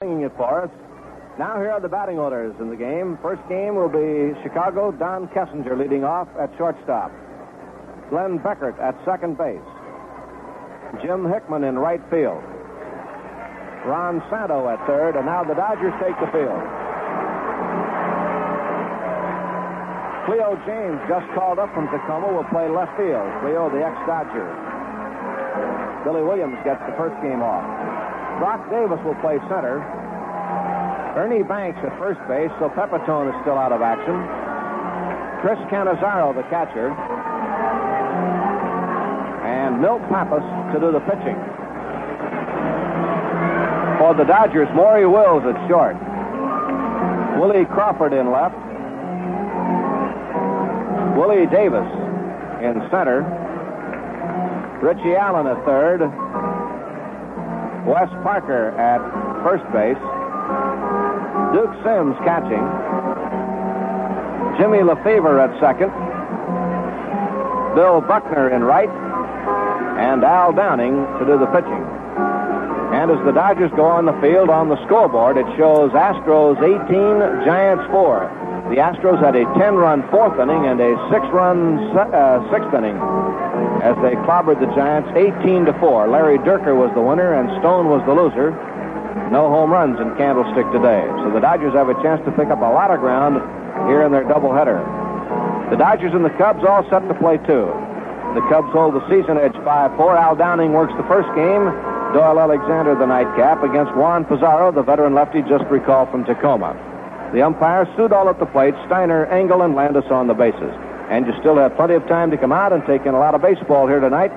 Singing it for us. Now here are the batting orders in the game. First game will be Chicago. Don Kessinger leading off at shortstop. Glenn Beckert at second base. Jim Hickman in right field. Ron Santo at third, and now the Dodgers take the field. Cleo James, just called up from Tacoma, will play left field. Cleo, the ex-Dodger. Billy Williams gets the first game off. Brock Davis will play center. Ernie Banks at first base, so Pepitone is still out of action. Chris Cannizzaro, the catcher. And Milt Pappas to do the pitching. For the Dodgers, Maury Wills at short. Willie Crawford in left. Willie Davis in center. Richie Allen at third. Wes Parker at first base. Duke Sims catching. Jimmy Lefebvre at second. Bill Buckner in right. And Al Downing to do the pitching. And as the Dodgers go on the field, on the scoreboard, it shows Astros 18, Giants 4. The Astros had a 10-run fourth inning and a 6-run sixth inning as they clobbered the Giants 18-4. Larry Dierker was the winner and Stone was the loser. No home runs in Candlestick today. So the Dodgers have a chance to pick up a lot of ground here in their doubleheader. The Dodgers and the Cubs all set to play too. The Cubs hold the season edge 5-4. Al Downing works the first game. Doyle Alexander the nightcap against Juan Pizarro, the veteran lefty just recalled from Tacoma. The umpires, Sudol at the plate, Steiner, Engel, and Landis on the bases. And you still have plenty of time to come out and take in a lot of baseball here tonight.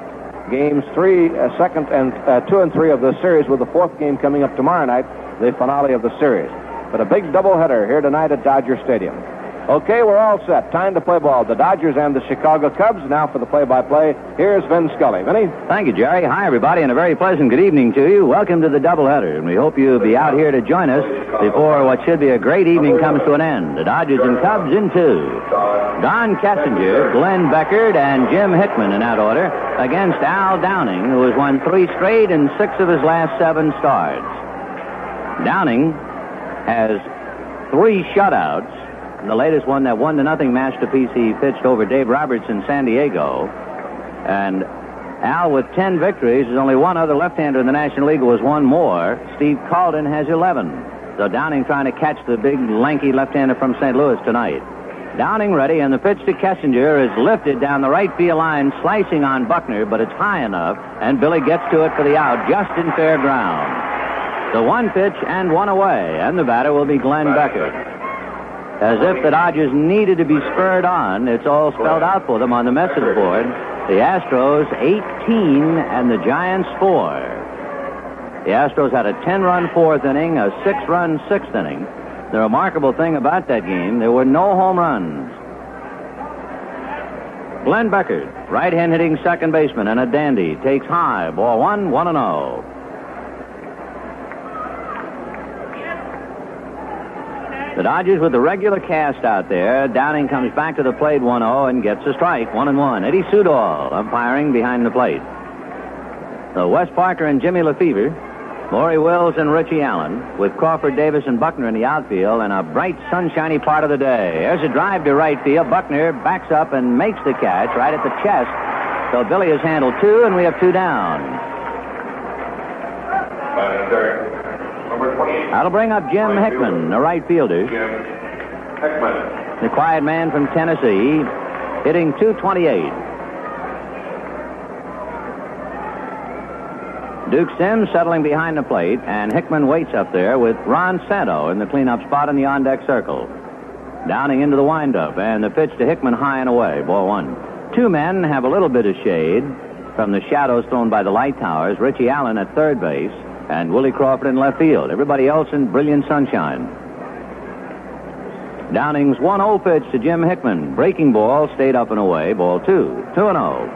Games 2 and 3 of the series, with the fourth game coming up tomorrow night, the finale of the series. But a big doubleheader here tonight at Dodger Stadium. Okay, we're all set. Time to play ball. The Dodgers and the Chicago Cubs. Now for the play-by-play, here's Vin Scully. Vinny? Thank you, Jerry. Hi, everybody, and a very pleasant good evening to you. Welcome to the doubleheader, and we hope you'll be out here to join us before what should be a great evening comes to an end. The Dodgers and Cubs in two. Don Kessinger, Glenn Beckert, and Jim Hickman in that order against Al Downing, who has won 3 straight and 6 of his last 7 starts. Downing has 3 shutouts. The latest one, that 1-0 masterpiece he pitched over Dave Roberts in San Diego. And Al, with 10 victories, there's only one other left-hander in the National League who has won more. Steve Calden has 11. So Downing trying to catch the big, lanky left-hander from St. Louis tonight. Downing ready, and the pitch to Kessinger is lifted down the right field line, slicing on Buckner, but it's high enough, and Billy gets to it for the out, just in fair ground. So 1 pitch and 1 away, and the batter will be Glenn Beckert. As if the Dodgers needed to be spurred on, it's all spelled out for them on the message board. The Astros 18 and the Giants 4. The Astros had a 10-run fourth inning, a 6-run sixth inning. The remarkable thing about that game, there were no home runs. Glenn Beckert, right-hand hitting second baseman and a dandy, takes high, ball 1, 1-0. The Dodgers with the regular cast out there. Downing comes back to the plate 1-0 and gets a strike, 1-1. Eddie Sudol umpiring behind the plate. So Wes Parker and Jimmy Lefebvre, Maury Wills and Richie Allen, with Crawford, Davis, and Buckner in the outfield, and a bright, sunshiny part of the day. There's a drive to right field. Buckner backs up and makes the catch right at the chest. So Billy has handled 2, and we have 2 down. That'll bring up Jim Hickman, the right fielder. Jim Hickman. The quiet man from Tennessee, hitting .228. Duke Sims settling behind the plate, and Hickman waits up there with Ron Santo in the cleanup spot in the on-deck circle. Downing into the windup, and the pitch to Hickman high and away, ball 1. 2 men have a little bit of shade from the shadows thrown by the light towers. Richie Allen at third base, and Willie Crawford in left field. Everybody else in brilliant sunshine. Downing's 1-0 pitch to Jim Hickman. Breaking ball, stayed up and away, ball 2. 2-0.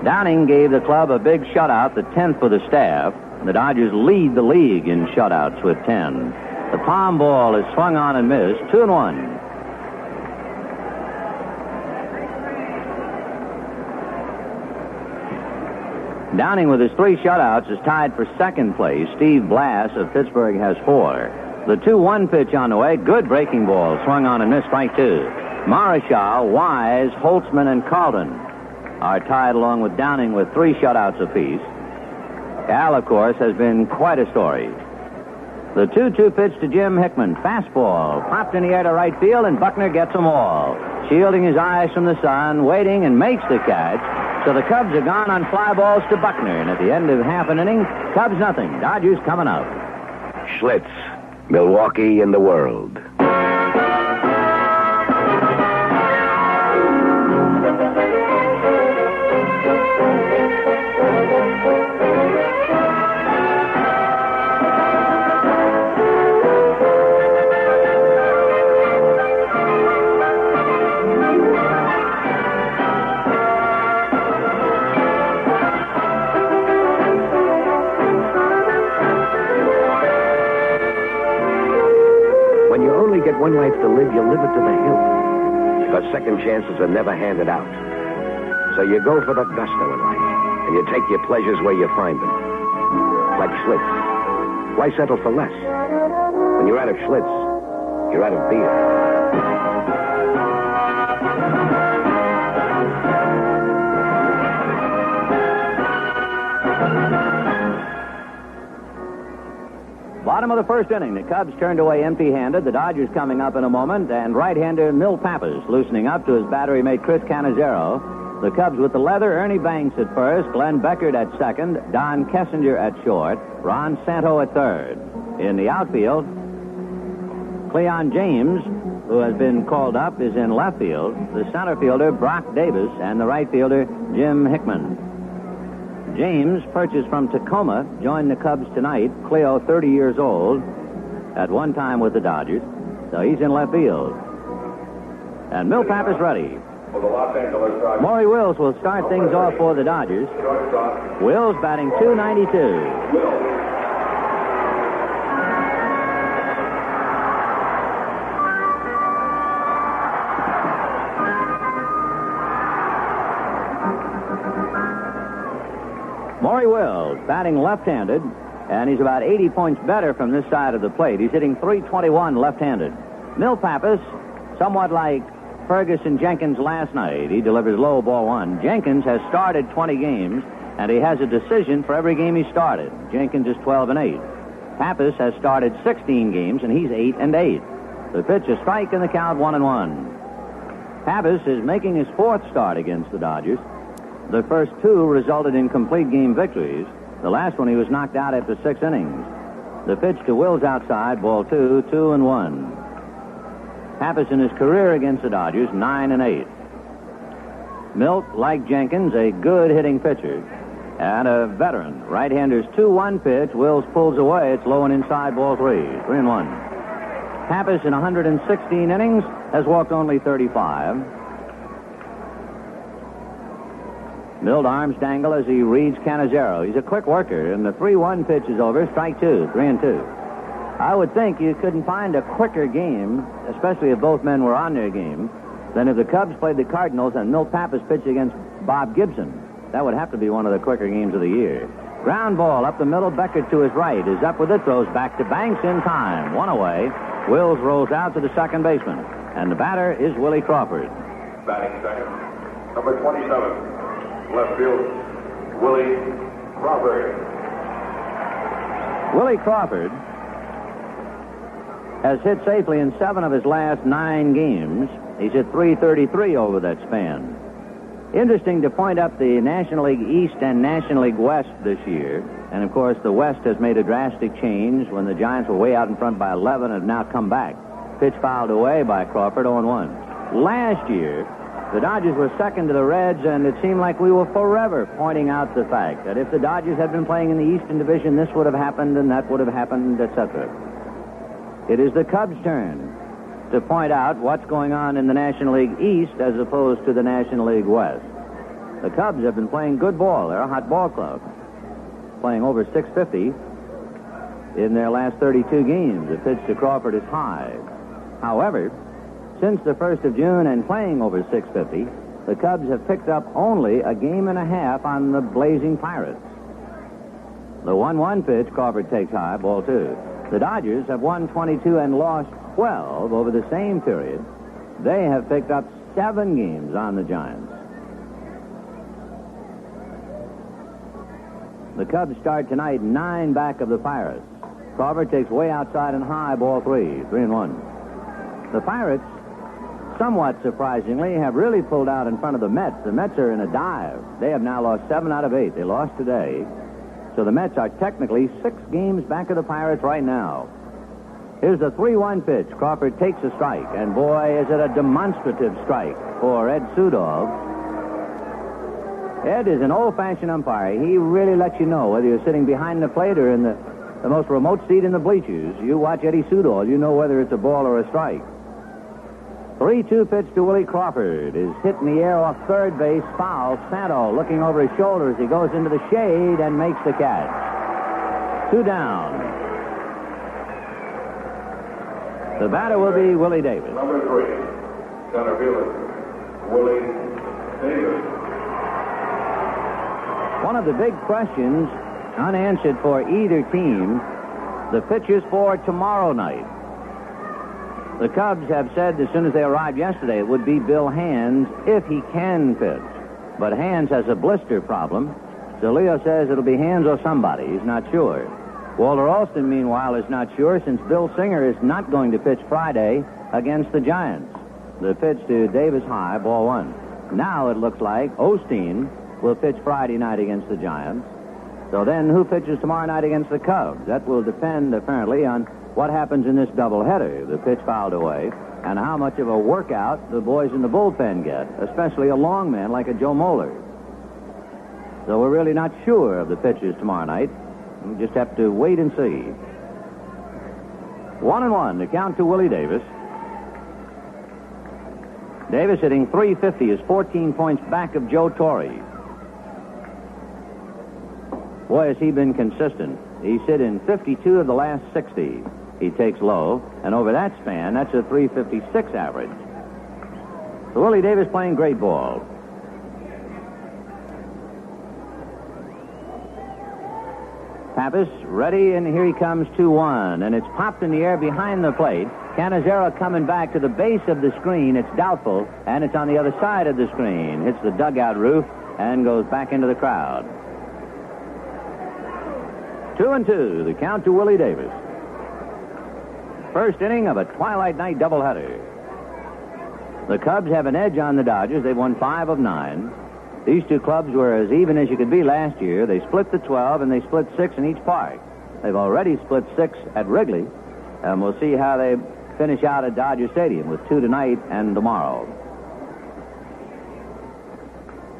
Downing gave the club a big shutout, the 10th for the staff. The Dodgers lead the league in shutouts with 10. The palm ball is swung on and missed, 2-1. Downing with his 3 shutouts is tied for second place. Steve Blass of Pittsburgh has 4. The 2-1 pitch on the way. Good breaking ball. Swung on and missed, strike 2. Marischal, Wise, Holtzman, and Carlton are tied along with Downing with 3 shutouts apiece. Al, of course, has been quite a story. The 2-2 pitch to Jim Hickman. Fastball. Popped in the air to right field, and Buckner gets them all. Shielding his eyes from the sun, waiting, and makes the catch. So the Cubs are gone on fly balls to Buckner. And at the end of half an inning, Cubs nothing. Dodgers coming up. Schlitz, Milwaukee in the world. One life to live, you live it to the hilt. Because second chances are never handed out. So you go for the gusto in life, and you take your pleasures where you find them. Like Schlitz. Why settle for less? When you're out of Schlitz, you're out of beer. Bottom of the first inning. The Cubs turned away empty-handed. The Dodgers coming up in a moment. And right-hander Milt Pappas loosening up to his battery mate Chris Cannizzaro. The Cubs with the leather. Ernie Banks at first. Glenn Beckert at second. Don Kessinger at short. Ron Santo at third. In the outfield, Cleo James, who has been called up, is in left field. The center fielder, Brock Davis, and the right fielder, Jim Hickman. James, purchased from Tacoma, joined the Cubs tonight. Cleo, 30 years old, at one time with the Dodgers. So he's in left field. And Milt Pappas ready. Maury Wills will start things off for the Dodgers. Wills batting .292. Maury Wills, batting left-handed, and he's about 80 points better from this side of the plate. He's hitting .321 left-handed. Milt Pappas, somewhat like Ferguson Jenkins last night. He delivers low, ball 1. Jenkins has started 20 games, and he has a decision for every game he started. Jenkins is 12-8. Pappas has started 16 games, and he's 8-8. The pitch, a strike, and the count 1-1. Pappas is making his 4th start against the Dodgers. The first 2 resulted in complete game victories. The last one, he was knocked out after 6 innings. The pitch to Wills outside, ball 2, 2-1. Pappas in his career against the Dodgers, 9-8. Milt, like Jenkins, a good hitting pitcher and a veteran. Right-hander's 2-1 pitch. Wills pulls away. It's low and inside, ball 3, 3-1. Pappas in 116 innings has walked only 35. Milt arms dangle as he reads Cannizzaro. He's a quick worker, and the 3-1 pitch is over. Strike 2, 3-2. I would think you couldn't find a quicker game, especially if both men were on their game, than if the Cubs played the Cardinals and Milt Pappas pitched against Bob Gibson. That would have to be one of the quicker games of the year. Ground ball up the middle. Beckert to his right is up with it. Throws back to Banks in time. 1 away. Wills rolls out to the second baseman. And the batter is Willie Crawford. Batting second, number 27, left field, Willie Crawford. Willie Crawford has hit safely in 7 of his last 9 games. He's hit .333 over that span. Interesting to point up the National League East and National League West this year. And, of course, the West has made a drastic change when the Giants were way out in front by 11 and have now come back. Pitch fouled away by Crawford, 0-1. Last year, the Dodgers were second to the Reds, and it seemed like we were forever pointing out the fact that if the Dodgers had been playing in the Eastern Division, this would have happened and that would have happened, etc. It is the Cubs' turn to point out what's going on in the National League East as opposed to the National League West. The Cubs have been playing good ball. They're a hot ball club, playing over .650 in their last 32 games. The pitch to Crawford is high. However, since the 1st of June and playing over .650, the Cubs have picked up only a game and a half on the Blazing Pirates. The 1-1 pitch, Crawford takes high, ball 2. The Dodgers have won 22 and lost 12 over the same period. They have picked up 7 games on the Giants. The Cubs start tonight 9 back of the Pirates. Crawford takes way outside and high, ball 3, 3-1. The Pirates, somewhat surprisingly, have really pulled out in front of the Mets. The Mets are in a dive. They have now lost 7 out of 8. They lost today. So the Mets are technically 6 games back of the Pirates right now. Here's the 3-1 pitch. Crawford takes a strike, and boy, is it a demonstrative strike for Ed Sudov. Ed is an old-fashioned umpire. He really lets you know whether you're sitting behind the plate or in the most remote seat in the bleachers. You watch Eddie Sudol, you know whether it's a ball or a strike. 3-2 pitch to Willie Crawford is hit in the air off third base, foul. Santo looking over his shoulder as he goes into the shade and makes the catch. 2 down. The batter will be Willie Davis. Number 3, center fielder, Willie Davis. One of the big questions unanswered for either team, the pitchers for tomorrow night. The Cubs have said as soon as they arrived yesterday it would be Bill Hands if he can pitch. But Hands has a blister problem, so Leo says it'll be Hands or somebody. He's not sure. Walter Alston, meanwhile, is not sure since Bill Singer is not going to pitch Friday against the Giants. The pitch to Davis high, ball 1. Now it looks like Osteen will pitch Friday night against the Giants. So then who pitches tomorrow night against the Cubs? That will depend, apparently, on what happens in this doubleheader, the pitch fouled away, and how much of a workout the boys in the bullpen get, especially a long man like a Joe Moeller. So we're really not sure of the pitchers tomorrow night. We just have to wait and see. 1-1, the count to Willie Davis. Davis hitting .350 is 14 points back of Joe Torre. Boy, has he been consistent. He's hit in 52 of the last 60. He takes low, and over that span, that's a .356 average. So Willie Davis playing great ball. Pappas ready, and here he comes 2-1, and it's popped in the air behind the plate. Cannizzaro coming back to the base of the screen. It's doubtful, and it's on the other side of the screen. Hits the dugout roof and goes back into the crowd. 2-2, the count to Willie Davis. First inning of a twilight night doubleheader. The Cubs have an edge on the Dodgers. They've won 5 of 9. These two clubs were as even as you could be last year. They split the 12, and they split 6 in each park. They've already split 6 at Wrigley, and we'll see how they finish out at Dodger Stadium with 2 tonight and tomorrow.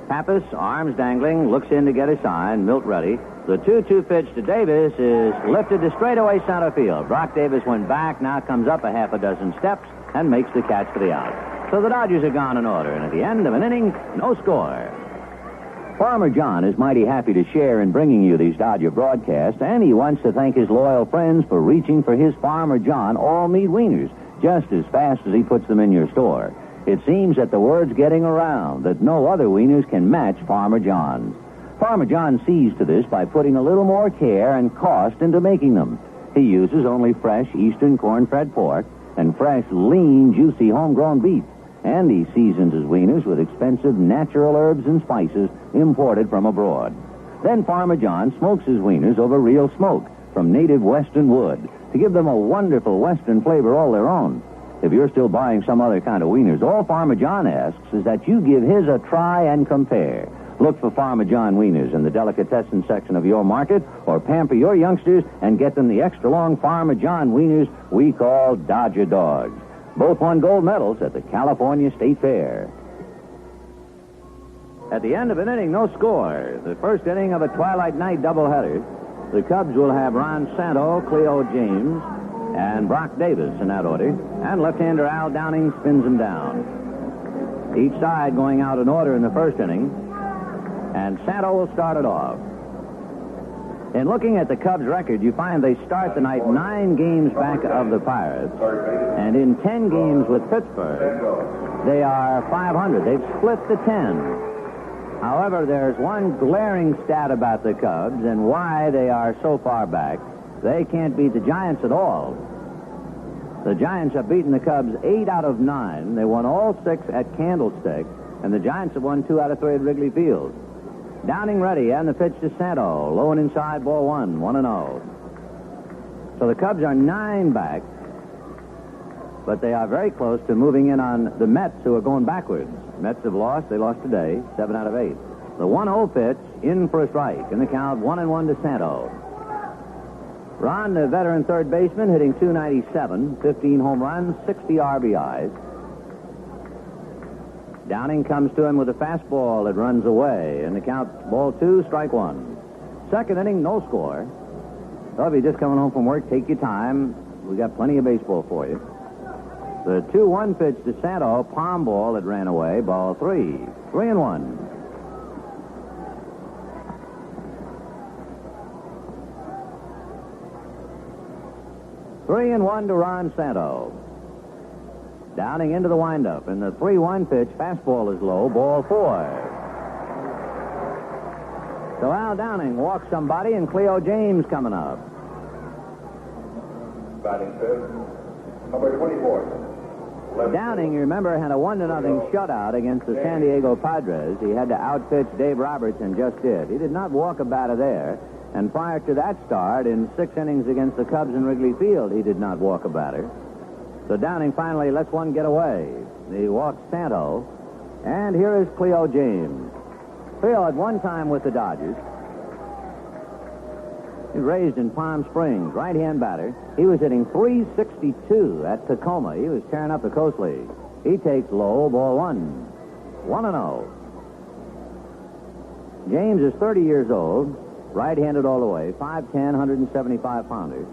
Pappas, arms dangling, looks in to get a sign. Milt ready. The 2-2 pitch to Davis is lifted to straightaway center field. Brock Davis went back, now comes up a half a dozen steps and makes the catch for the out. So the Dodgers are gone in order, and at the end of an inning, no score. Farmer John is mighty happy to share in bringing you these Dodger broadcasts, and he wants to thank his loyal friends for reaching for his Farmer John all-meat wieners just as fast as he puts them in your store. It seems that the word's getting around that no other wieners can match Farmer John's. Farmer John sees to this by putting a little more care and cost into making them. He uses only fresh Eastern corn-fed pork and fresh, lean, juicy homegrown beef. And he seasons his wieners with expensive natural herbs and spices imported from abroad. Then Farmer John smokes his wieners over real smoke from native western wood to give them a wonderful western flavor all their own. If you're still buying some other kind of wieners, all Farmer John asks is that you give his a try and compare. Look for Farmer John wieners in the delicatessen section of your market, or pamper your youngsters and get them the extra-long Farmer John wieners we call Dodger Dogs. Both won gold medals at the California State Fair. At the end of an inning, no score. The first inning of a twilight night doubleheader. The Cubs will have Ron Santo, Cleo James, and Brock Davis in that order. And left-hander Al Downing spins them down. Each side going out in order in the first inning. And Santo will start it off. In looking at the Cubs' record, you find they start the night 9 games back of the Pirates. And in 10 games with Pittsburgh, they are .500. They've split the 10. However, there's one glaring stat about the Cubs and why they are so far back. They can't beat the Giants at all. The Giants have beaten the Cubs 8 out of 9. They won all 6 at Candlestick, and the Giants have won 2 out of 3 at Wrigley Field. Downing ready, and the pitch to Santo. Low and inside, ball 1, 1-0. So the Cubs are 9 back, but they are very close to moving in on the Mets, who are going backwards. Mets have lost. They lost today, 7 out of 8. The 1-0 pitch in for a strike. In the count, 1-1 to Santo. Ron, the veteran third baseman, hitting .297, 15 home runs, 60 RBIs. Downing comes to him with a fastball that runs away. In the count, ball 2, strike 1. Second inning, no score. So if you're just coming home from work, take your time. We got plenty of baseball for you. The 2-1 pitch to Santo, palm ball that ran away, ball 3. 3-1. Three and 1 to Ron Santo. Downing into the windup, and the 3-1 pitch, fastball is low, ball 4. So Al Downing walks somebody, and Cleo James coming up. Batting fifth, number 24. Downing, you remember, had a 1-0 shutout against the San Diego Padres. He had to outpitch Dave Roberts and just did. He did not walk a batter there. And prior to that start, in 6 innings against the Cubs in Wrigley Field, he did not walk a batter. So Downing finally lets one get away. He walks Santo. And here is Cleo James. Cleo at one time with the Dodgers. He raised in Palm Springs, right-hand batter. He was hitting .362 at Tacoma. He was tearing up the Coast League. He takes low, ball 1. 1-0. James is 30 years old, right-handed all the way, 5'10", 175-pounder.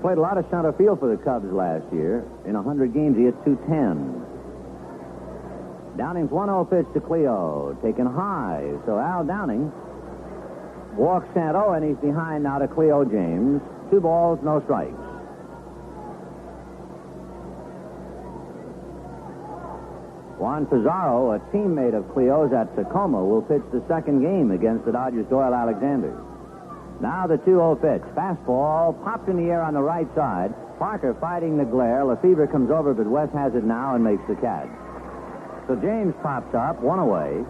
Played a lot of center field for the Cubs last year. In 100 games, he hit .210. Downing's 1-0 pitch to Cleo, taken high. So Al Downing walks Santo, and he's behind now to Cleo James. 2 balls, no strikes. Juan Pizarro, a teammate of Cleo's at Tacoma, will pitch the second game against the Dodgers' Doyle Alexander. Now the 2-0 pitch. Fastball popped in the air on the right side. Parker fighting the glare. Lefebvre comes over, but Wes has it now and makes the catch. So James pops up, 1 away.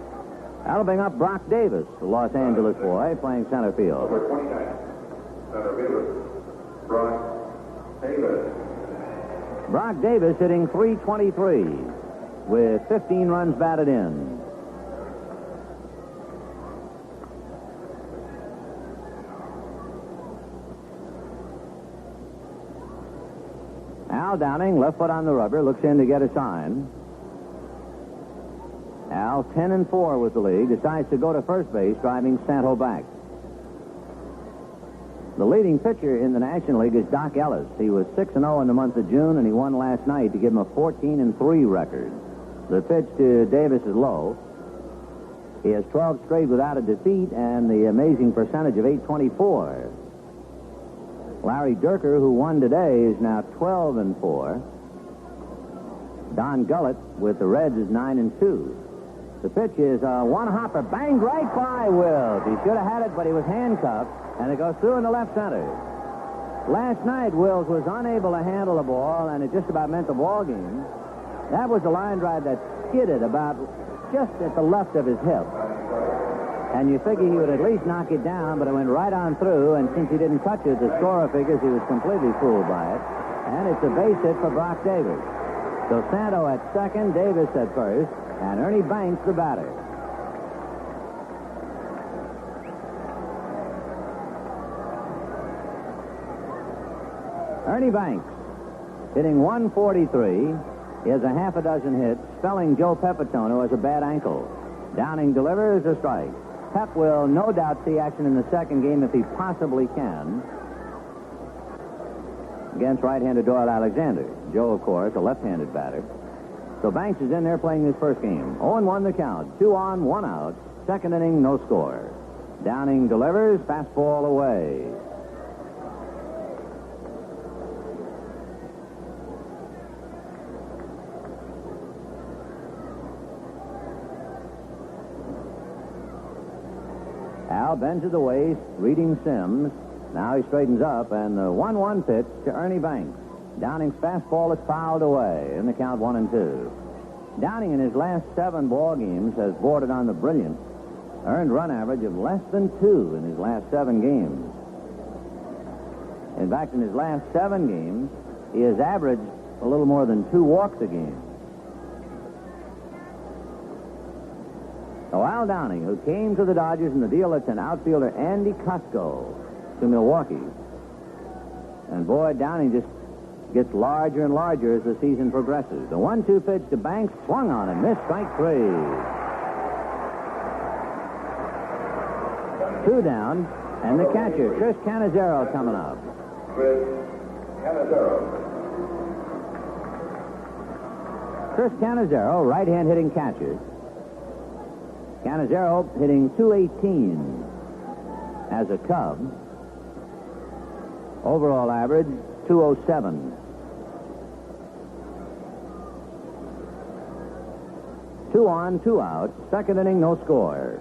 Elbing up Brock Davis, the Los Angeles boy, playing center field. Number 29, center fielder, Brock Davis. Brock Davis hitting .323 with 15 runs batted in. Al Downing, left foot on the rubber, looks in to get a sign. Al, 10-4 with the league, decides to go to first base, driving Santo back. The leading pitcher in the National League is Doc Ellis. He was 6-0 in the month of June, and he won last night to give him a 14-3 record. The pitch to Davis is low. He has 12 straight without a defeat, and the amazing percentage of .824. Larry Durker, who won today, is now 12-4. Don Gullett with the Reds is 9-2. The pitch is one hopper, banged right by Wills. He should have had it, but he was handcuffed, and it goes through in the left center. Last night, Wills was unable to handle the ball, and it just about meant the ball game. That was the line drive that skidded about just at the left of his hip. And you figure he would at least knock it down, but it went right on through, and since he didn't touch it, the scorer figures he was completely fooled by it. And it's a base hit for Brock Davis. So Santo at second, Davis at first, and Ernie Banks the batter. Ernie Banks hitting .143. He has a half a dozen hits, spelling Joe Pepitone, who has a bad ankle. Downing delivers a strike. Pep will no doubt see action in the second game if he possibly can against right-handed Doyle Alexander. Joe, of course, a left-handed batter. So Banks is in there playing his first game. 0-1 the count. 2 on, 1 out. Second inning, no score. Downing delivers, fastball away. meanwhile, bends at the waist, reading Sims. Now he straightens up, and the 1-1 pitch to Ernie Banks. Downing's fastball is fouled away in the count 1-2. Downing in his last 7 ball games has boarded on the brilliant. Earned run average of less than 2 in his last 7 games. In fact, in his last 7 games, he has averaged a little more than 2 walks a game. So Al Downing, who came to the Dodgers in the deal that sent outfielder Andy Cusco to Milwaukee. And boy, Downing just gets larger and larger as the season progresses. The 1-2 pitch to Banks, swung on and missed, strike 3. 2 down, and the catcher, Chris Cannizzaro, coming up. Chris Cannizzaro. Chris Cannizzaro, right-hand hitting catcher. Cannizzaro hitting .218 as a Cub. Overall average, .207. 2 on, 2 out. Second inning, no score.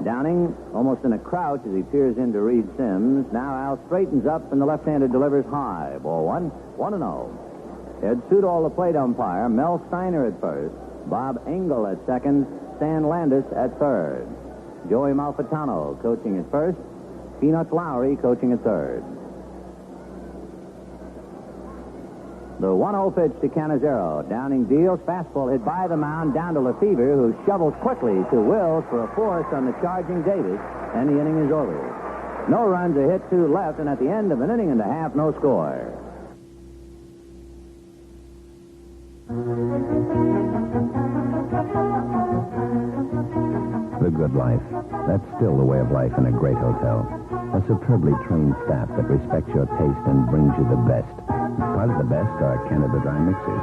Downing almost in a crouch as he peers in to read Sims. Now Al straightens up and the left-hander delivers high. Ball 1, 1-0. Ed Sudol, the plate umpire. Mel Steiner at first. Bob Engel at second. Stan Landis at third. Joey Malfitano coaching at first. Peanuts Lowry coaching at third. The 1-0 pitch to Cannizzaro. Downing deals. Fastball hit by the mound down to Lefebvre, who shovels quickly to Wills for a force on the charging Davis, and the inning is over. No runs, a hit, 2 left, and at the end of an inning and a half, no score. The good life. That's still the way of life in a great hotel. A superbly trained staff that respects your taste and brings you the best. Part of the best are Canada Dry mixers.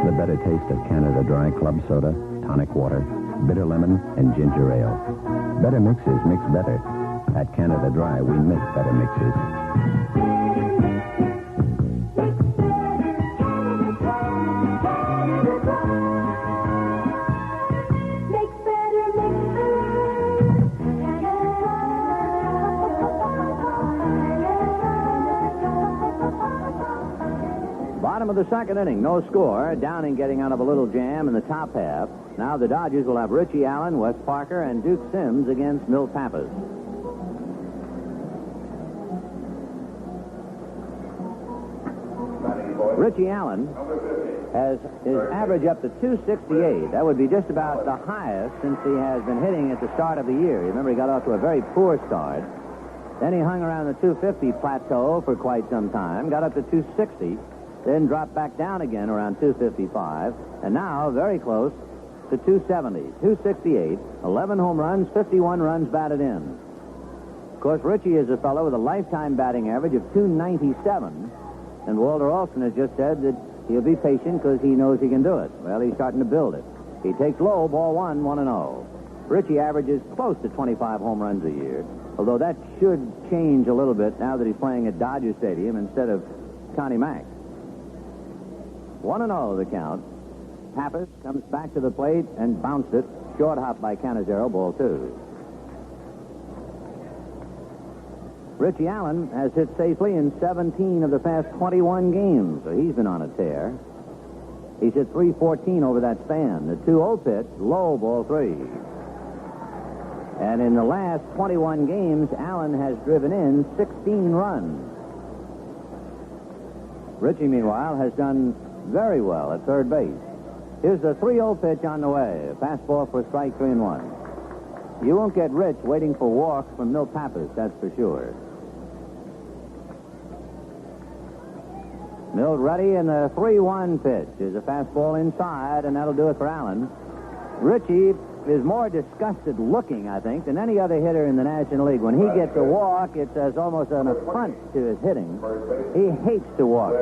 The better taste of Canada Dry club soda, tonic water, bitter lemon, and ginger ale. Better mixers mix better. At Canada Dry, we make better mixers. Bottom of the second inning, no score. Downing getting out of a little jam in the top half. Now the Dodgers will have Richie Allen, Wes Parker, and Duke Sims against Milt Pappas. Richie Allen has his average up to .268. That would be just about the highest since he has been hitting at the start of the year. You remember he got off to a very poor start. Then he hung around the .250 plateau for quite some time, got up to .260, then dropped back down again around .255, and now very close to .270, .268, 11 home runs, 51 runs batted in. Of course, Richie is a fellow with a lifetime batting average of .297, and Walter Olson has just said that he'll be patient because he knows he can do it. Well, he's starting to build it. He takes low, ball 1, 1-0. Richie averages close to 25 home runs a year, although that should change a little bit now that he's playing at Dodger Stadium instead of Connie Mack. 1-0 the count. Pappas comes back to the plate and bounced it. Short hop by Cannizzaro, ball 2. Richie Allen has hit safely in 17 of the past 21 games, so he's been on a tear. He's hit .314 over that span. The 2-0 pitch, low, ball 3. And in the last 21 games, Allen has driven in 16 runs. Richie, meanwhile, has done very well at third base. Here's the 3-0 pitch on the way. A fastball for strike 3-1. You won't get Rich waiting for walks from Milt Pappas, that's for sure. Milt ready, and the 3-1 pitch is a fastball inside, and that'll do it for Allen. Richie is more disgusted looking, I think, than any other hitter in the National League. When he gets a walk, it's as almost an affront to his hitting. He hates to walk.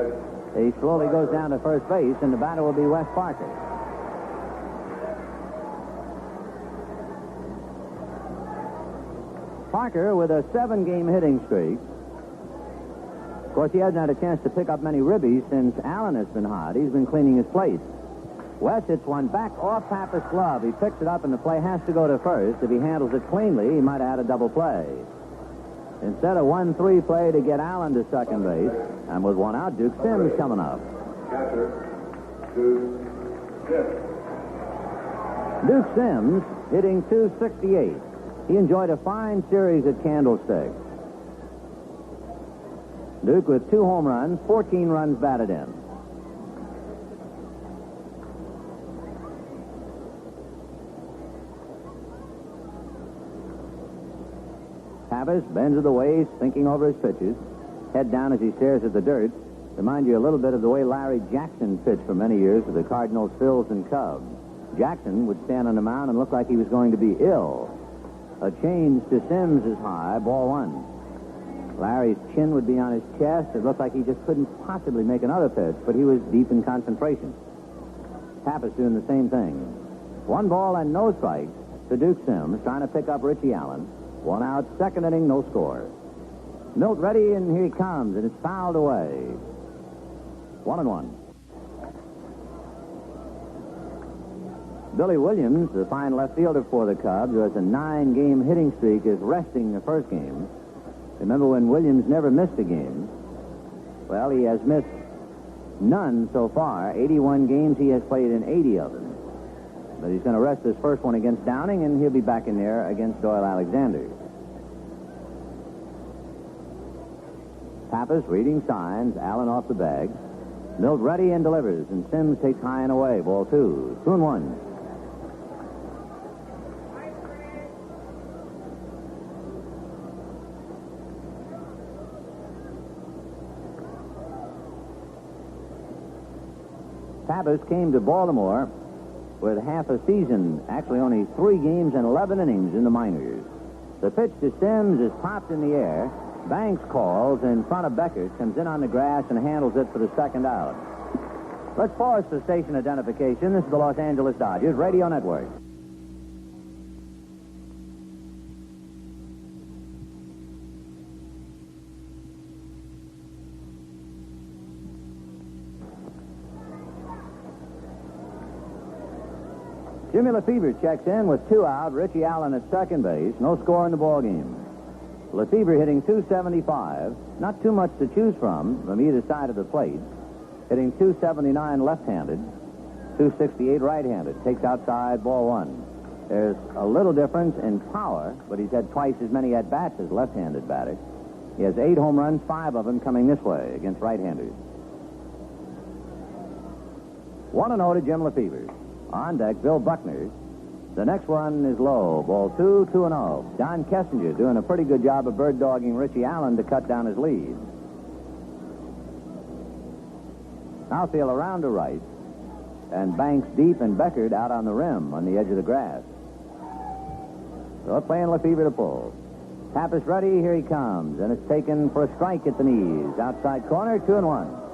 He slowly goes down to first base, and the batter will be Wes Parker. Parker with a 7-game hitting streak. Of course, he hasn't had a chance to pick up many ribbies since Allen has been hot. He's been cleaning his plate. Wes hits one back off Pappas' glove. He picks it up, and the play has to go to first. If he handles it cleanly, he might have had a double play. Instead of 1-3 play to get Allen to second base, and with one out, Duke Sims coming up. Catcher, Duke Sims. Duke Sims hitting .268. He enjoyed a fine series at Candlestick. Duke with 2 home runs, 14 runs batted in. Pappas bends to the waist, thinking over his pitches. Head down as he stares at the dirt. Remind you a little bit of the way Larry Jackson pitched for many years for the Cardinals, Phils, and Cubs. Jackson would stand on the mound and look like he was going to be ill. A change to Sims is high, ball 1. Larry's chin would be on his chest. It looked like he just couldn't possibly make another pitch, but he was deep in concentration. Pappas doing the same thing. 1 ball and no strikes to Duke Sims, trying to pick up Richie Allen. 1 out, second inning, no score. Milt ready, and here he comes, and it's fouled away. 1-1. Billy Williams, the fine left fielder for the Cubs, who has a 9-game hitting streak, is resting the first game. Remember when Williams never missed a game? Well, he has missed none so far. 81 games, he has played in 80 of them. But he's going to rest his first one against Downing, and he'll be back in there against Doyle Alexander. Pappas reading signs, Allen off the bag. Milt ready and delivers, and Sims takes high and away. Ball 2. 2-1. Pappas came to Baltimore with half a season, actually only 3 games and 11 innings in the minors. The pitch to Sims is popped in the air. Banks calls in front of Beckert, comes in on the grass and handles it for the second out. Let's pause for station identification. This is the Los Angeles Dodgers Radio Network. Jimmy Lefebvre checks in with 2 out. Richie Allen at second base. No score in the ballgame. Lefebvre hitting .275. Not too much to choose from either side of the plate. Hitting .279 left-handed. .268 right-handed. Takes outside, ball 1. There's a little difference in power, but he's had twice as many at-bats as left-handed batter. He has 8 home runs, 5 of them coming this way against right-handers. 1-0 to Jim Lefebvre. On deck, Bill Buckner. The next one is low. Ball 2, 2-0. Don Kessinger doing a pretty good job of bird-dogging Richie Allen to cut down his lead. Outfield around to right. And Banks deep and Beckert out on the rim on the edge of the grass. So playing Lefebvre to pull. Pappas ready, here he comes. And it's taken for a strike at the knees. Outside corner, 2-1.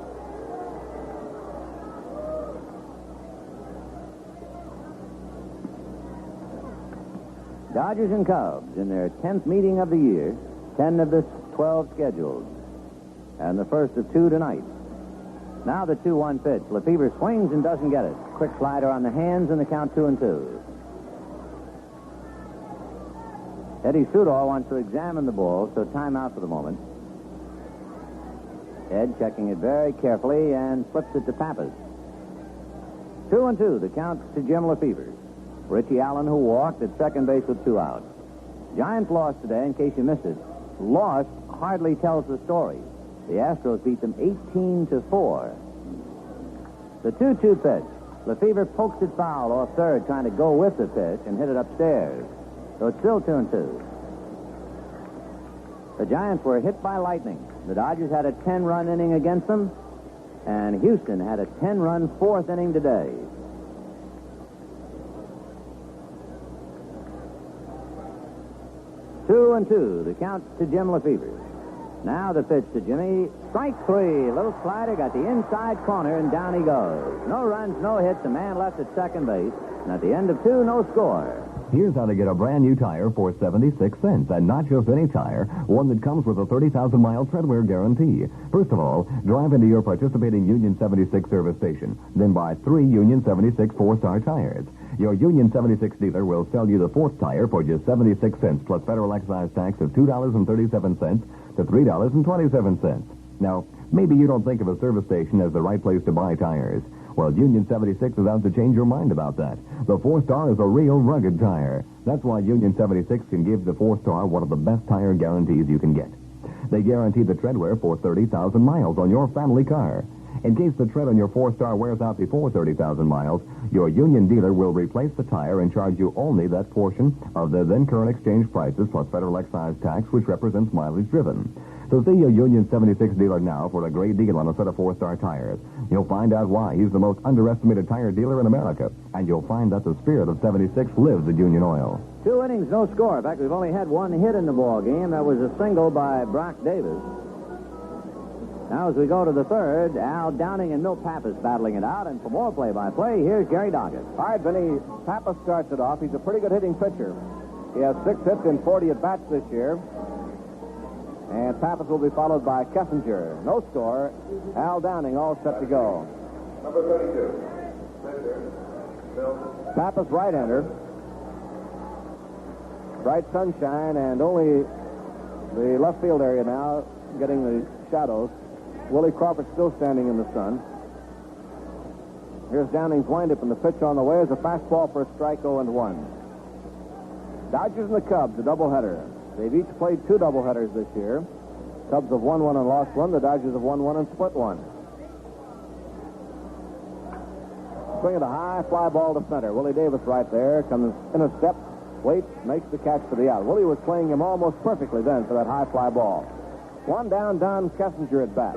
Dodgers and Cubs in their 10th meeting of the year, 10 of the 12 scheduled, and the first of 2 tonight. Now the 2-1 pitch. Lefebvre swings and doesn't get it. Quick slider on the hands, and the count 2-2. Eddie Sudol wants to examine the ball, so timeout for the moment. Ed checking it very carefully and flips it to Pappas. 2-2, the count to Jim Lefebvre. Richie Allen, who walked at second base with 2 out. Giants lost today, in case you missed it. Lost hardly tells the story. The Astros beat them 18-4. The 2-2 pitch. Lefebvre pokes it foul off third, trying to go with the pitch and hit it upstairs. So it's still 2-2. The Giants were hit by lightning. The Dodgers had a 10-run inning against them, and Houston had a 10-run 4th inning today. Two and 2, the count to Jim Lefebvre. Now the pitch to Jimmy. Strike 3. Little slider, got the inside corner, and down he goes. No runs, no hits, a man left at second base. And at the end of 2, no score. Here's how to get a brand new tire for 76 cents, and not just any tire, one that comes with a 30,000-mile tread-wear guarantee. First of all, drive into your participating Union 76 service station. Then buy 3 Union 76 4-star tires. Your Union 76 dealer will sell you the 4th tire for just 76 cents, plus federal excise tax of $2.37 to $3.27. Now, maybe you don't think of a service station as the right place to buy tires. Well, Union 76 is out to change your mind about that. The 4-star is a real rugged tire. That's why Union 76 can give the 4-star one of the best tire guarantees you can get. They guarantee the treadwear for 30,000 miles on your family car. In case the tread on your 4-star wears out before 30,000 miles, your Union dealer will replace the tire and charge you only that portion of the then current exchange prices plus federal excise tax, which represents mileage driven. So see your Union 76 dealer now for a great deal on a set of 4-star tires. You'll find out why he's the most underestimated tire dealer in America. And you'll find that the spirit of 76 lives at Union Oil. 2 innings, no score. In fact, we've only had 1 hit in the ball game. That was a single by Brock Davis. Now, as we go to the 3rd, Al Downing and Milt Pappas battling it out. And for more play-by-play, here's Gary Doggett. All right, Vinny, Pappas starts it off. He's a pretty good hitting pitcher. He has 6 hits in 40 at-bats this year. And Pappas will be followed by Kessinger. No score. Al Downing all set to go. Number 32. Pappas right-hander. Bright sunshine and only the left field area now getting the shadows. Willie Crawford still standing in the sun. Here's Downing's windup, and the pitch on the way is a fastball for a strike, 0-1. Dodgers and the Cubs, a doubleheader. They've each played 2 doubleheaders this year. Cubs have won 1 and lost 1. The Dodgers have won 1 and split 1. Swing at a high fly ball to center. Willie Davis right there comes in a step, waits, makes the catch for the out. Willie was playing him almost perfectly then for that high fly ball. 1 down, Don Kessinger at bat.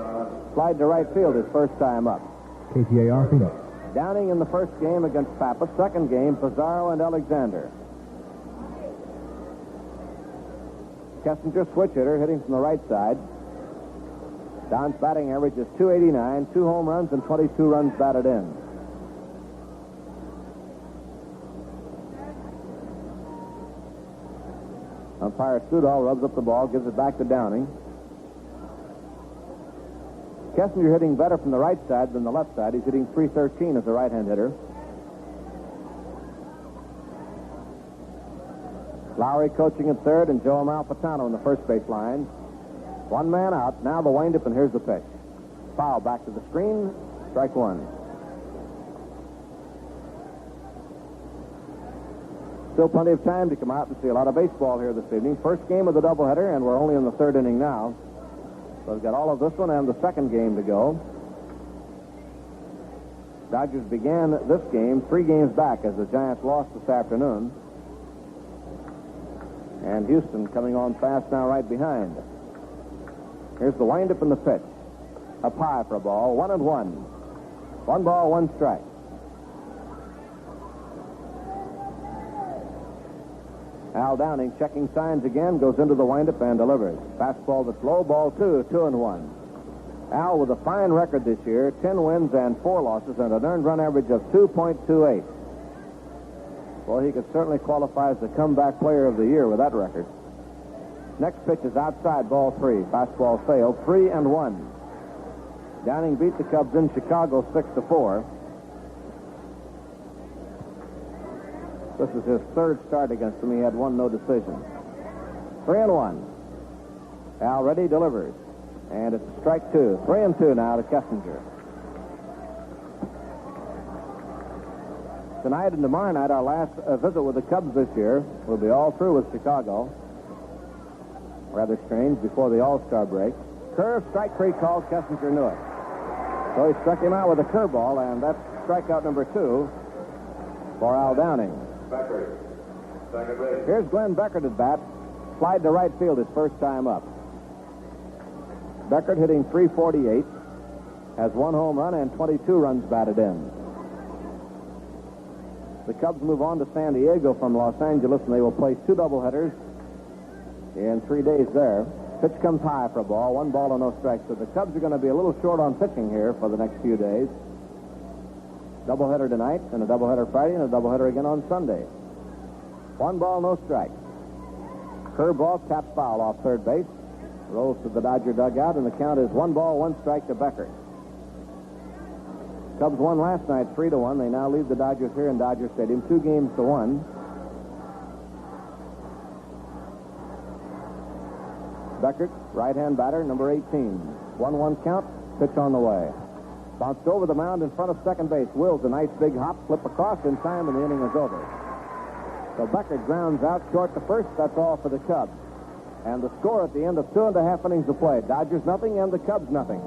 Slide to right field his first time up. KTAR Phoenix. Downing in the first game against Pappas. Second game, Pizarro and Alexander. Kessinger, switch hitter, hitting from the right side. Don's batting average is .289, 2 home runs and 22 runs batted in. Umpire Studall rubs up the ball, gives it back to Downing. Kessinger hitting better from the right side than the left side. He's hitting .313 as a right-hand hitter. Lowry coaching at third, and Joe Amalfitano in the first base line. 1 man out. Now the windup, and here's the pitch. Foul back to the screen. Strike 1. Still plenty of time to come out and see a lot of baseball here this evening. First game of the doubleheader, and we're only in the 3rd inning now. So we've got all of this one and the second game to go. Dodgers began this game 3 games back as the Giants lost this afternoon. And Houston coming on fast now right behind. Here's the windup and the pitch. Up high for a ball. 1-1. 1 ball, 1 strike. Al Downing checking signs again, goes into the windup and delivers. Fastball that's low, ball 2, 2-1. Al with a fine record this year, 10 wins and 4 losses and an earned run average of 2.28. Well, he could certainly qualify as the comeback player of the year with that record. Next pitch is outside, ball 3. Fastball failed, 3-1. Downing beat the Cubs in Chicago 6-4. This is his 3rd start against them. He had 1 no decision. 3-1. Al ready, delivers. And it's strike 2. 3-2 now to Kessinger. Tonight and tomorrow night, our last visit with the Cubs this year. We'll be all through with Chicago. Rather strange before the All-Star break. Curve, strike 3 called. Kessinger knew it. So he struck him out with a curveball, and that's strikeout number 2 for Al Downing. Beckert. Second base. Here's Glenn Beckert at bat. Slide to right field his first time up. Beckert hitting .348. Has 1 home run and 22 runs batted in. The Cubs move on to San Diego from Los Angeles, and they will play 2 doubleheaders in 3 days there. Pitch comes high for a ball. 1 ball and no strikes. So the Cubs are going to be a little short on pitching here for the next few days. Doubleheader tonight, and a doubleheader Friday, and a doubleheader again on Sunday. 1 ball, no strikes. Curveball, taps foul off third base. Rolls to the Dodger dugout, and the count is 1 ball, 1 strike to Beckert. Cubs won last night 3-1. They now lead the Dodgers here in Dodger Stadium 2-1. Beckert, right-hand batter, number 18. 1-1 count, pitch on the way. Bounced over the mound in front of second base. Wills, a nice big hop, flip across in time, and the inning is over. So Beckert grounds out short to first. That's all for the Cubs. And the score at the end of 2.5 innings of play. Dodgers nothing and the Cubs nothing.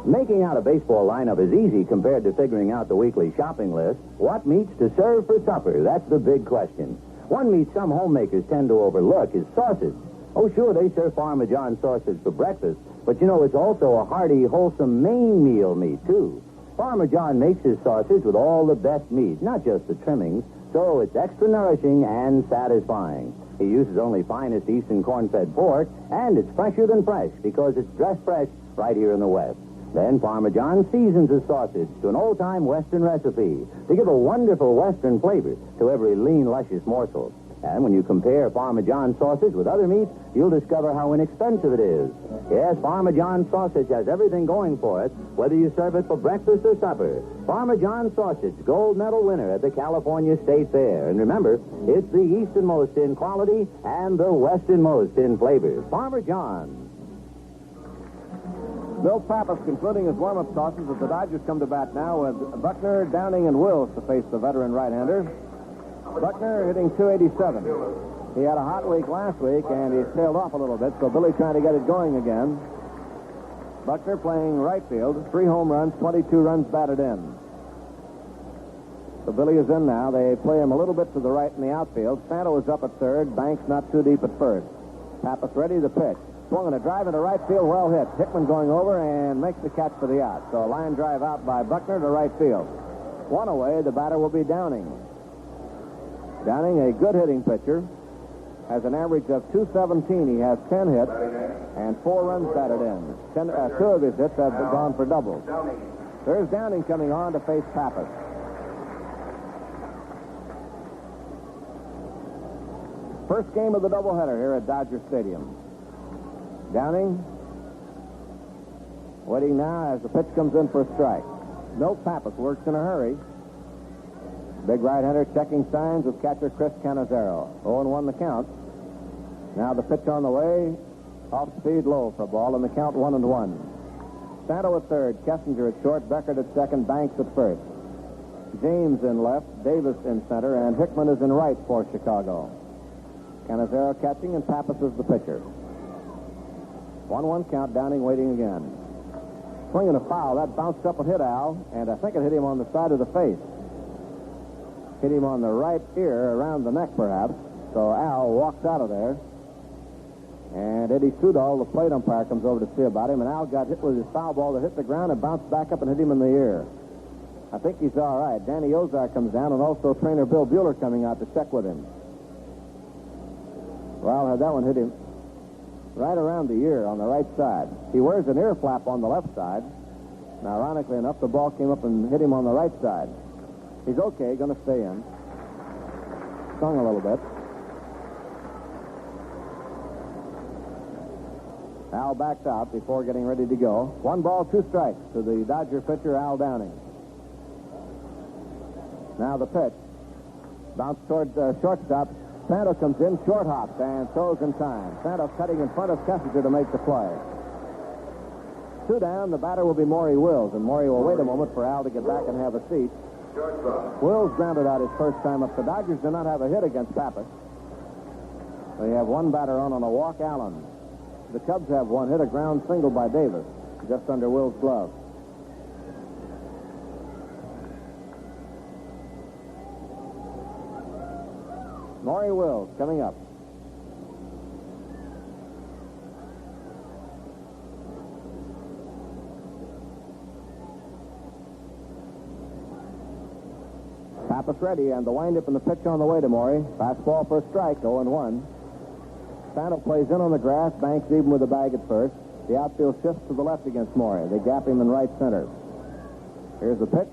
Making out a baseball lineup is easy compared to figuring out the weekly shopping list. What meats to serve for supper? That's the big question. One meat some homemakers tend to overlook is sausage. Oh, sure, they serve Parmesan sausage for breakfast, but you know, it's also a hearty, wholesome main meal meat, too. Parmesan makes his sausage with all the best meat, not just the trimmings, so it's extra nourishing and satisfying. He uses only finest Eastern corn-fed pork, and it's fresher than fresh because it's dressed fresh right here in the West. Then Parmesan seasons his sausage to an old-time Western recipe to give a wonderful Western flavor to every lean, luscious morsel. And when you compare Parmesan sausage with other meats, you'll discover how inexpensive it is. Yes, Parmesan sausage has everything going for it, whether you serve it for breakfast or supper. Parmesan sausage, gold medal winner at the California State Fair. And remember, it's the easternmost in quality and the westernmost in flavor. Parmesan. Milt Pappas concluding his warm-up tosses as the Dodgers come to bat now with Buckner, Downing, and Wills to face the veteran right-hander. Buckner hitting .287. He had a hot week last week, and he tailed off a little bit, so Billy trying to get it going again. Buckner playing right field, 3 home runs, 22 runs batted in. So Billy is in now. They play him a little bit to the right in the outfield. Santo is up at third. Banks not too deep at first. Pappas ready to pitch. Swung on a drive into right field, well hit. Hickman going over and makes the catch for the out. So a line drive out by Buckner to right field. 1 away, the batter will be Downing. Downing, a good hitting pitcher, has an average of .217. He has 10 hits and 4 runs batted in. 2 of his hits have gone for doubles. There's Downing coming on to face Pappas. First game of the doubleheader here at Dodger Stadium. Downing waiting now as the pitch comes in for a strike. Milt Pappas works in a hurry. Big right-hander checking signs with catcher Chris Cannizzaro. 0-1 the count. Now the pitch on the way. Off speed, low for a ball, and the count 1-1. Santo at third, Kessinger at short, Beckert at second, Banks at first. James in left, Davis in center, and Hickman is in right for Chicago. Cannizzaro catching, and Pappas is the pitcher. 1-1 count, Downing waiting again. Swinging a foul. That bounced up and hit Al, and I think it hit him on the side of the face. Hit him on the right ear, around the neck perhaps. So Al walks out of there. And Eddie Sudol, the plate umpire, comes over to see about him, and Al got hit with his foul ball that hit the ground and bounced back up and hit him in the ear. I think he's all right. Danny Ozar comes down, and also trainer Bill Bueller coming out to check with him. Well, that one hit him right around the ear on the right side. He wears an ear flap on the left side. Now, ironically enough, the ball came up and hit him on the right side. He's okay, going to stay in. Stung a little bit. Al backed out before getting ready to go. 1 ball, 2 strikes to the Dodger pitcher, Al Downing. Now the pitch. Bounce toward shortstop. Santo comes in, short hops, and throws in time. Santo cutting in front of Kessinger to make the play. 2 down, the batter will be Maury Wills, and Maury will wait a moment for Al to get back and have a seat. Wills grounded out his first time up. The Dodgers do not have a hit against Pappas. They have 1 batter on a walk, Allen. The Cubs have 1 hit, a ground single by Davis, just under Wills' glove. Maury Wills coming up. Pappas ready, and the windup and the pitch on the way to Maury. Fastball for a strike, 0-1. Santo plays in on the grass. Banks even with the bag at first. The outfield shifts to the left against Maury. They gap him in right center. Here's the pitch.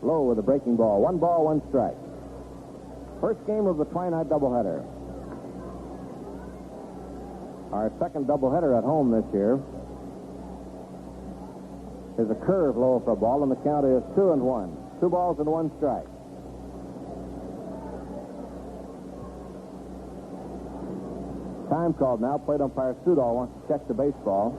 Low with a breaking ball. 1 ball, 1 strike. First game of the twilight doubleheader. Our second doubleheader at home this year. There's a curve low for a ball, and the count is 2-1. 2 balls and 1 strike. Time called now. Plate umpire Sudol wants to check the baseball.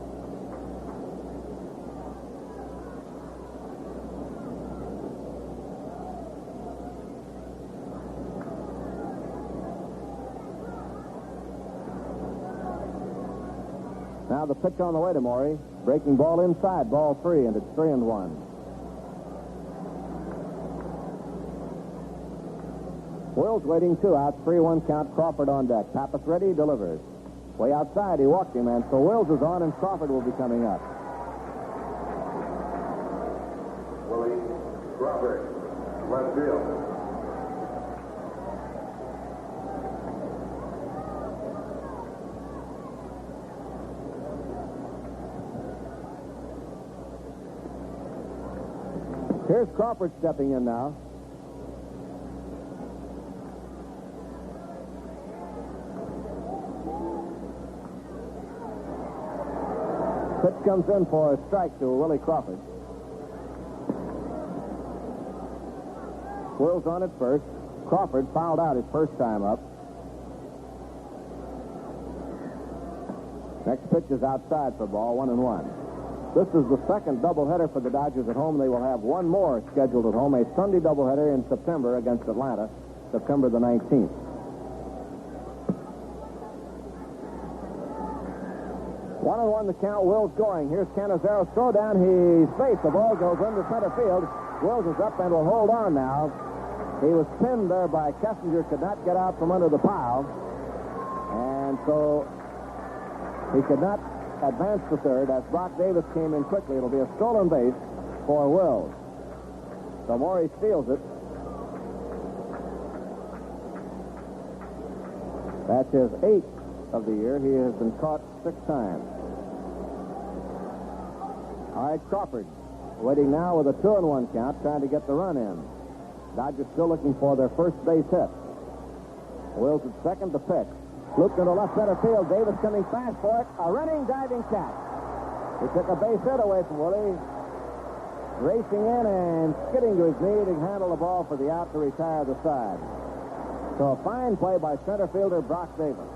Now the pitch on the way to Maury. Breaking ball inside, ball 3, and it's 3-1. Wills waiting 2 outs, 3-1 count. Crawford on deck. Pappas ready, delivers. Way outside, he walked him, and so Wills is on, and Crawford will be coming up. Willie Crawford, left field. Here's Crawford stepping in now. Pitch comes in for a strike to Willie Crawford. Wills on at first. Crawford fouled out his first time up. Next pitch is outside for ball, 1-1. This is the second doubleheader for the Dodgers at home. They will have one more scheduled at home, a Sunday doubleheader in September against Atlanta, September the 19th. 1-1 the count. Wills going. Here's Cannizzaro. Throw down. He's safe. The ball goes into center field. Wills is up and will hold on now. He was pinned there by Kessinger. Could not get out from under the pile. And so he could not advance to third as Brock Davis came in quickly. It'll be a stolen base for Wills. So Maury steals it. That's his 8th of the year. He has been caught 6 times. All right, Crawford waiting now with a 2-1 count, trying to get the run in. Dodgers still looking for their first base hit. Wills at second, the pitch. Looped into left center field. Davis coming fast for it. A running, diving catch. He took a base hit away from Willie. Racing in and skidding to his knee to handle the ball for the out to retire the side. So a fine play by center fielder Brock Davis.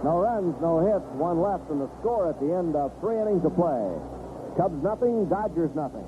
No runs, no hits, 1 left, and the score at the end of 3 innings of play. Cubs nothing, Dodgers nothing.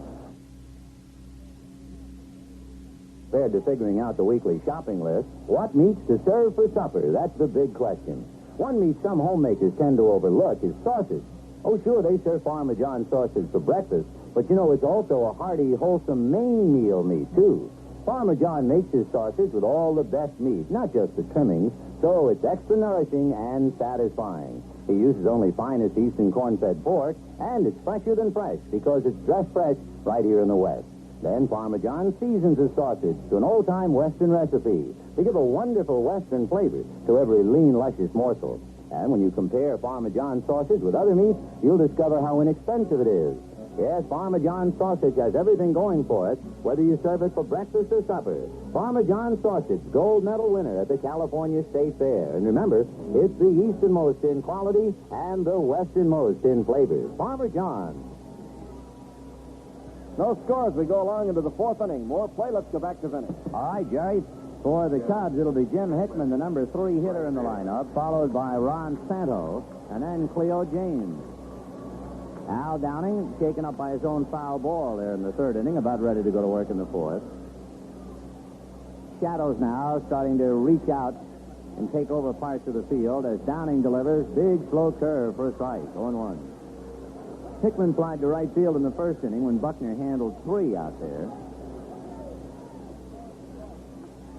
Compared to figuring out the weekly shopping list, what meats to serve for supper? That's the big question. One meat some homemakers tend to overlook is sausage. Oh, sure, they serve Parmesan sausage for breakfast, but you know, it's also a hearty, wholesome main meal meat, too. Parmesan makes his sausage with all the best meat, not just the trimmings, so it's extra nourishing and satisfying. He uses only finest Eastern corn-fed pork, and it's fresher than fresh because it's dressed fresh right here in the West. Then Parmesan seasons his sausage to an old-time Western recipe to give a wonderful Western flavor to every lean, luscious morsel. And when you compare Parmesan sausage with other meats, you'll discover how inexpensive it is. Yes, Parmesan sausage has everything going for it, whether you serve it for breakfast or supper. Parmesan sausage, gold medal winner at the California State Fair. And remember, it's the easternmost in quality and the westernmost in flavor. Parmesan. No score as we go along into the 4th inning. More play. Let's go back to Vinny. All right, Jerry. For the Cubs, it'll be Jim Hickman, the number 3 hitter in the lineup, followed by Ron Santo, and then Cleo James. Al Downing, shaken up by his own foul ball there in the 3rd inning, about ready to go to work in the 4th. Shadows now starting to reach out and take over parts of the field as Downing delivers big, slow curve for a strike, 0-1. Hickman flied to right field in the 1st inning when Buckner handled 3 out there.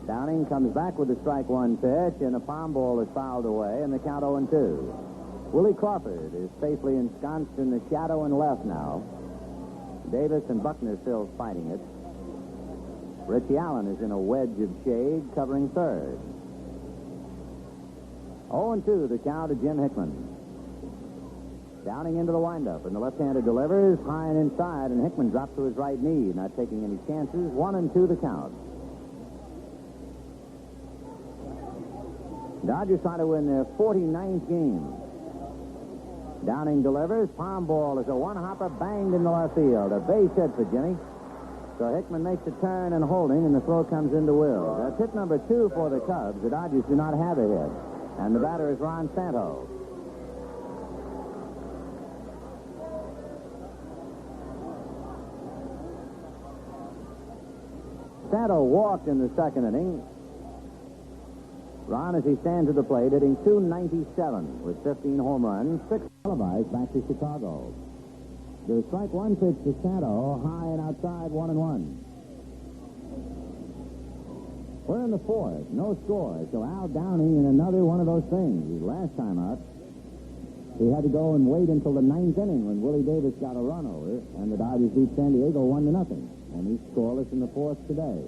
Downing comes back with a strike 1 pitch, and a palm ball is fouled away, and the count 0-2. Willie Crawford is safely ensconced in the shadow and left now. Davis and Buckner still fighting it. Richie Allen is in a wedge of shade covering 3rd. 0-2 the count of Jim Hickman. Downing into the windup, and the left-hander delivers high and inside, and Hickman drops to his right knee, not taking any chances. 1-2 the count. Dodgers try to win their 49th game. Downing delivers. Palm ball is a one-hopper banged into left field. A base hit for Jimmy. So Hickman makes a turn and holding, and the throw comes into Wills. That's hit number 2 for the Cubs. The Dodgers do not have a hit. And the batter is Ron Santo. Santo walked in the second inning. Ron, as he stands at the plate, hitting .297 with 15 home runs, 6 televised back to Chicago. The strike one pitch to Santo, high and outside, 1-1. We're in the fourth, no score. So Al Downing in another one of those things. His last time out, he had to go and wait until the 9th inning when Willie Davis got a run over, and the Dodgers beat San Diego 1-0. And he's scoreless in the fourth today.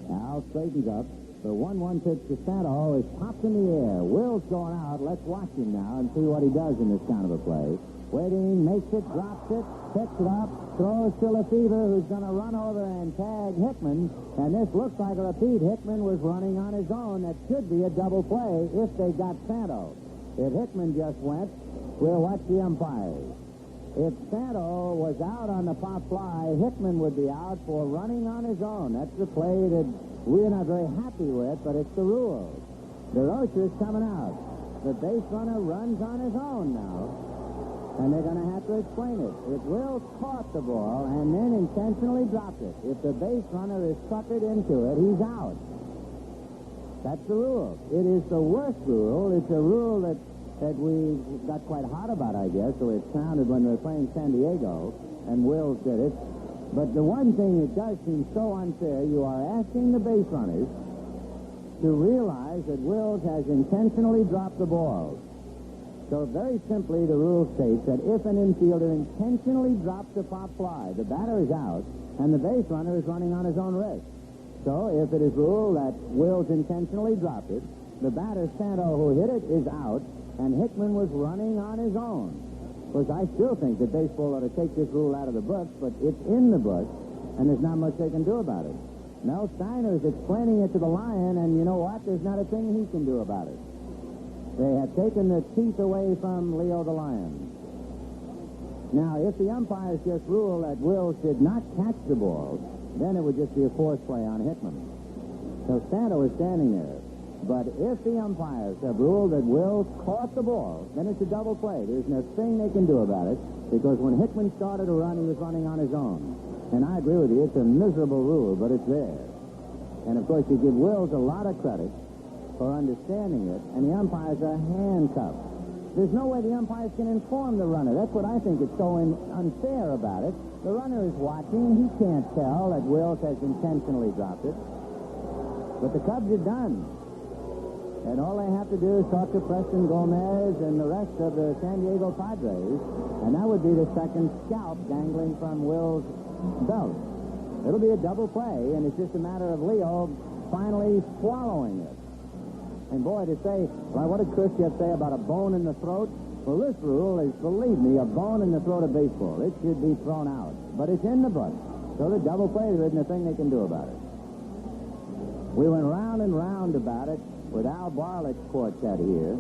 Al straightens up. The 1-1 pitch to Santo is popped in the air. Wills going out. Let's watch him now and see what he does in this kind of a play. Waiting, makes it, drops it, picks it up, throws to Lefebvre, who's going to run over and tag Hickman. And this looks like a repeat. Hickman was running on his own. That should be a double play if they got Santo. If Hickman just went, we'll watch the umpires. If Santo was out on the pop fly, Hickman would be out for running on his own. That's the play that we're not very happy with, but it's the rule. DeRocher's coming out. The base runner runs on his own now, and they're going to have to explain it. If Wills caught the ball and then intentionally dropped it, if the base runner is suckered into it, he's out. That's the rule. It is the worst rule. It's a rule that we got quite hot about, I guess, so it sounded when we were playing San Diego, and Wills did it. But the one thing that does seem so unfair, you are asking the base runners to realize that Wills has intentionally dropped the ball. So very simply, the rule states that if an infielder intentionally drops a pop fly, the batter is out, and the base runner is running on his own wrist. So if it is ruled that Wills intentionally dropped it, the batter, Santo, who hit it, is out, and Hickman was running on his own. Of course, I still think that baseball ought to take this rule out of the books, but it's in the books, and there's not much they can do about it. Mel Steiner is explaining it to the Lion, and you know what? There's not a thing he can do about it. They have taken the teeth away from Leo the Lion. Now, if the umpires just rule that Wills did not catch the ball, then it would just be a force play on Hickman. So Santo is standing there. But if the umpires have ruled that Wills caught the ball, then it's a double play. There's no thing they can do about it, because when Hickman started to run, he was running on his own. And I agree with you, it's a miserable rule, but it's there. And, of course, you give Wills a lot of credit for understanding it, and the umpires are handcuffed. There's no way the umpires can inform the runner. That's what I think is so unfair about it. The runner is watching. He can't tell that Wills has intentionally dropped it. But the Cubs are done. And all they have to do is talk to Preston Gomez and the rest of the San Diego Padres, and that would be the second scalp dangling from Wills' belt. It'll be a double play, and it's just a matter of Leo finally swallowing it. And boy, to say, well, what did Khrushchev say about a bone in the throat? Well, this rule is, believe me, a bone in the throat of baseball. It should be thrown out. But it's in the book. So the double play, there isn't a thing they can do about it. We went round and round about it with Al Barlick's quartet here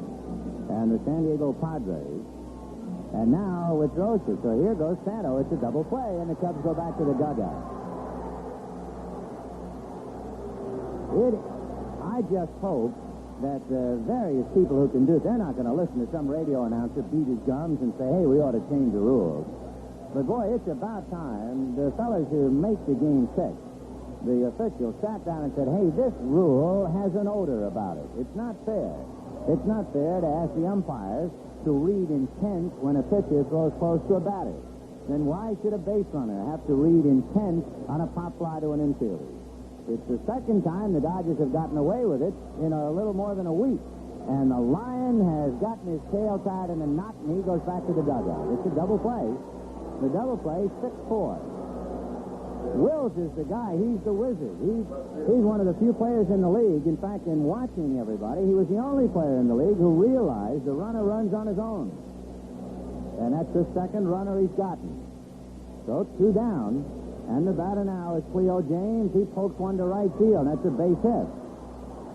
and the San Diego Padres. And now with Rocha. So here goes Santo. It's a double play, and the Cubs go back to the dugout. I just hope that various people who can do it, they're not going to listen to some radio announcer beat his gums and say, hey, we ought to change the rules. But boy, it's about time the fellas who make the game fixed. The official sat down and said, hey, this rule has an odor about it. It's not fair. It's not fair to ask the umpires to read intent when a pitcher throws close to a batter. Then why should a base runner have to read intent on a pop fly to an infielder? It's the second time the Dodgers have gotten away with it in a little more than a week. And the Lion has gotten his tail tied in a knot, and he goes back to the dugout. It's a double play. The double play, 6-4. Wills is the guy. He's the wizard. He's one of the few players in the league. In fact, in watching everybody, he was the only player in the league who realized the runner runs on his own. And that's the second runner he's gotten. So 2 down. And the batter now is Cleo James. He pokes one to right field. That's a base hit.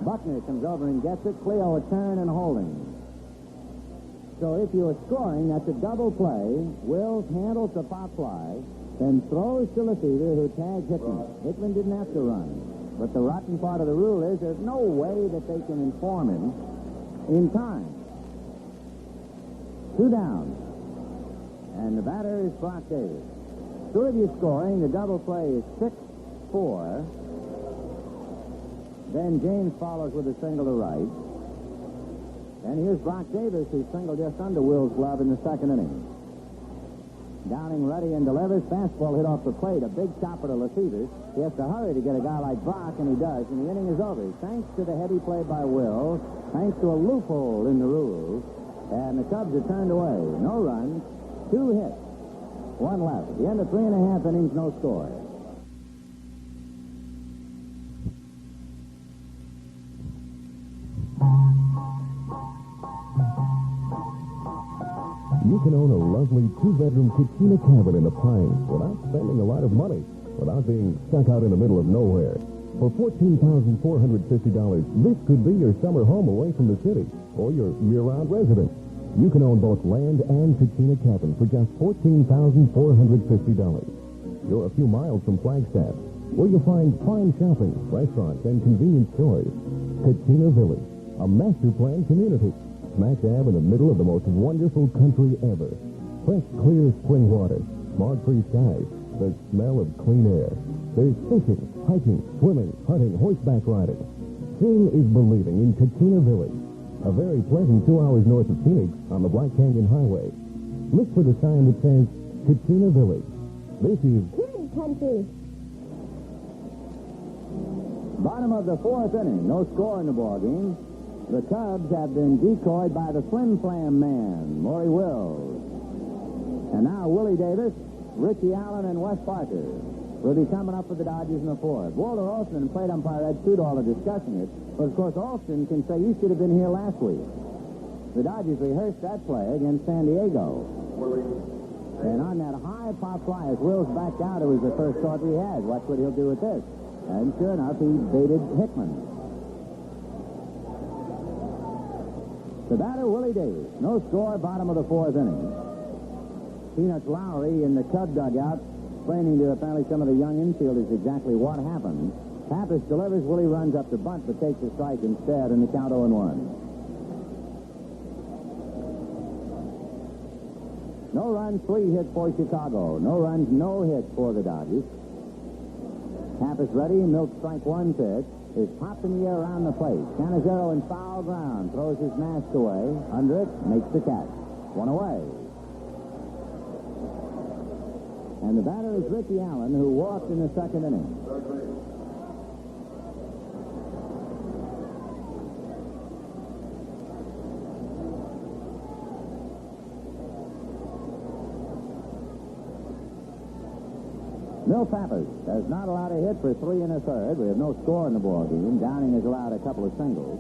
Buckner comes over and gets it. Cleo a turn and holding. So if you are scoring, that's a double play. Wills handles the pop fly, then throws to Lefebvre, who tags Hickman. Hickman didn't have to run. But the rotten part of the rule is there's no way that they can inform him in time. 2 down. And the batter is Brock Davis. So if you're scoring, the double play is 6-4. Then James follows with a single to right. And here's Brock Davis, who singled just under Will's glove in the second inning. Downing ready and delivers. Fastball hit off the plate. A big chopper to Lefebvre. He has to hurry to get a guy like Brock, and he does. And the inning is over. Thanks to the heady play by Will, thanks to a loophole in the rules, and the Cubs are turned away. No runs, 2 hits, 1 left. At the end of 3.5 innings, no score. You can own a lovely 2-bedroom Kachina cabin in the Pines without spending a lot of money, without being stuck out in the middle of nowhere. For $14,450, this could be your summer home away from the city or your year-round residence. You can own both land and Kachina cabin for just $14,450. You're a few miles from Flagstaff, where you'll find fine shopping, restaurants, and convenience stores. Kachina Village, a master-planned community, smack dab in the middle of the most wonderful country ever. Fresh, clear spring water, smog-free skies, the smell of clean air. There's fishing, hiking, swimming, hunting, horseback riding. Seeing is believing in Kachina Village, a very pleasant 2 hours north of Phoenix on the Black Canyon Highway. Look for the sign that says Kachina Village. This is Kidding Country. Bottom of the 4th inning. No score in the ballgame. The Cubs have been decoyed by the Flim Flam man, Maury Wills. And now Willie Davis, Richie Allen, and Wes Parker will be coming up for the Dodgers in the 4th. Walter Alston, plate umpire Ed Sudol, are discussing it. But, of course, Alston can say, you should have been here last week. The Dodgers rehearsed that play against San Diego. And on that high pop fly, as Wills backed out, it was the first thought we had. Watch what he'll do with this. And sure enough, he baited Hickman. The batter, Willie Davis. No score, bottom of the 4th inning. Peanuts Lowry in the Cub dugout explaining to apparently some of the young infielders exactly what happened. Pappas delivers. Willie runs up to bunt, but takes a strike instead, and the count 0-1. No runs, 3 hits for Chicago. No runs, no hits for the Dodgers. Pappas ready. Milt strike 1 pitch. Is popped in the air around the plate. Cannizzaro in foul ground. Throws his mask away. Under it, makes the catch. 1 away. And the batter is Richie Allen, who walked in the second inning. Milt Pappas has not allowed a hit for 3 1/3. We have no score in the ball game. Downing has allowed a couple of singles.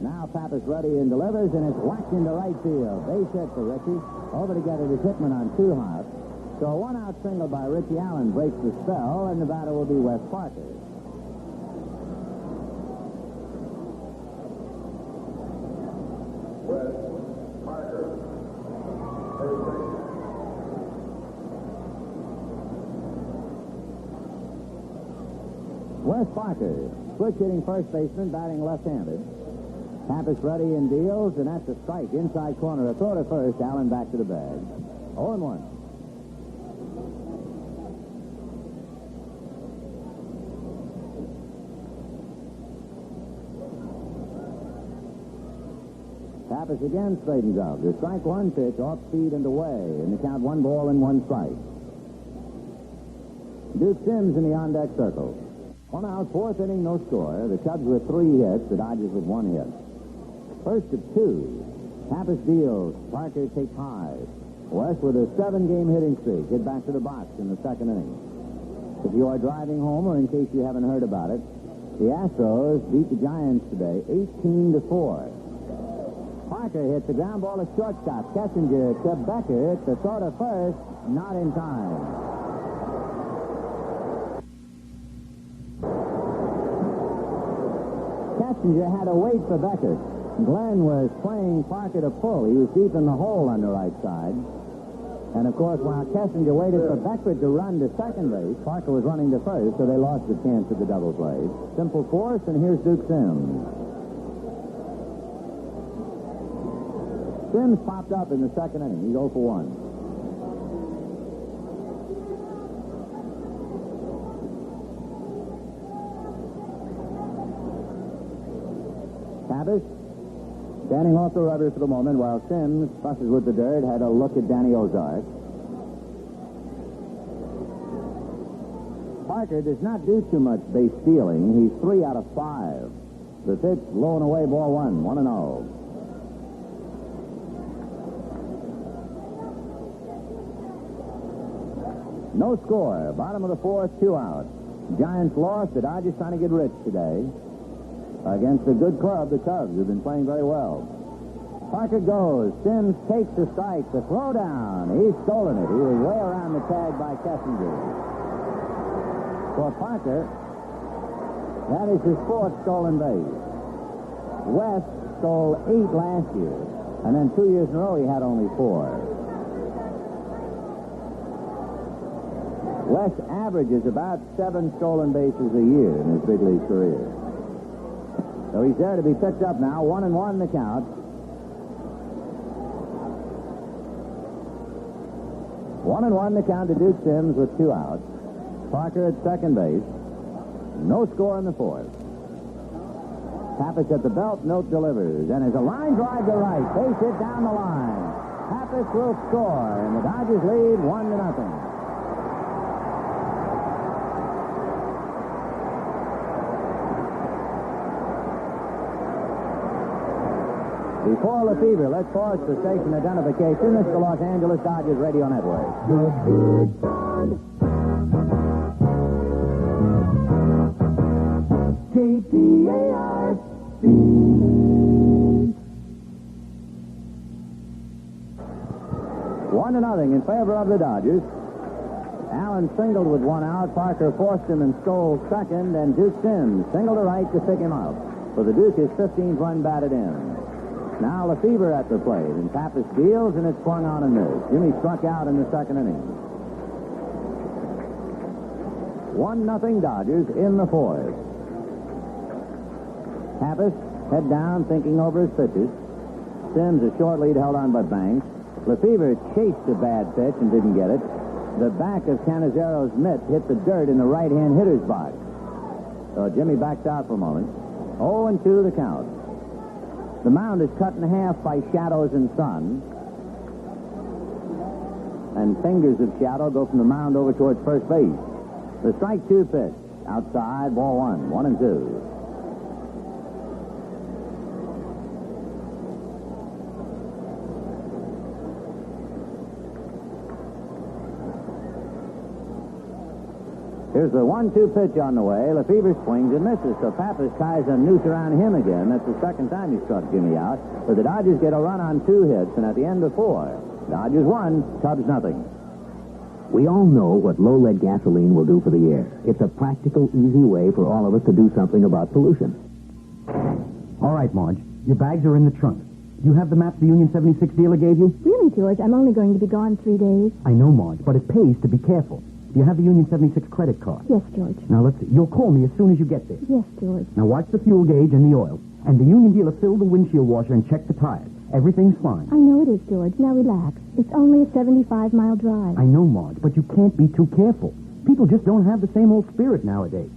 Now Pappas ready and delivers, and it's whacked into right field. Base hit for Richie. Over to get it is Hickman on 2 hot. So a 1-out single by Richie Allen breaks the spell, and the batter will be Wes Parker. Wes Parker. Wes Parker, switch-hitting first baseman, batting left-handed. Pappas ready and deals, and that's a strike. Inside corner, a throw to first. Allen back to the bag. 0-1. Pappas again straightens out. The strike 1 pitch, off speed and away. And the count 1 ball and 1 strike. Duke Sims in the on-deck circle. 1 out, 4th inning, no score. The Cubs with 3 hits, the Dodgers with 1 hit. First of 2. Pappas deals. Parker takes high. West with a 7-game hitting streak. Get back to the box in the second inning. If you are driving home, or in case you haven't heard about it, the Astros beat the Giants today 18-4. Parker hits the ground ball to shortstop. Kessinger to Beckert. The throw to first, not in time. Kessinger had to wait for Beckert. Glenn was playing Parker to pull. He was deep in the hole on the right side. And, of course, while Kessinger waited for Beckert to run to second base, Parker was running to first, so they lost the chance of the double play. Simple force, and here's Duke Sims. Sims popped up in the second inning. He's 0 for 1. Pappas standing off the rubber for the moment while Sims fusses with the dirt, had a look at Danny Ozark. Parker does not do too much base stealing. He's 3 out of 5. The pitch low and away, ball 1, 1-0. No score. Bottom of the fourth, 2 out. Giants lost. The Dodgers trying to get rich today. Against a good club, the Cubs, who've been playing very well. Parker goes. Sims takes the strike. The throw down. He's stolen it. He was way around the tag by Kessinger. For Parker, that is his 4th stolen base. Wes stole 8 last year. And then 2 years in a row, he had only 4. Wes averages about 7 stolen bases a year in his big league career. So he's there to be picked up now. 1-1 the count. 1-1 the count to Duke Sims with 2 outs. Parker at second base. No score in the fourth. Pappas at the belt. Milt delivers. And there's a line drive to right. Base hit down the line. Pappas will score. And the Dodgers lead 1-0. Before Lefebvre, let's pause for station identification. This is the Los Angeles Dodgers Radio Network. KTARC. 1-0 in favor of the Dodgers. Allen singled with 1 out. Parker forced him and stole second, and Duke Sims singled to right to pick him out. For the Duke, his 15th run batted in. Now Lefebvre at the plate, and Pappas deals, and it's swung on and missed. Jimmy struck out in the second inning. 1-0 Dodgers in the fourth. Pappas head down, thinking over his pitches. Sims a short lead held on by Banks. Lefebvre chased a bad pitch and didn't get it. The back of Cannizzaro's mitt hit the dirt in the right-hand hitter's box. So Jimmy backed out for a moment. 0-2 the count. The mound is cut in half by shadows and sun. And fingers of shadow go from the mound over towards first base. The strike 2 pitch. Outside, ball 1. 1-2. Here's the 1-2 pitch on the way. Lefebvre swings and misses, so Pappas ties a noose around him again. That's the second time he struck Jimmy out. But the Dodgers get a run on 2 hits, and at the end of 4, Dodgers 1, Cubs nothing. We all know what low-lead gasoline will do for the air. It's a practical, easy way for all of us to do something about pollution. All right, Marge. Your bags are in the trunk. You have the maps the Union 76 dealer gave you? Really, George? I'm only going to be gone 3 days. I know, Marge, but it pays to be careful. Do you have the Union 76 credit card? Yes, George. Now, let's see. You'll call me as soon as you get there. Yes, George. Now, watch the fuel gauge and the oil. And the Union dealer filled the windshield washer and checked the tires. Everything's fine. I know it is, George. Now relax. It's only a 75-mile drive. I know, Marge, but you can't be too careful. People just don't have the same old spirit nowadays.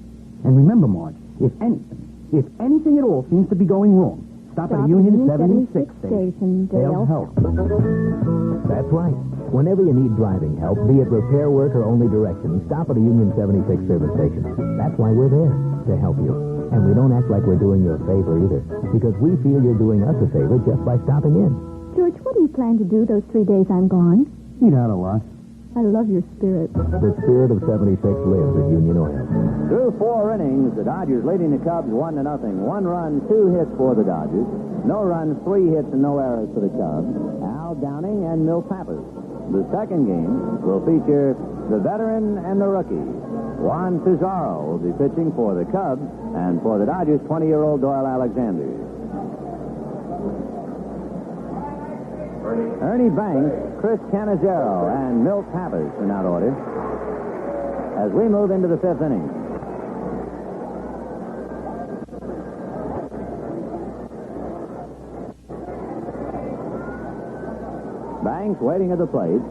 And remember, Marge, if anything at all seems to be going wrong, stop at a Union 76 station. They'll help. That's right. Whenever you need driving help, be it repair work or only directions, stop at a Union 76 service station. That's why we're there, to help you. And we don't act like we're doing you a favor either, because we feel you're doing us a favor just by stopping in. George, what do you plan to do those 3 days I'm gone? Eat out a lot. I love your spirit. The spirit of 76 lives at Union Oil. Through 4 innings, the Dodgers leading the Cubs 1-0. 1 run, 2 hits for the Dodgers. No runs, 3 hits, and no errors for the Cubs. Al Downing and Milt Pappas. The second game will feature the veteran and the rookie. Juan Pizarro will be pitching for the Cubs, and for the Dodgers, 20-year-old Doyle Alexander. Ernie Banks, Chris Cannizzaro, and Milt Pappas in that order as we move into the fifth inning. Banks waiting at the plate.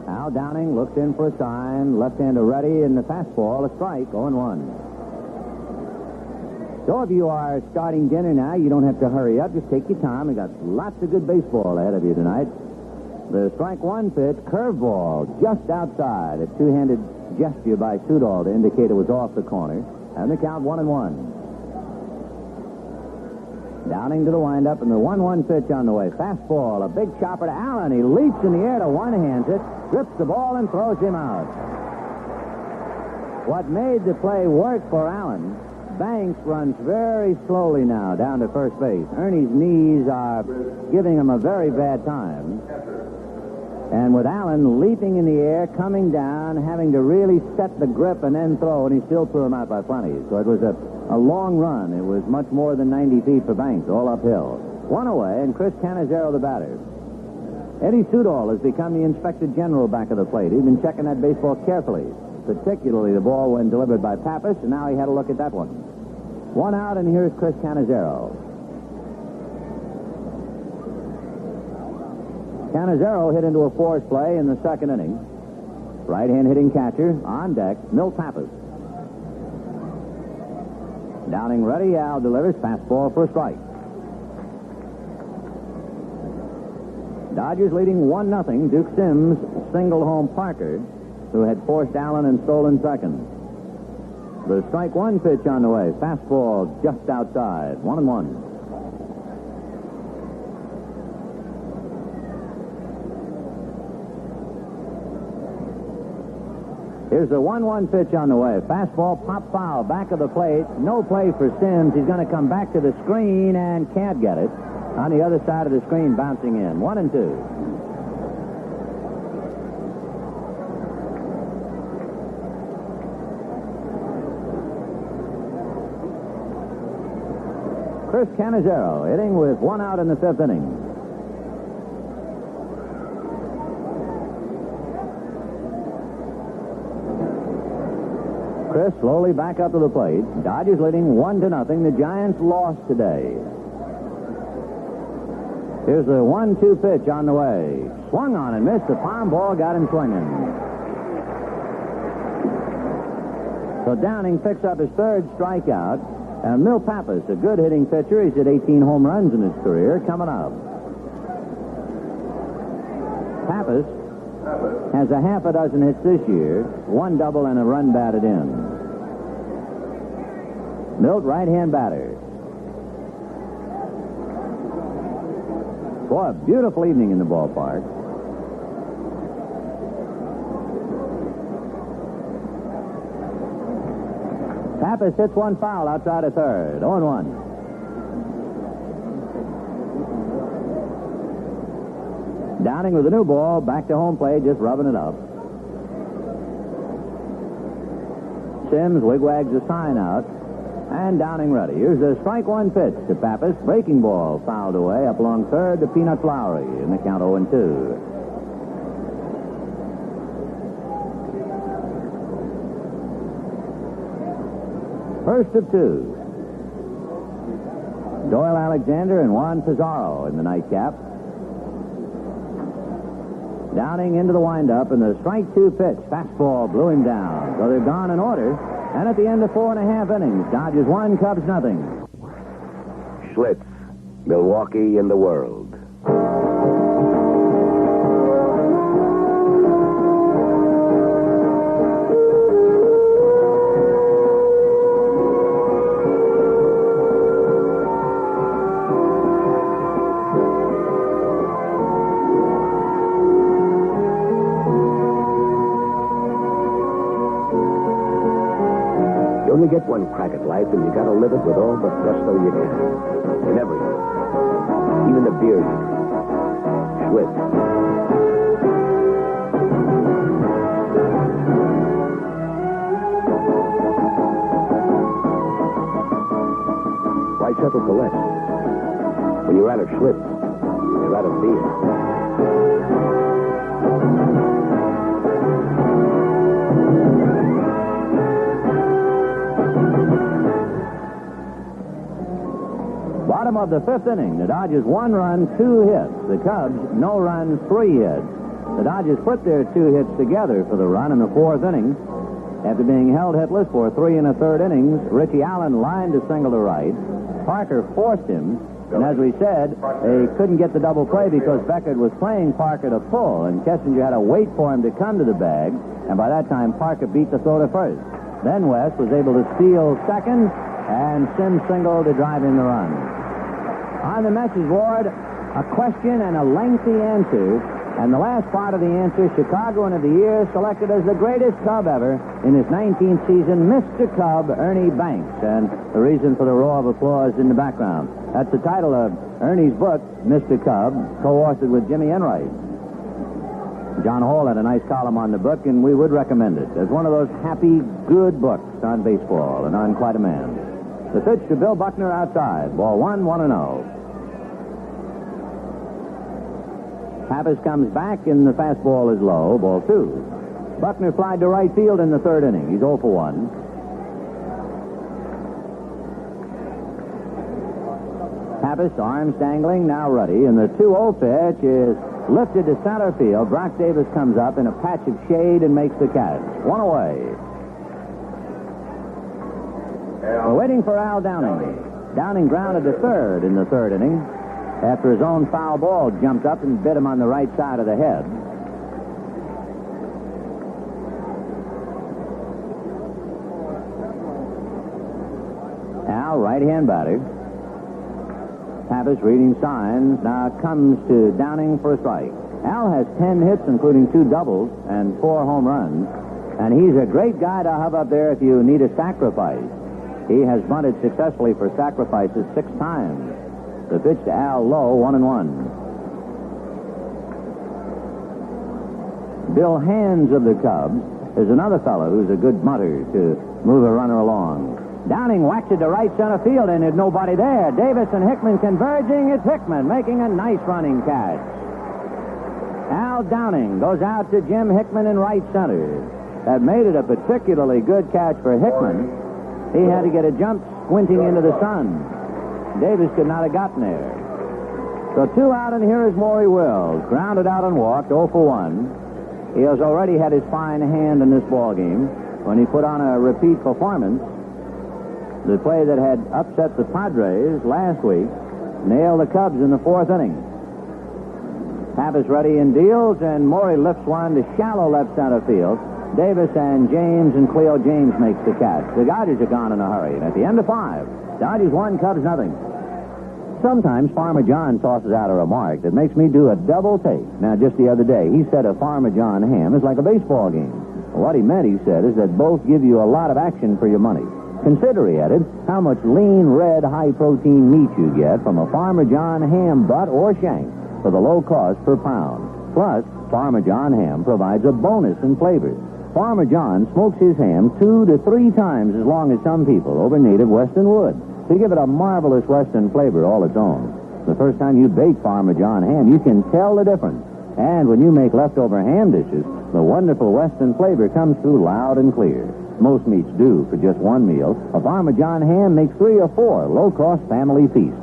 Al Downing looks in for a sign. Left-hander ready, and the fastball, a strike, 0-1. So if you are starting dinner now, you don't have to hurry up. Just take your time. We got lots of good baseball ahead of you tonight. The strike one pitch, curveball, just outside. A two-handed gesture by Sudol to indicate it was off the corner. And the count 1-1. Downing to the windup, and the 1-1 pitch on the way. Fastball, a big chopper to Allen. He leaps in the air to one-hands it, grips the ball, and throws him out. What made the play work for Allen, Banks runs very slowly now down to first base. Ernie's knees are giving him a very bad time. And with Allen leaping in the air, coming down, having to really set the grip and then throw, and he still threw him out by plenty. So it was a long run. It was much more than 90 feet for Banks, all uphill. One away, and Chris Cannizzaro the batter. Eddie Sudol has become the inspector general back of the plate. He's been checking that baseball carefully, particularly the ball when delivered by Pappas, and now he had a look at that one. One out, and here's Chris Cannizzaro. Cannizzaro hit into a force play in the second inning. Right-hand hitting catcher on deck, Milt Pappas. Downing ready, Al delivers, fastball for a strike. Dodgers leading 1-0. Duke Sims singled home Parker, who had forced Allen and stolen second. The strike one pitch on the way. Fastball just outside. 1-1. Here's the 1-1 pitch on the way. Fastball, pop foul, back of the plate. No play for Sims. He's going to come back to the screen and can't get it. On the other side of the screen, bouncing in. 1-2. Chris Cannizzaro hitting with one out in the fifth inning. Chris slowly back up to the plate. Dodgers leading 1-0. The Giants lost today. Here's the 1-2 pitch on the way. Swung on and missed. The palm ball got him swinging. So Downing picks up his third strikeout. And Milt Pappas, a good hitting pitcher. He's hit 18 home runs in his career, coming up. Pappas has a half a dozen hits this year, one double and a run batted in. Milt, right-hand batter. Boy, a beautiful evening in the ballpark. Pappas hits one foul outside of third. 0-1. Downing with a new ball, back to home plate, just rubbing it up. Sims wigwags a sign out, and Downing ready. Here's a strike one pitch to Pappas. Breaking ball fouled away up along third to Peanut Flowery in the count 0-2. First of two. Doyle Alexander and Juan Pizarro in the nightcap. Downing into the windup, and the strike two pitch. Fastball blew him down. So they're gone in order. And at the end of 4.5 innings, Dodgers 1, Cubs nothing. Schlitz, Milwaukee in the world. You only get one crack at life, and you gotta live it with all the gusto you can. In everything. Even the beer you drink. Schlitz. settle for less. When you're out of Schlitz, you're out of beer. Bottom of the fifth inning, the Dodgers 1 run, 2 hits. The Cubs, no runs, 3 hits. The Dodgers put their 2 hits together for the run in the 4th inning. After being held hitless for 3 1/3 innings, Richie Allen lined a single to right. Parker forced him, and as we said, they couldn't get the double play because Beckert was playing Parker to pull, and Kessinger had to wait for him to come to the bag, and by that time, Parker beat the throw to first. Then Wes was able to steal second, and Sims singled to drive in the run. On the message board, a question and a lengthy answer. And the last part of the answer, Chicagoan of the Year, selected as the greatest Cub ever in his 19th season, Mr. Cub, Ernie Banks. And the reason for the roar of applause in the background. That's the title of Ernie's book, Mr. Cub, co-authored with Jimmy Enright. John Hall had a nice column on the book, and we would recommend it as one of those happy, good books on baseball and on Quite a Man. The pitch to Bill Buckner outside. Ball 1, 1-0. Pappas comes back, and the fastball is low. Ball 2. Buckner flied to right field in the 3rd inning. He's 0 for 1. Pappas, arms dangling, now ready, and the 2-0 pitch is lifted to center field. Brock Davis comes up in a patch of shade and makes the catch. 1 away. We're waiting for Al Downing. Downing grounded to third in the 3rd inning after his own foul ball jumped up and bit him on the right side of the head. Al, right-hand batter. Pappas reading signs. Now comes to Downing for a strike. Al has 10 hits, including 2 doubles and 4 home runs. And he's a great guy to have up there if you need a sacrifice. He has bunted successfully for sacrifices 6 times. The pitch to Al low, 1-1. Bill Hands of the Cubs is another fellow who's a good mutter to move a runner along. Downing whacks it to right center field, and there's nobody there. Davis and Hickman converging. It's Hickman making a nice running catch. Al Downing goes out to Jim Hickman in right center. That made it a particularly good catch for Hickman. He had to get a jump squinting into the sun. Davis could not have gotten there. So 2 out, and here is Maury Wills. Grounded out and walked, 0 for 1. He has already had his fine hand in this ball game when he put on a repeat performance. The play that had upset the Padres last week nailed the Cubs in the 4th inning. Pappas ready and deals, and Maury lifts one to shallow left center field. Davis and James and Cleo James makes the catch. The Dodgers are gone in a hurry, and at the end of 5, Dodgers 1, Cubs nothing. Sometimes Farmer John tosses out a remark that makes me do a double take. Now, just the other day, he said a Farmer John ham is like a baseball game. What he meant, he said, is that both give you a lot of action for your money. Consider, he added, how much lean, red, high-protein meat you get from a Farmer John ham butt or shank for the low cost per pound. Plus, Farmer John ham provides a bonus in flavor. Farmer John smokes his ham 2 to 3 times as long as some people over native Western wood to give it a marvelous Western flavor all its own. The first time you bake Farmer John ham, you can tell the difference. And when you make leftover ham dishes, the wonderful Western flavor comes through loud and clear. Most meats do for just one meal. A Farmer John ham makes 3 or 4 low-cost family feasts.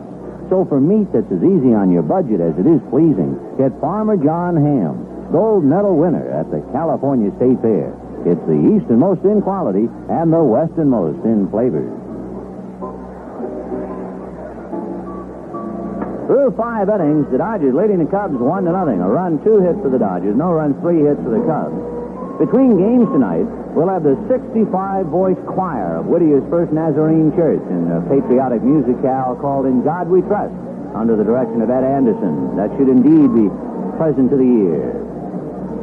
So for meat that's as easy on your budget as it is pleasing, get Farmer John ham, gold medal winner at the California State Fair. It's the easternmost in quality and the westernmost in flavor. Through 5 innings, the Dodgers leading the Cubs 1-0. A run, 2 hits for the Dodgers. No runs, 3 hits for the Cubs. Between games tonight, we'll have the 65-voice choir of Whittier's First Nazarene Church in a patriotic musicale called In God We Trust, under the direction of Ed Anderson. That should indeed be pleasant to the ear.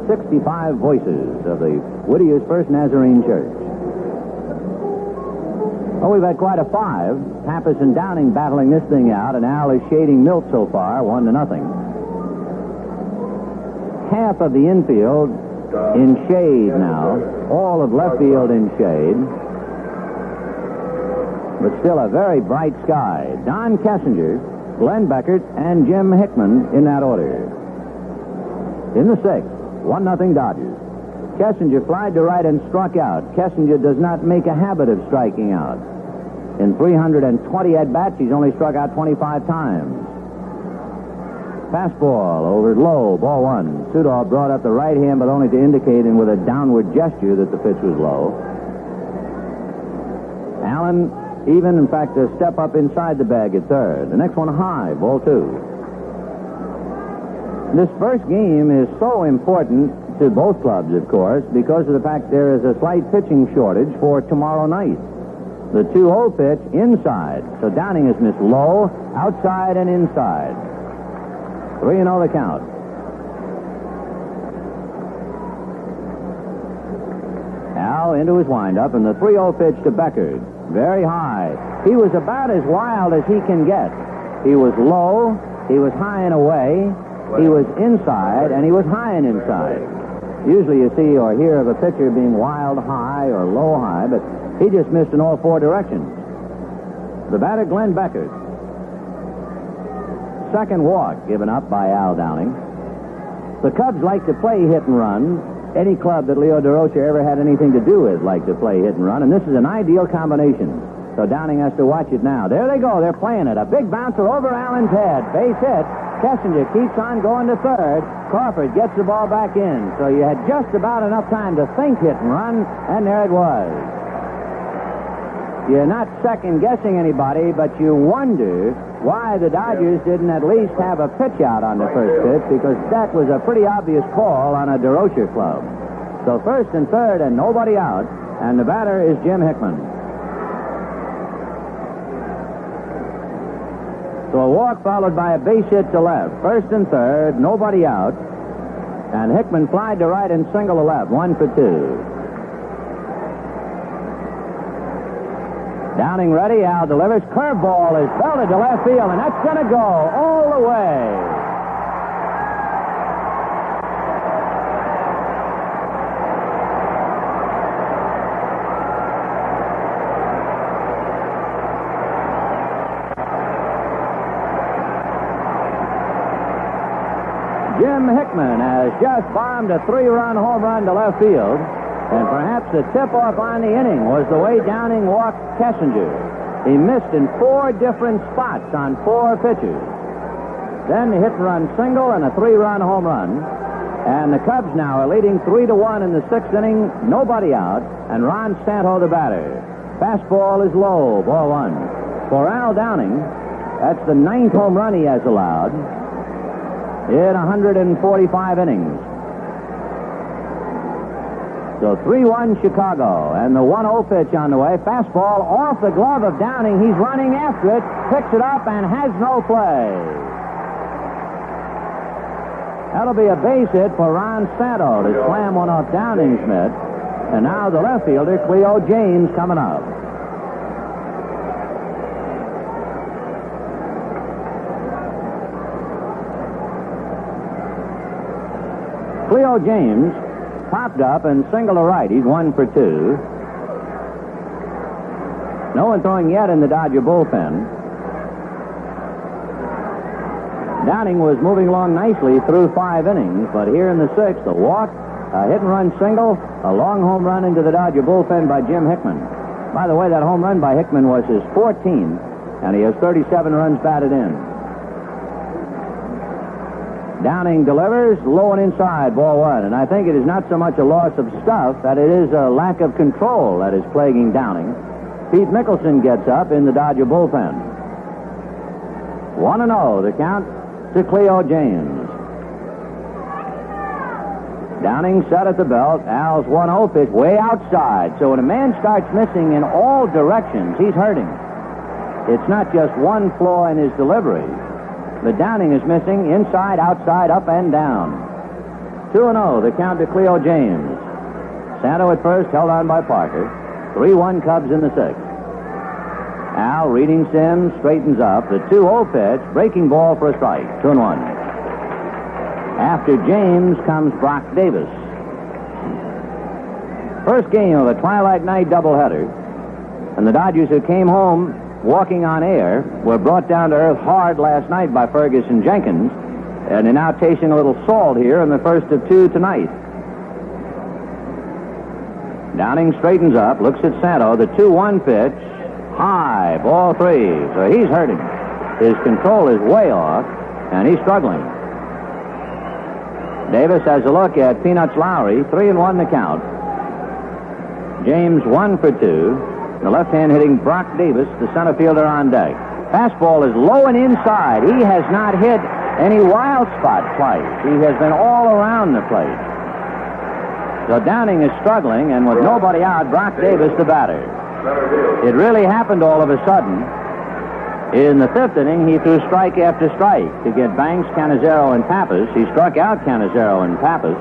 65 voices of the Whittier's First Nazarene Church. Oh, we've had quite a 5. Pappas and Downing battling this thing out, and Al is shading Milt so far, 1-0. Half of the infield in shade now. All of left field in shade. but still a very bright sky. Don Kessinger, Glenn Beckert, and Jim Hickman in that order. In the sixth, 1-0 Dodgers. Kessinger flied to right and struck out. Kessinger does not make a habit of striking out. In 320 at-bats, he's only struck out 25 times. Fastball over low, ball one. Sudol brought up the right hand, but only to indicate and with a downward gesture that the pitch was low. Allen even, in fact, a step up inside the bag at third. The next one high, ball two. This first game is so important to both clubs, of course, because of the fact there is a slight pitching shortage for tomorrow night. The 2-0 pitch inside. So Downing has missed low, outside, and inside. 3-0 the count. Al into his windup, and the 3-0 pitch to Beckert. Very high. He was about as wild as he can get. He was low, he was high and away, he was inside, and he was high and inside. Usually you see or hear of a pitcher being wild high or low high, but he just missed in all four directions. The batter, Glenn Beckert. Second walk given up by Al Downing. The Cubs like to play hit and run. Any club that Leo DeRocher ever had anything to do with like to play hit and run, and this is an ideal combination. So Downing has to watch it now. There they go. They're playing it. A big bouncer over Allen's head. Base hit. Kessinger keeps on going to third. Crawford gets the ball back in. So you had just about enough time to think hit and run, and there it was. You're not second-guessing anybody, but you wonder why the Dodgers didn't at least have a pitch out on the first pitch, because that was a pretty obvious call on a DeRocher club. So first and third and nobody out, and the batter is Jim Hickman. So a walk followed by a base hit to left. First and third, nobody out, and Hickman flied to right and single to left, 1 for 2. Downing ready, Al delivers. Curveball is belted to left field, and that's going to go all the way. Jim Hickman has just bombed a 3-run home run to left field. And perhaps the tip-off on the inning was the way Downing walked Kessinger. He missed in 4 different spots on 4 pitches. Then the hit-and-run single and a 3-run home run. And the Cubs now are leading 3-1 in the 6th inning, nobody out, and Ron Santo the batter. Fastball is low, ball 1. For Al Downing, that's the 9th home run he has allowed in 145 innings. So 3-1 Chicago, and the 1-0 pitch on the way. Fastball off the glove of Downing. He's running after it, picks it up, and has no play. That'll be a base hit for Ron Santo to slam one off Downing's mitt. And now the left fielder, Cleo James, coming up. Cleo James popped up and single to right. He's 1 for 2. No one throwing yet in the Dodger bullpen. Downing was moving along nicely through 5 innings, but here in the 6th, a walk, a hit-and-run single, a long home run into the Dodger bullpen by Jim Hickman. By the way, that home run by Hickman was his 14th, and he has 37 runs batted in. Downing delivers, low and inside, ball 1. And I think it is not so much a loss of stuff that it is a lack of control that is plaguing Downing. Pete Mickelson gets up in the Dodger bullpen. 1-0, the count to Cleo James. Downing set at the belt. Al's 1-0 pitch way outside. So when a man starts missing in all directions, he's hurting. It's not just one flaw in his delivery. But Downing is missing inside, outside, up, and down. 2-0, the count to Cleo James. Santo at first, held on by Parker. 3-1 Cubs in the 6th. Al, reading Sims, straightens up. The 2-0 pitch, breaking ball for a strike. 2-1. After James comes Brock Davis. First game of a twilight night doubleheader. And the Dodgers, who came home walking on air, were brought down to earth hard last night by Ferguson Jenkins, and are now tasting a little salt here in the first of two tonight. Downing straightens up, looks at Santo. The 2-1 pitch, high, ball three. So he's hurting. His control is way off, and he's struggling. Davis has a look at Peanuts Lowry, 3-1 the count. James 1 for 2. The left hand hitting Brock Davis, the center fielder on deck. Fastball is low and inside. He has not hit any wild spot twice. He has been all around the plate. So Downing is struggling, and with nobody out, Brock Davis the batter. It really happened all of a sudden. In the fifth inning, he threw strike after strike to get Banks, Cannizzaro, and Pappas. He struck out Cannizzaro and Pappas,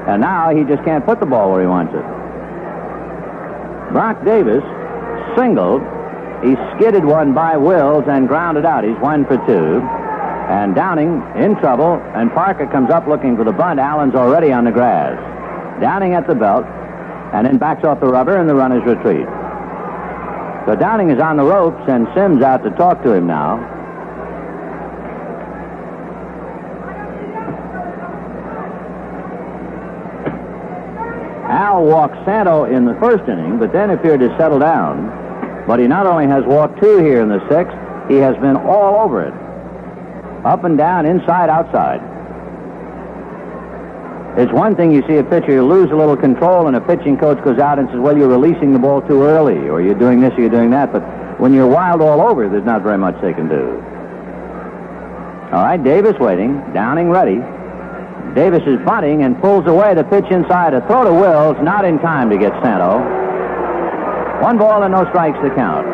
and now he just can't put the ball where he wants it. Brock Davis singled. He skidded one by Wills and grounded out. He's 1 for 2. And Downing in trouble, and Parker comes up looking for the bunt. Allen's already on the grass. Downing at the belt, and then backs off the rubber, and the runners retreat. So Downing is on the ropes, and Sims out to talk to him now. Al walked Santo in the first inning, but then appeared to settle down. But he not only has walked 2 here in the 6th, he has been all over it. Up and down, inside, outside. It's one thing you see a pitcher lose a little control, and a pitching coach goes out and says, well, you're releasing the ball too early, or you're doing this, or you're doing that. But when you're wild all over, there's not very much they can do. All right, Davis waiting. Downing ready. Davis is bunting and pulls away the pitch inside. A throw to Wills, not in time to get Santo. 1 ball and no strikes to count.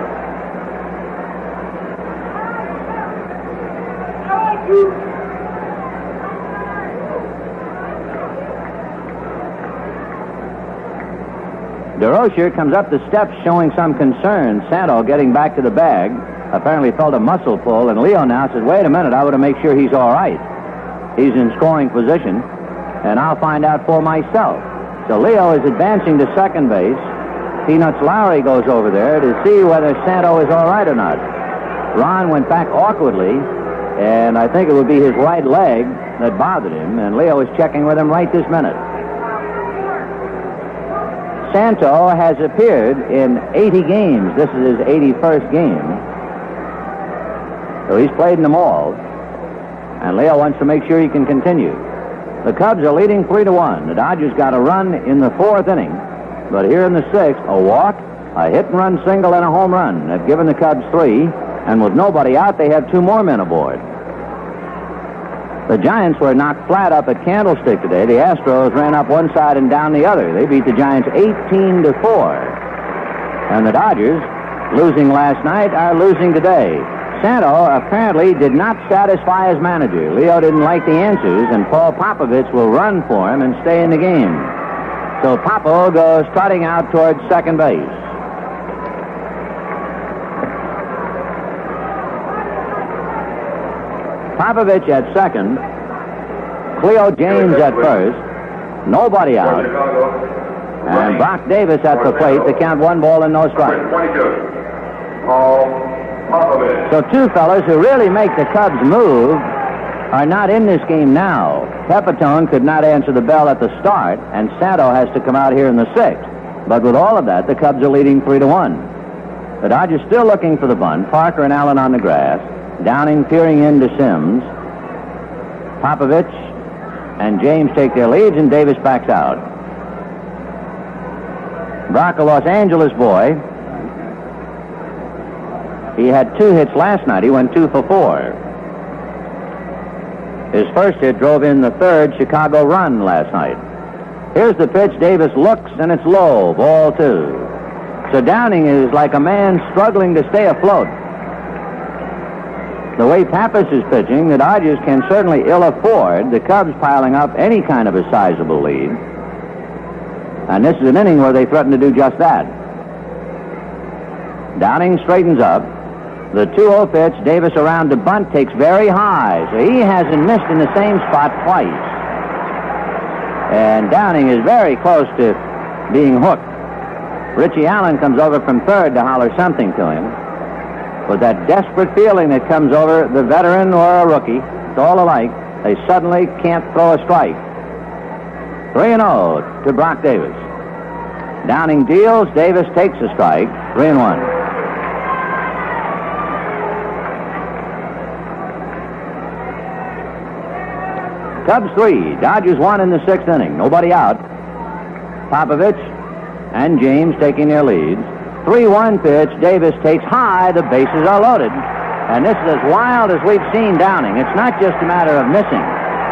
DeRocher comes up the steps showing some concern. Santo getting back to the bag. Apparently felt a muscle pull, and Leo now says, wait a minute, I want to make sure he's all right. He's in scoring position, and I'll find out for myself. So Leo is advancing to second base. Peanuts Lowry goes over there to see whether Santo is all right or not. Ron went back awkwardly, and I think it would be his right leg that bothered him, and Leo is checking with him right this minute. Santo has appeared in 80 games. This is his 81st game. So he's played in them all. And Leo wants to make sure he can continue. The Cubs are leading 3-1. The Dodgers got a run in the 4th inning. But here in the 6th, a walk, a hit-and-run single, and a home run have given the Cubs 3. And with nobody out, they have 2 more men aboard. The Giants were knocked flat up at Candlestick today. The Astros ran up one side and down the other. They beat the Giants 18-4. And the Dodgers, losing last night, are losing today. Santo apparently did not satisfy his manager. Leo didn't like the answers, and Paul Popovich will run for him and stay in the game. So Popo goes trotting out towards second base. Popovich at second. Cleo James at first. Nobody out. And Brock Davis at the plate to count 1 ball and no strike. So 2 fellas who really make the Cubs move are not in this game now. Pepitone could not answer the bell at the start, and Santo has to come out here in the 6th. But with all of that, the Cubs are leading 3-1. The Dodgers still looking for the bunt. Parker and Allen on the grass. Downing peering into Sims. Popovich and James take their leads, and Davis backs out. Brock, a Los Angeles boy. He had 2 hits last night. He went 2 for 4. His first hit drove in the 3rd Chicago run last night. Here's the pitch. Davis looks, and it's low. Ball 2. So Downing is like a man struggling to stay afloat. The way Pappas is pitching, the Dodgers can certainly ill afford the Cubs piling up any kind of a sizable lead. And this is an inning where they threaten to do just that. Downing straightens up. The 2-0 pitch, Davis around to bunt, takes very high. So he hasn't missed in the same spot twice. And Downing is very close to being hooked. Richie Allen comes over from third to holler something to him. With that desperate feeling that comes over the veteran or a rookie, it's all alike. They suddenly can't throw a strike. 3-0 to Brock Davis. Downing deals. Davis takes a strike. 3-1. Cubs 3, Dodgers 1 in the 6th inning. Nobody out. Popovich and James taking their leads. 3-1 pitch. Davis takes high. The bases are loaded. And this is as wild as we've seen Downing. It's not just a matter of missing.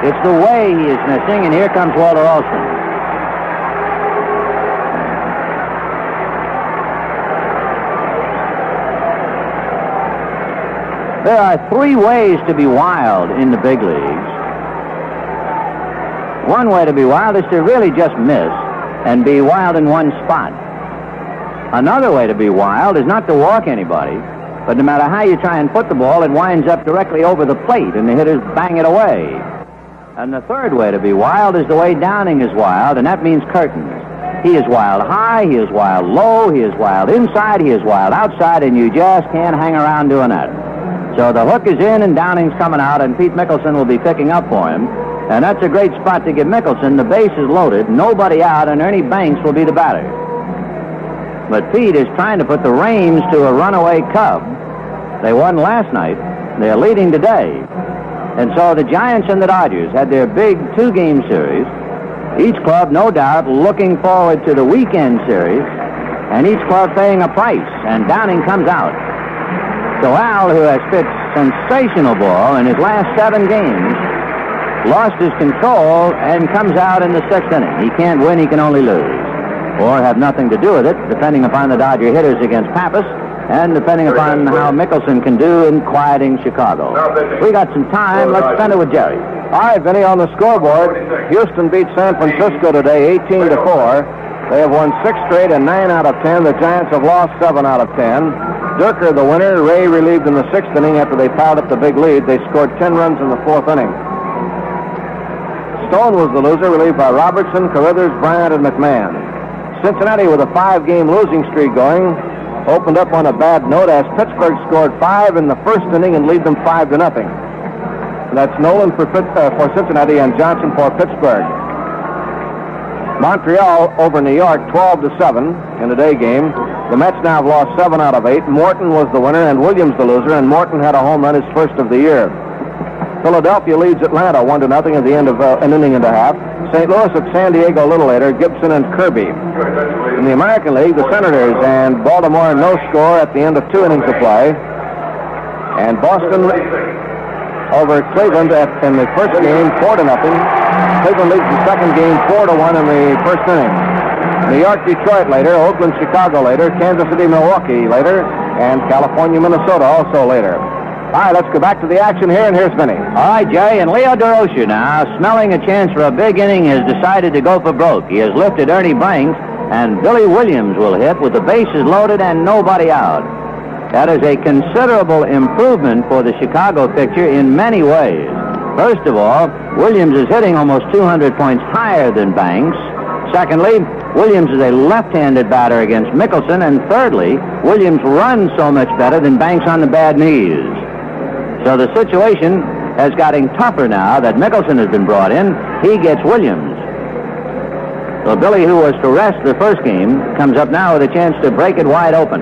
It's the way he is missing, and here comes Walter Alston. There are 3 ways to be wild in the big leagues. One way to be wild is to really just miss and be wild in one spot. Another way to be wild is not to walk anybody, but no matter how you try and put the ball, it winds up directly over the plate and the hitters bang it away. And the third way to be wild is the way Downing is wild, and that means curtains. He is wild high, he is wild low, he is wild inside, he is wild outside, and you just can't hang around doing that. So the hook is in and Downing's coming out, and Pete Mickelson will be picking up for him. And that's a great spot to get Mickelson. The base is loaded, nobody out, and Ernie Banks will be the batter. But Pete is trying to put the reins to a runaway Cub. They won last night. They're leading today. And so the Giants and the Dodgers had their big 2-game series. Each club, no doubt, looking forward to the weekend series, and each club paying a price. And Downing comes out. So Al, who has pitched sensational ball in his last 7 games, lost his control and comes out in the 6th inning. He can't win, he can only lose. Or have nothing to do with it, depending upon the Dodger hitters against Pappas, and depending upon how Mickelson can do in quieting Chicago. We got some time. Let's spend it with Jerry. All right, Vinny, on the scoreboard, Houston beat San Francisco today 18-4. They have won 6 straight and 9 out of 10. The Giants have lost 7 out of 10. Durker, the winner. Ray relieved in the 6th inning after they piled up the big lead. They scored 10 runs in the 4th inning. Stone was the loser, relieved by Robertson, Carruthers, Bryant, and McMahon. Cincinnati, with a 5-game losing streak going, opened up on a bad note as Pittsburgh scored 5 in the 1st inning and lead them 5-0. That's Nolan for Cincinnati and Johnson for Pittsburgh. Montreal over New York 12-7 in a day game. The Mets now have lost 7 out of 8. Morton was the winner and Williams the loser, and Morton had a home run, his first of the year. Philadelphia leads Atlanta 1-0 at the end of an inning and a half. St. Louis at San Diego a little later, Gibson and Kirby. In the American League, the Senators and Baltimore no score at the end of 2 innings of play. And Boston over Cleveland in the first game 4-0. Cleveland leads the second game 4-1 in the first inning. New York, Detroit later, Oakland, Chicago later, Kansas City, Milwaukee later, and California, Minnesota also later. All right, let's go back to the action here, and here's Vinny. All right, Jerry, and Leo DeRocher now, smelling a chance for a big inning, has decided to go for broke. He has lifted Ernie Banks, and Billy Williams will hit with the bases loaded and nobody out. That is a considerable improvement for the Chicago picture in many ways. First of all, Williams is hitting almost 200 points higher than Banks. Secondly, Williams is a left-handed batter against Mickelson. And thirdly, Williams runs so much better than Banks on the bad knees. So the situation has gotten tougher now that Mickelson has been brought in. He gets Williams. So Billy, who was to rest the first game, comes up now with a chance to break it wide open.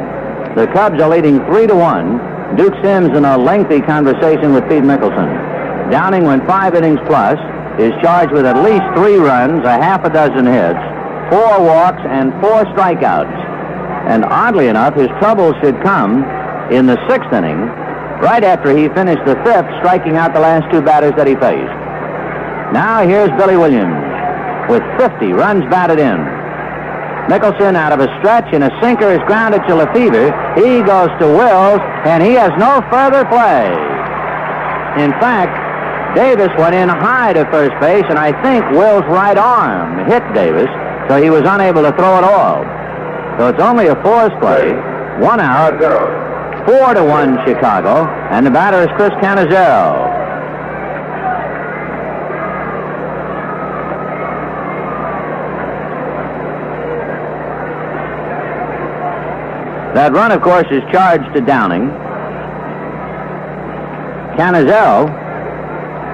The Cubs are leading 3-1. Duke Sims in a lengthy conversation with Pete Mickelson. Downing went 5 innings plus, is charged with at least 3 runs, a half a dozen hits, 4 walks, and 4 strikeouts. And oddly enough, his troubles should come in the 6th inning, right after he finished the 5th, striking out the last 2 batters that he faced. Now here's Billy Williams with 50 runs batted in. Mickelson out of a stretch, and a sinker is grounded to Lefebvre. He goes to Wills, and he has no further play. In fact, Davis went in high to first base, and I think Wills' right arm hit Davis, so he was unable to throw at all. So it's only a force play. 1 out, 4-1 Chicago, and the batter is Chris Cannizzaro. That run, of course, is charged to Downing. Cannizzaro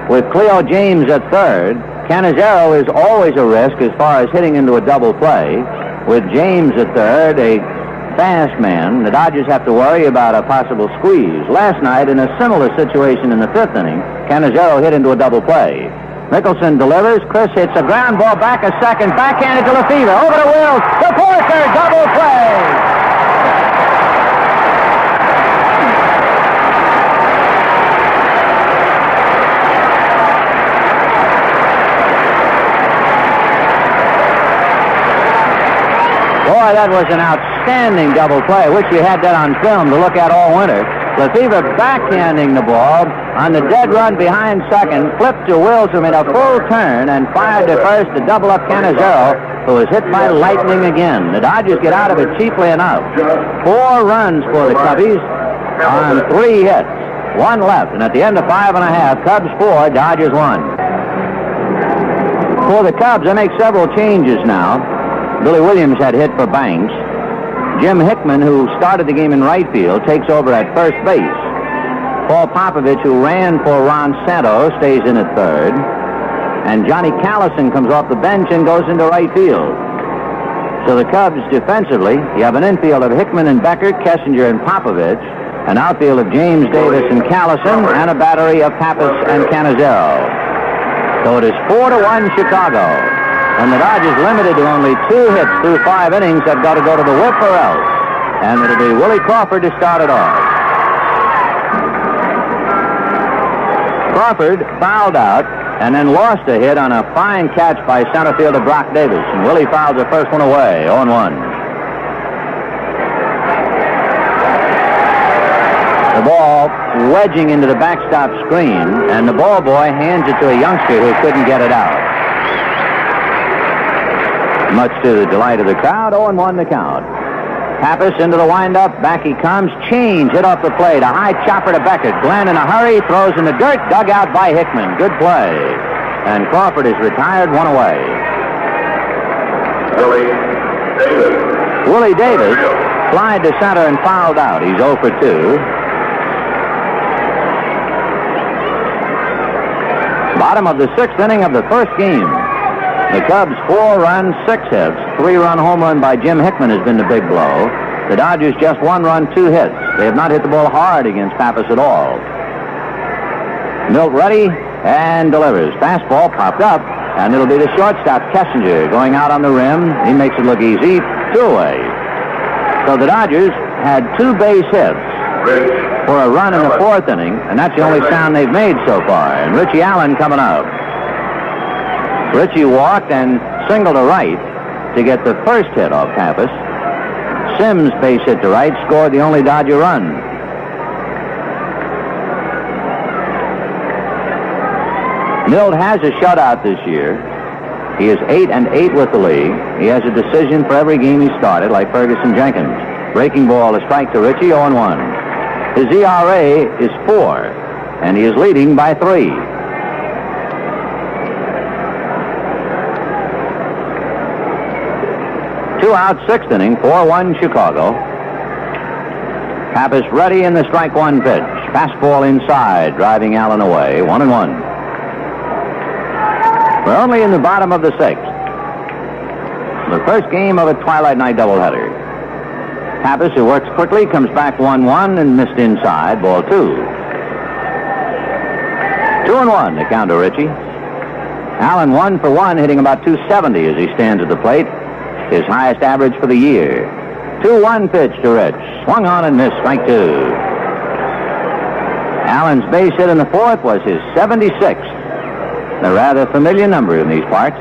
with Cleo James at third. Cannizzaro is always a risk as far as hitting into a double play. With James at third, a fast man, the Dodgers have to worry about a possible squeeze. Last night, in a similar situation in the fifth inning, Cannizzaro hit into a double play. Mickelson delivers. Chris hits a ground ball back a second. Backhanded to Lefebvre. Over to Wills. The Parker double play. Boy, that was an outstanding double play. I wish we had that on film to look at all winter. Lefebvre backhanding the ball on the dead run behind second, flipped to Wills, who made a full turn and fired to first to double up Cannizzaro, who was hit by lightning again. The Dodgers get out of it cheaply enough. 4 runs for the Cubbies on 3 hits. 1 left, and at the end of 5.5, Cubs 4, Dodgers 1. For the Cubs, they make several changes now. Billy Williams had hit for Banks. Jim Hickman, who started the game in right field, takes over at first base. Paul Popovich, who ran for Ron Santo, stays in at third. And Johnny Callison comes off the bench and goes into right field. So the Cubs defensively, you have an infield of Hickman and Beckert, Kessinger and Popovich, an outfield of James Davis and Callison, and a battery of Pappas and Cannizzaro. So it is 4-1 Chicago. And the Dodgers limited to only 2 hits through 5 innings have got to go to the whip or else. And it'll be Willie Crawford to start it off. Crawford fouled out and then lost a hit on a fine catch by center fielder Brock Davis. And Willie fouls the first one away, 0-1. The ball wedging into the backstop screen, and the ball boy hands it to a youngster who couldn't get it out. Much to the delight of the crowd, 0-1 the count. Pappas into the windup, back he comes, change, hit off the plate, a high chopper to Beckert. Glenn in a hurry, throws in the dirt, dug out by Hickman. Good play. And Crawford is retired, 1 away. Willie Davis flied to center and fouled out. He's 0 for 2. Bottom of the 6th inning of the first game. The Cubs 4 runs, 6 hits. 3-run home run by Jim Hickman has been the big blow. The Dodgers just 1 run, 2 hits. They have not hit the ball hard against Pappas at all. Milt ready and delivers. Fastball popped up, and it'll be the shortstop Kessinger going out on the rim. He makes it look easy. 2 away. So the Dodgers had 2 base hits for a run in the 4th inning, and that's the only sound they've made so far. And Richie Allen coming up. Richie walked and singled to right to get the first hit off Pappas. Sims base hit to right, scored the only Dodger run. Milt has a shutout this year. He is 8-8 with the league. He has a decision for every game he started, like Ferguson Jenkins. Breaking ball, a strike to Richie, 0-1. His ERA is 4, and he is leading by 3. Two out, 6th inning, 4-1 Chicago. Pappas ready in the strike 1 pitch. Fastball inside, driving Allen away, 1-1. We're only in the bottom of the 6th. The first game of a twilight night doubleheader. Pappas, who works quickly, comes back 1-1 and missed inside, ball 2. 2-1 the count to Richie. Allen 1 for 1, hitting about 270 as he stands at the plate. His highest average for the year. 2-1 pitch to Rich. Swung on and missed, strike 2. Allen's base hit in the 4th was his 76th. A rather familiar number in these parts.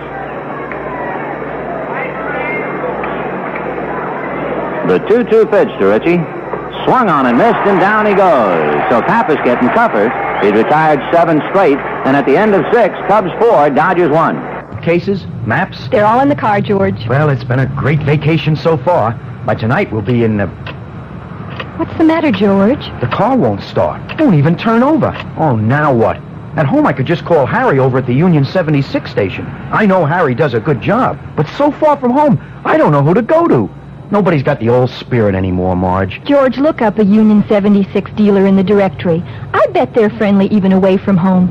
The 2-2 pitch to Richie. Swung on and missed, and down he goes. So Pappas getting tougher. He's retired 7 straight, and at the end of 6, Cubs 4, Dodgers 1. Cases, maps? They're all in the car, George. Well, it's been a great vacation so far. By tonight, we'll be in the... What's the matter, George? The car won't start. Won't even turn over. Oh, now what? At home, I could just call Harry over at the Union 76 station. I know Harry does a good job, but so far from home, I don't know who to go to. Nobody's got the old spirit anymore, Marge. George, look up a Union 76 dealer in the directory. I bet they're friendly even away from home.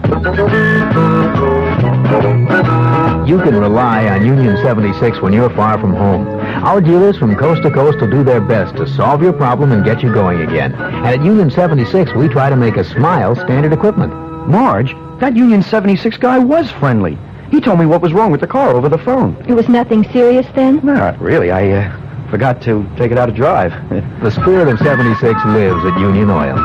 You can rely on Union 76 when you're far from home. Our dealers from coast to coast will do their best to solve your problem and get you going again. And at Union 76, we try to make a smile standard equipment. Marge, that Union 76 guy was friendly. He told me what was wrong with the car over the phone. It was nothing serious then? No, not really. I forgot to take it out to drive. The spirit of 76 lives at Union Oil.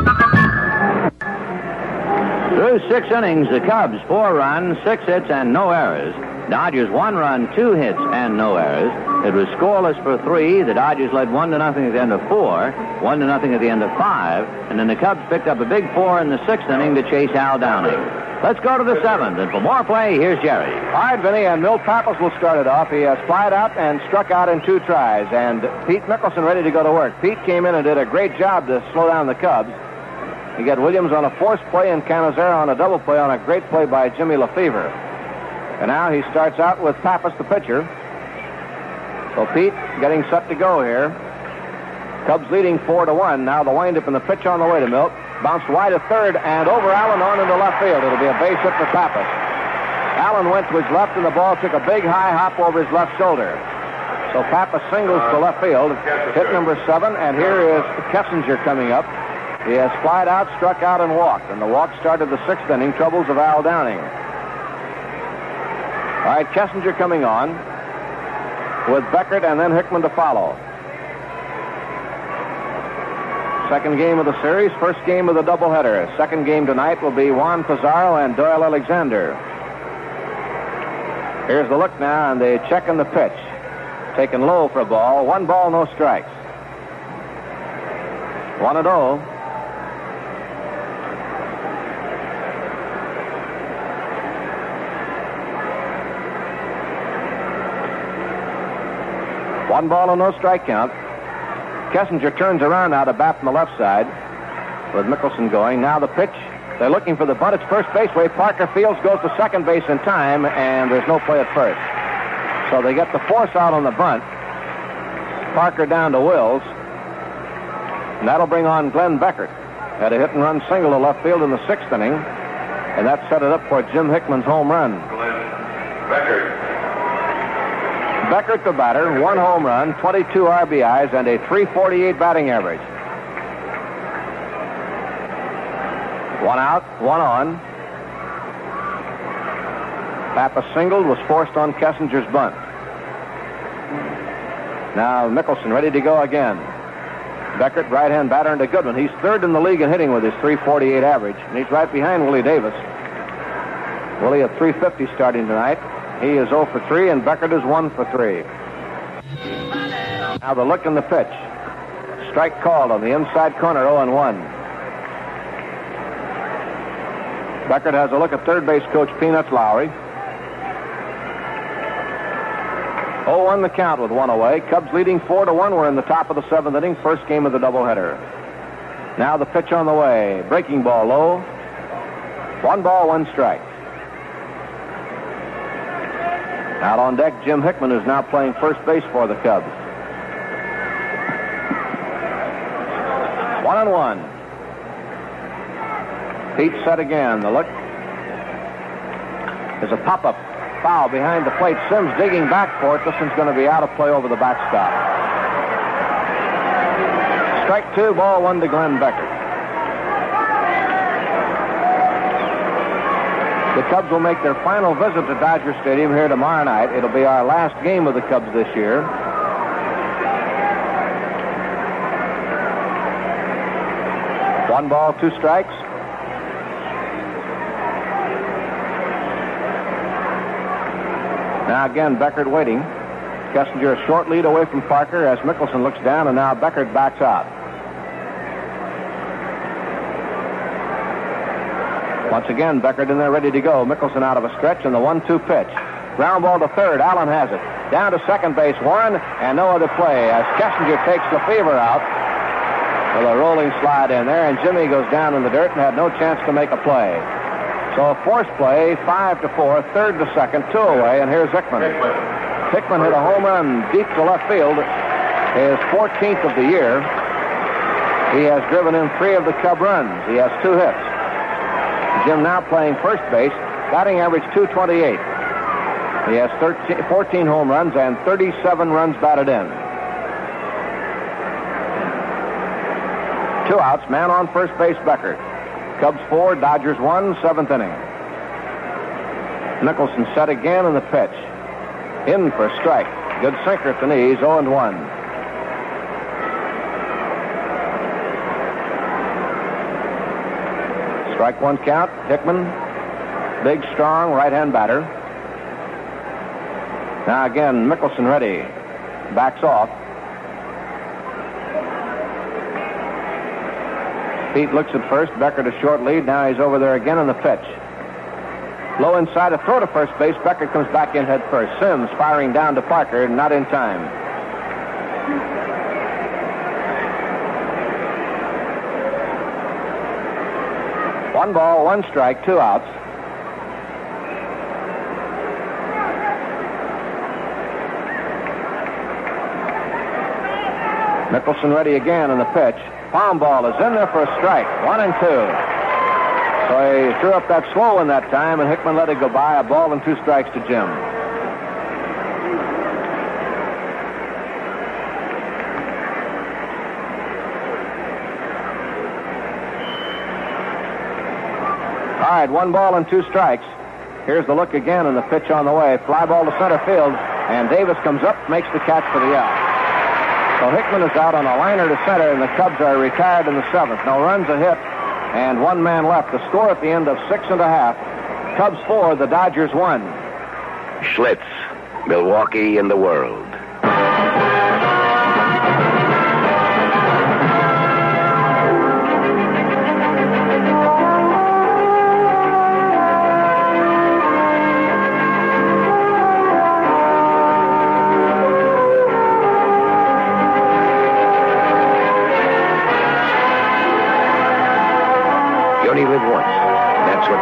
Through 6 innings, the Cubs 4 runs, 6 hits, and no errors. Dodgers 1 run, 2 hits, and no errors. It was scoreless for 3. The Dodgers led 1-0 at the end of 4, 1-0 at the end of 5, and then the Cubs picked up a big 4 in the 6th inning to chase Al Downing. Let's go to the 7th, and for more play, here's Jerry. All right, Vinny, and Milt Pappas will start it off. He has flied out and struck out in 2 tries, and Pete Mickelson ready to go to work. Pete came in and did a great job to slow down the Cubs. He got Williams on a forced play and Cannizzaro on a double play on a great play by Jimmy Lefebvre. And now he starts out with Pappas, the pitcher. So Pete getting set to go here. Cubs leading 4-1. Now the windup and the pitch on the way to Milt. Bounced wide to third and over Allen on into left field. It'll be a base hit for Pappas. Allen went to his left and the ball took a big high hop over his left shoulder. So Pappas singles to left field. Hit number 7, and here is Kessinger coming up. He has flied out, struck out, and walked. And the walk started the 6th inning. Troubles of Al Downing. All right, Kessinger coming on with Beckert and then Hickman to follow. Second game of the series, first game of the doubleheader. Second game tonight will be Juan Pizarro and Doyle Alexander. Here's the look now, and they check in the pitch. Taken low for a ball. 1 ball, no strikes. 1-0. One ball and no strike count. Kessinger turns around now to bat from the left side with Mickelson going. Now the pitch. They're looking for the bunt. It's first base way. Parker fields, goes to second base in time, and there's no play at first. So they get the force out on the bunt. Parker down to Wills. And that'll bring on Glenn Beckert. Had a hit-and-run single to left field in the 6th inning, and that set it up for Jim Hickman's home run. Glenn Beckert. Beckert, the batter, 1 home run, 22 RBIs, and a .348 batting average. 1 out, 1 on. Pappas singled, was forced on Kessinger's bunt. Now Mickelson ready to go again. Beckert, right-hand batter, and a good one. He's 3rd in the league in hitting with his .348 average, and he's right behind Willie Davis. Willie at .350 starting tonight. He is 0 for 3, and Beckert is 1 for 3. Now the look and the pitch. Strike called on the inside corner, 0-1. Beckert has a look at third base coach Peanuts Lowry. 0-1 the count with 1 away. Cubs leading 4-1. We're in the top of the 7th inning, first game of the doubleheader. Now the pitch on the way. Breaking ball low. 1 ball, 1 strike. Out on deck, Jim Hickman is now playing first base for the Cubs. 1-1. Pete set again. The look is a pop-up foul behind the plate. Sims digging back for it. This one's going to be out of play over the backstop. Strike 2, ball 1 to Glenn Beckert. The Cubs will make their final visit to Dodger Stadium here tomorrow night. It'll be our last game of the Cubs this year. One ball, 2 strikes. Now again, Beckert waiting. Kessinger a short lead away from Parker as Mickelson looks down, and now Beckert backs out. Once again, Beckert in there ready to go. Mickelson out of a stretch, and the 1-2 pitch. Ground ball to third. Allen has it. Down to second base, Warren, and no other play as Kessinger takes Lefebvre out with a rolling slide in there, and Jimmy goes down in the dirt and had no chance to make a play. So a forced play, 5-4, third to second, 2 away, and here's Hickman. Hickman hit a home run deep to left field, his 14th of the year. He has driven in 3 of the Cub runs. He has 2 hits. Jim now playing first base, batting average .228. He has 14 home runs and 37 runs batted in. 2 outs, man on first base, Beckert. Cubs 4, Dodgers 1, 7th inning. Nicholson set again in the pitch. In for a strike. Good sinker at the knees, 0-1. Strike 1 count. Hickman, big, strong, right-hand batter. Now again, Mickelson ready. Backs off. Pete looks at first. Beckert a short lead. Now he's over there again in the pitch. Low inside, a throw to first base. Beckert comes back in head first. Sims firing down to Parker, not in time. One ball, 1 strike, 2 outs. Mickelson ready again in the pitch. Palm ball is in there for a strike. 1-2. So he threw up that slow one that time, and Hickman let it go by. A ball and 2 strikes to Jim. All right, 1 ball and 2 strikes. Here's the look again, and the pitch on the way. Fly ball to center field, and Davis comes up, makes the catch for the out. So Hickman is out on a liner to center, and the Cubs are retired in the 7th. No runs, a hit, and 1 man left. The score at the end of 6 1/2. Cubs 4, the Dodgers 1. Schlitz, Milwaukee in the world.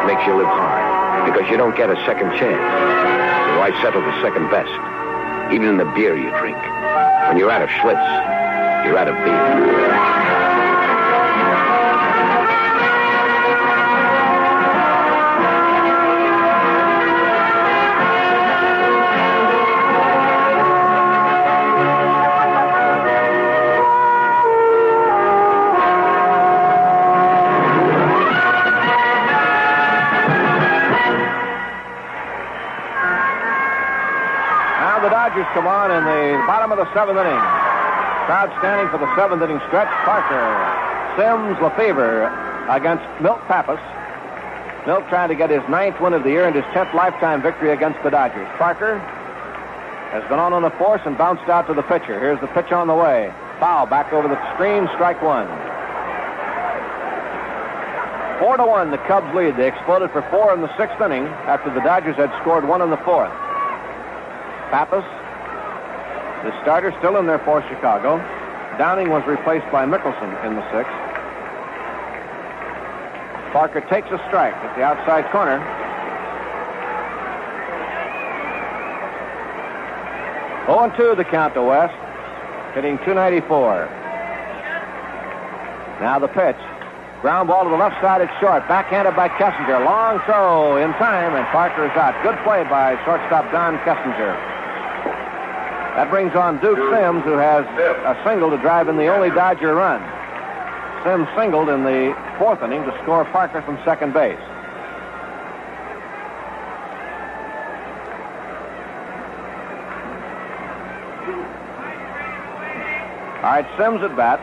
Makes you live hard, because you don't get a second chance. So why settle for second best? Even in the beer you drink. When you're out of Schlitz, you're out of beer. Come on in the bottom of the 7th inning. Crowd standing for the 7th inning stretch. Parker, Sims, Lefebvre against Milt Pappas. Milt trying to get his 9th win of the year and his 10th lifetime victory against the Dodgers. Parker has been on the force and bounced out to the pitcher. Here's the pitch on the way. Foul back over the screen. Strike 1. 4-1, the Cubs lead. They exploded for 4 in the 6th inning after the Dodgers had scored 1 in the 4th. Pappas, the starter, still in there for Chicago. Downing was replaced by Mickelson in the 6th. Parker takes a strike at the outside corner. Oh, 0-2 the count to West, hitting .294. Now the pitch. Ground ball to the left side, it's short. Backhanded by Kessinger. Long throw in time, and Parker is out. Good play by shortstop Don Kessinger. That brings on Duke Sims, who has a single to drive in the only Dodger run. Sims singled in the 4th inning to score Parker from second base. All right, Sims at bat.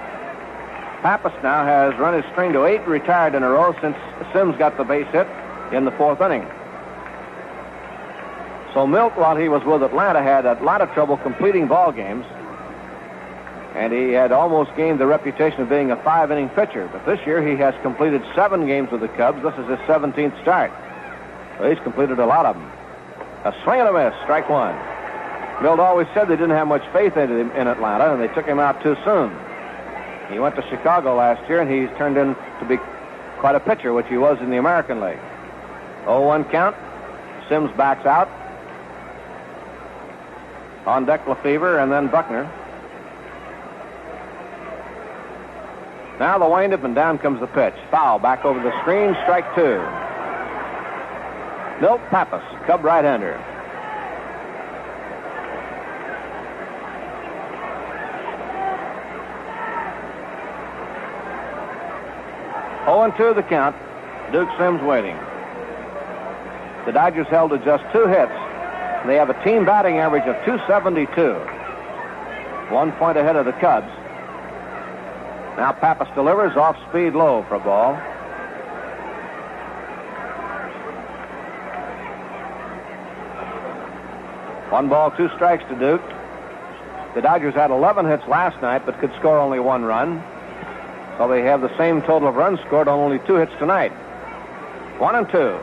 Pappas now has run his string to 8 retired in a row since Sims got the base hit in the 4th inning. So Milt, while he was with Atlanta, had a lot of trouble completing ball games, and he had almost gained the reputation of being a 5-inning pitcher. But this year he has completed 7 games with the Cubs. This is his 17th start. So he's completed a lot of them. A swing and a miss, strike 1. Milt always said they didn't have much faith in him in Atlanta, and they took him out too soon. He went to Chicago last year, and he's turned in to be quite a pitcher, which he was in the American League. 0-1 count. Sims backs out. On deck, Lefebvre, and then Buckner. Now the windup, and down comes the pitch. Foul back over the screen, strike 2. Milt Pappas, Cub right-hander. Oh, and 2 the count. Duke Sims waiting. The Dodgers held to just 2 hits. They have a team batting average of 272. 1 point ahead of the Cubs. Now Pappas delivers off speed low for a ball. One ball, 2 strikes to Duke. The Dodgers had 11 hits last night, but could score only 1 run. So they have the same total of runs scored on only 2 hits tonight. 1 and 2.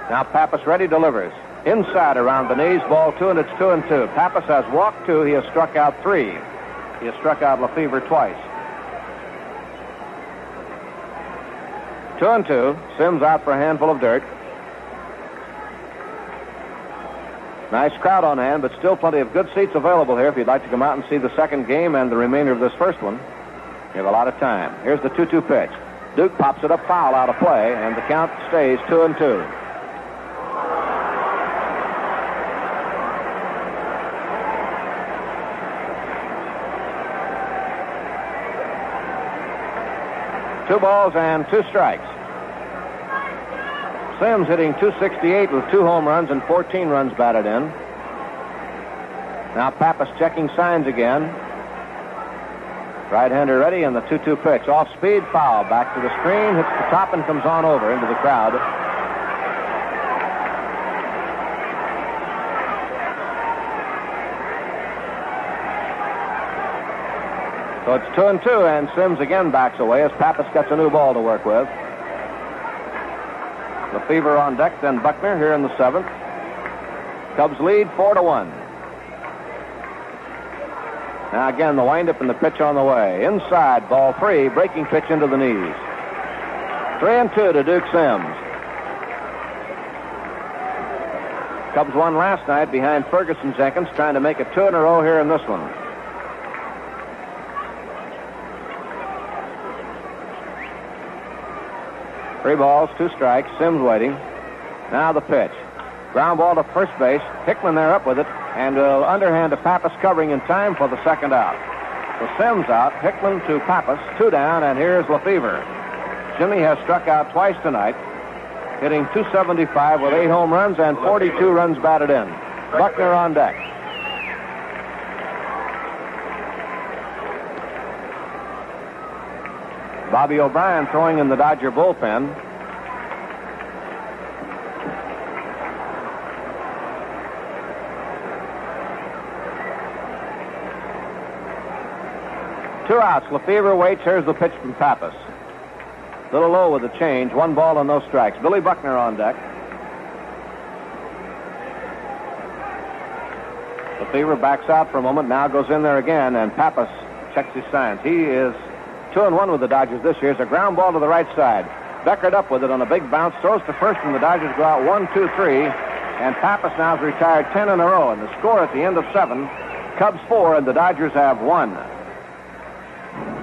Now Pappas ready, delivers. Inside around the knees, ball 2, and it's 2 and 2. Pappas has walked 2. He has struck out 3. He has struck out Lefebvre twice. 2 and 2. Sims out for a handful of dirt. Nice crowd on hand, but still plenty of good seats available here if you'd like to come out and see the second game and the remainder of this first one. You have a lot of time. Here's the 2-2 pitch. Duke pops it up foul out of play, and the count stays 2 and 2. Two balls and 2 strikes. Sims hitting .268 with 2 home runs and 14 runs batted in. Now Pappas checking signs again. Right-hander ready, and the 2-2 pitch. Off speed, foul. Back to the screen, hits the top and comes on over into the crowd. So it's 2 and 2, and Sims again backs away as Pappas gets a new ball to work with. Lefebvre on deck, then Buckner here in the 7th. Cubs lead 4-1. Now again, the windup and the pitch on the way. Inside, ball 3, breaking pitch into the knees. 3 and 2 to Duke Sims. Cubs won last night behind Ferguson Jenkins, trying to make it 2 in a row here in this one. Three balls, 2 strikes. Sims waiting. Now the pitch. Ground ball to first base. Hickman there up with it, and will underhand to Pappas covering in time for the second out. So Sims out, Hickman to Pappas, 2 down, and here's Lefebvre. Jimmy has struck out twice tonight, hitting .275 with 8 home runs and 42 runs batted in. Buckner on deck. Bobby O'Brien throwing in the Dodger bullpen. Two outs. Lefebvre waits. Here's the pitch from Pappas. Little low with the change. 1 ball and no strikes. Billy Buckner on deck. Lefebvre backs out for a moment. Now goes in there again, and Pappas checks his signs. He is 2-1 with the Dodgers this year. It's a ground ball to the right side. Beckert up with it on a big bounce. Throws to first, and the Dodgers go out 1-2-3. And Pappas now has retired 10 in a row. And the score at the end of 7, Cubs 4, and the Dodgers have 1.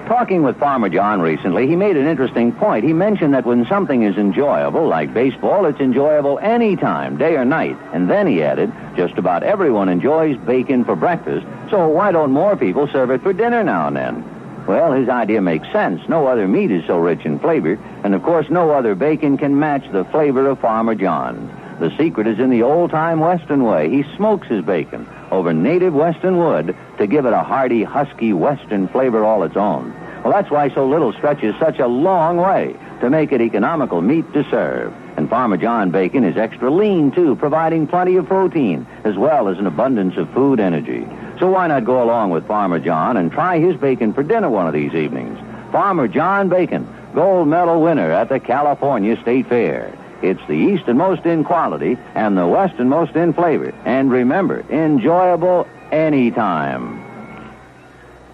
Talking with Farmer John recently, he made an interesting point. He mentioned that when something is enjoyable, like baseball, it's enjoyable anytime, day or night. And then he added, just about everyone enjoys bacon for breakfast, so why don't more people serve it for dinner now and then? Well, his idea makes sense. No other meat is so rich in flavor, and of course no other bacon can match the flavor of Farmer John's. The secret is in the old-time Western way. He smokes his bacon over native Western wood to give it a hearty, husky Western flavor all its own. Well, that's why so little stretches such a long way to make it economical meat to serve. And Farmer John bacon is extra lean, too, providing plenty of protein, as well as an abundance of food energy. So why not go along with Farmer John and try his bacon for dinner one of these evenings? Farmer John Bacon, gold medal winner at the California State Fair. It's the easternmost in quality and the westernmost in flavor. And remember, enjoyable anytime.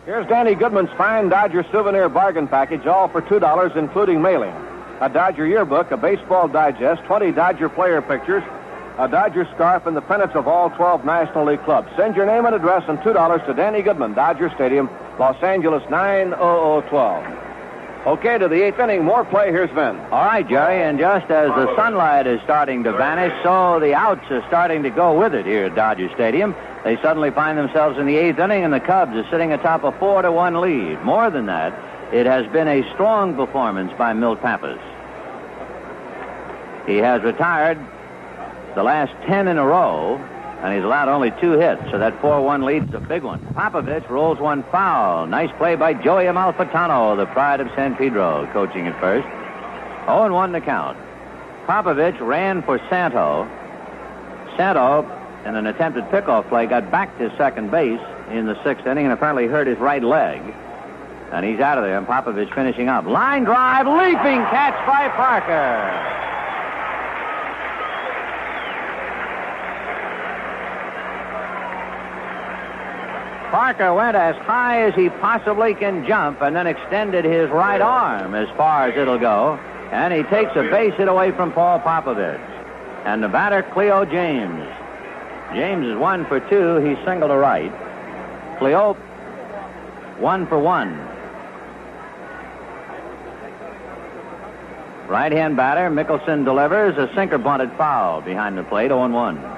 Here's Danny Goodman's fine Dodger souvenir bargain package, all for $2, including mailing. A Dodger yearbook, a baseball digest, 20 Dodger player pictures, a Dodger scarf, and the pennants of all 12 National League clubs. Send your name and address and $2 to Danny Goodman, Dodger Stadium, Los Angeles 90012. Okay, to the 8th inning, more play. Here's Vin. All right, Jerry, and just as the sunlight is starting to vanish, so the outs are starting to go with it here at Dodger Stadium. They suddenly find themselves in the 8th inning, and the Cubs are sitting atop a 4-1 lead. More than that, it has been a strong performance by Milt Pappas. He has retired the last 10 in a row, and he's allowed only 2 hits, so that 4-1 lead's a big one. Popovich rolls one foul. Nice play by Joey Amalfitano, the pride of San Pedro, coaching at first. 0-1 to count. Popovich ran for Santo. Santo, in an attempted pickoff play, got back to second base in the 6th inning and apparently hurt his right leg. And he's out of there, and Popovich finishing up. Line drive, leaping catch by Parker. Parker went as high as he possibly can jump and then extended his right arm as far as it'll go. And he takes a base hit away from Paul Popovich. And the batter, Cleo James. James is 1 for 2. He singled to right. Cleo, 1 for 1. Right-hand batter, Mickelson delivers a sinker bunted foul behind the plate, 0-1.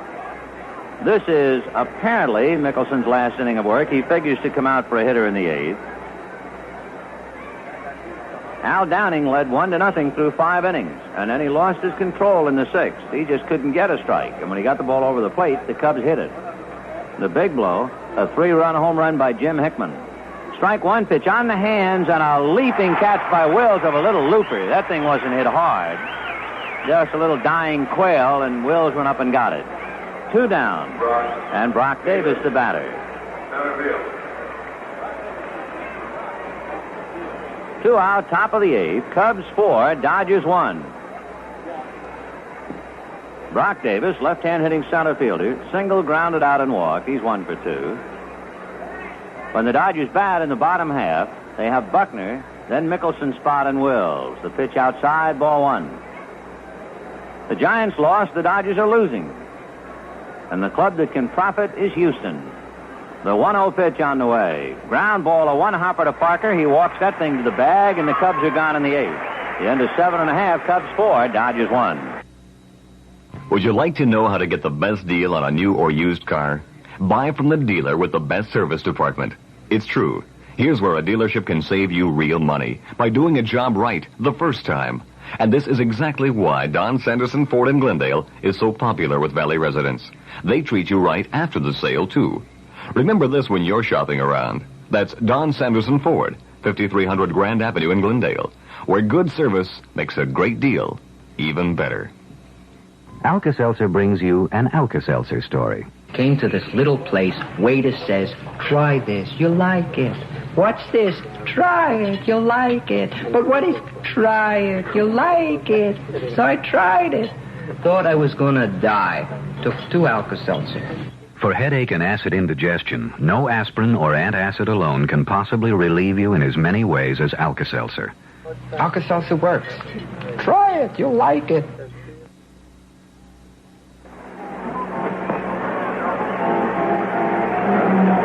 This is apparently Mickelson's last inning of work. He figures to come out for a hitter in the 8th. Al Downing led 1-0 through 5 innings, and then he lost his control in the 6th. He just couldn't get a strike, and when he got the ball over the plate, the Cubs hit it. The big blow, a 3-run home run by Jim Hickman. Strike 1, pitch on the hands, and a leaping catch by Wills of a little looper. That thing wasn't hit hard. Just a little dying quail, and Wills went up and got it. 2 down, and Brock Davis the batter. 2 out, top of the 8th. Cubs 4, Dodgers 1. Brock Davis, left-hand hitting center fielder, single, grounded out, and walked. He's 1 for 2. When the Dodgers bat in the bottom half, they have Buckner, then Mickelson, Spot, and Wills. The pitch outside, ball 1. The Giants lost, the Dodgers are losing. And the club that can profit is Houston. The 1-0 pitch on the way. Ground ball, a one-hopper to Parker. He walks that thing to the bag, and the Cubs are gone in the 8th. The end is 7.5, Cubs 4, Dodgers 1. Would you like to know how to get the best deal on a new or used car? Buy from the dealer with the best service department. It's true. Here's where a dealership can save you real money by doing a job right the first time. And this is exactly why Don Sanderson Ford in Glendale is so popular with Valley residents. They treat you right after the sale, too. Remember this when you're shopping around. That's Don Sanderson Ford, 5300 Grand Avenue in Glendale, where good service makes a great deal even better. Alka-Seltzer brings you an Alka-Seltzer story. Came to this little place. Waiter says, try this, you'll like it. What's this? Try it, you'll like it. But what is try it, you'll like it? So I tried it. Thought I was gonna die. Took 2 Alka-Seltzer. For headache and acid indigestion, no aspirin or antacid alone can possibly relieve you in as many ways as Alka-Seltzer. Alka-Seltzer works. Try it, you'll like it.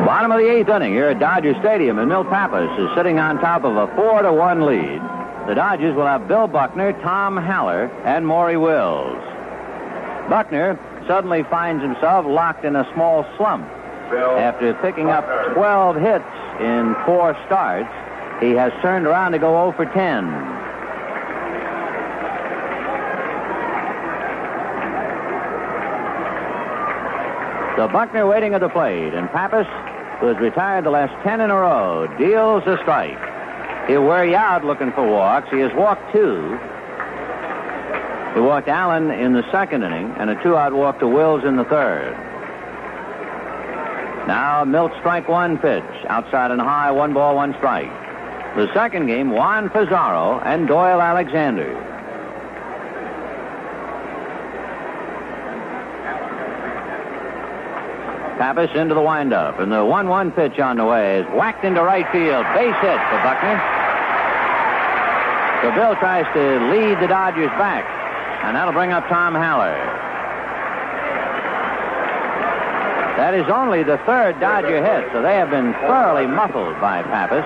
Bottom of the 8th inning here at Dodger Stadium, and Milt Pappas is sitting on top of a 4-1 lead. The Dodgers will have Bill Buckner, Tom Haller, and Maury Wills. Buckner suddenly finds himself locked in a small slump. After picking up 12 hits in 4 starts, he has turned around to go 0 for 10. So Buckner waiting at the plate, and Pappas, who has retired the last 10 in a row, deals a strike. He'll wear you out looking for walks. He has walked 2. He walked Allen in the 2nd inning, and a 2-out walk to Wills in the 3rd. Now Milt strike 1 pitch, outside and high, 1 ball, 1 strike. The 2nd game, Juan Pizarro and Doyle Alexander. Pappas into the windup, and the 1-1 pitch on the way is whacked into right field. Base hit for Buckner. So Bill tries to lead the Dodgers back, and that'll bring up Tom Haller. That is only the 3rd Dodger hit, so they have been thoroughly muffled by Pappas.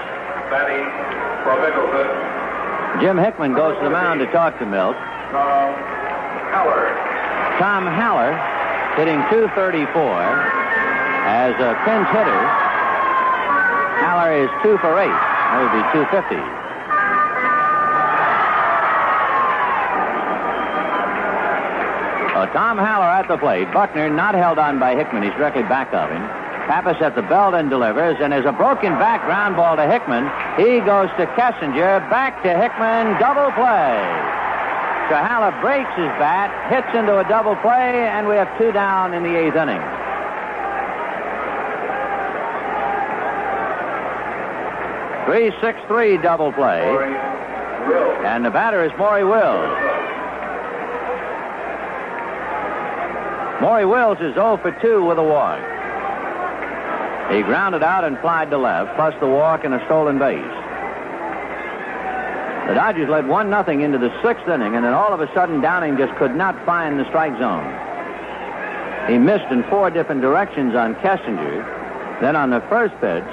Jim Hickman goes to the mound to talk to Milt. Tom Haller, hitting .234 as a pinch hitter. Haller is 2 for 8. That would be .250. Tom Haller at the plate. Buckner not held on by Hickman. He's directly back of him. Pappas at the belt and delivers, and there's a broken back ground ball to Hickman. He goes to Kessinger, back to Hickman, double play. So Haller breaks his bat, hits into a double play, and we have 2 down in the 8th inning. .363 double play. And the batter is Maury Wills. Maury Wills is 0 for 2 with a walk. He grounded out and flied to left, plus the walk and a stolen base. The Dodgers led 1-0 into the 6th inning, and then all of a sudden Downing just could not find the strike zone. He missed in 4 different directions on Kessinger. Then on the first pitch,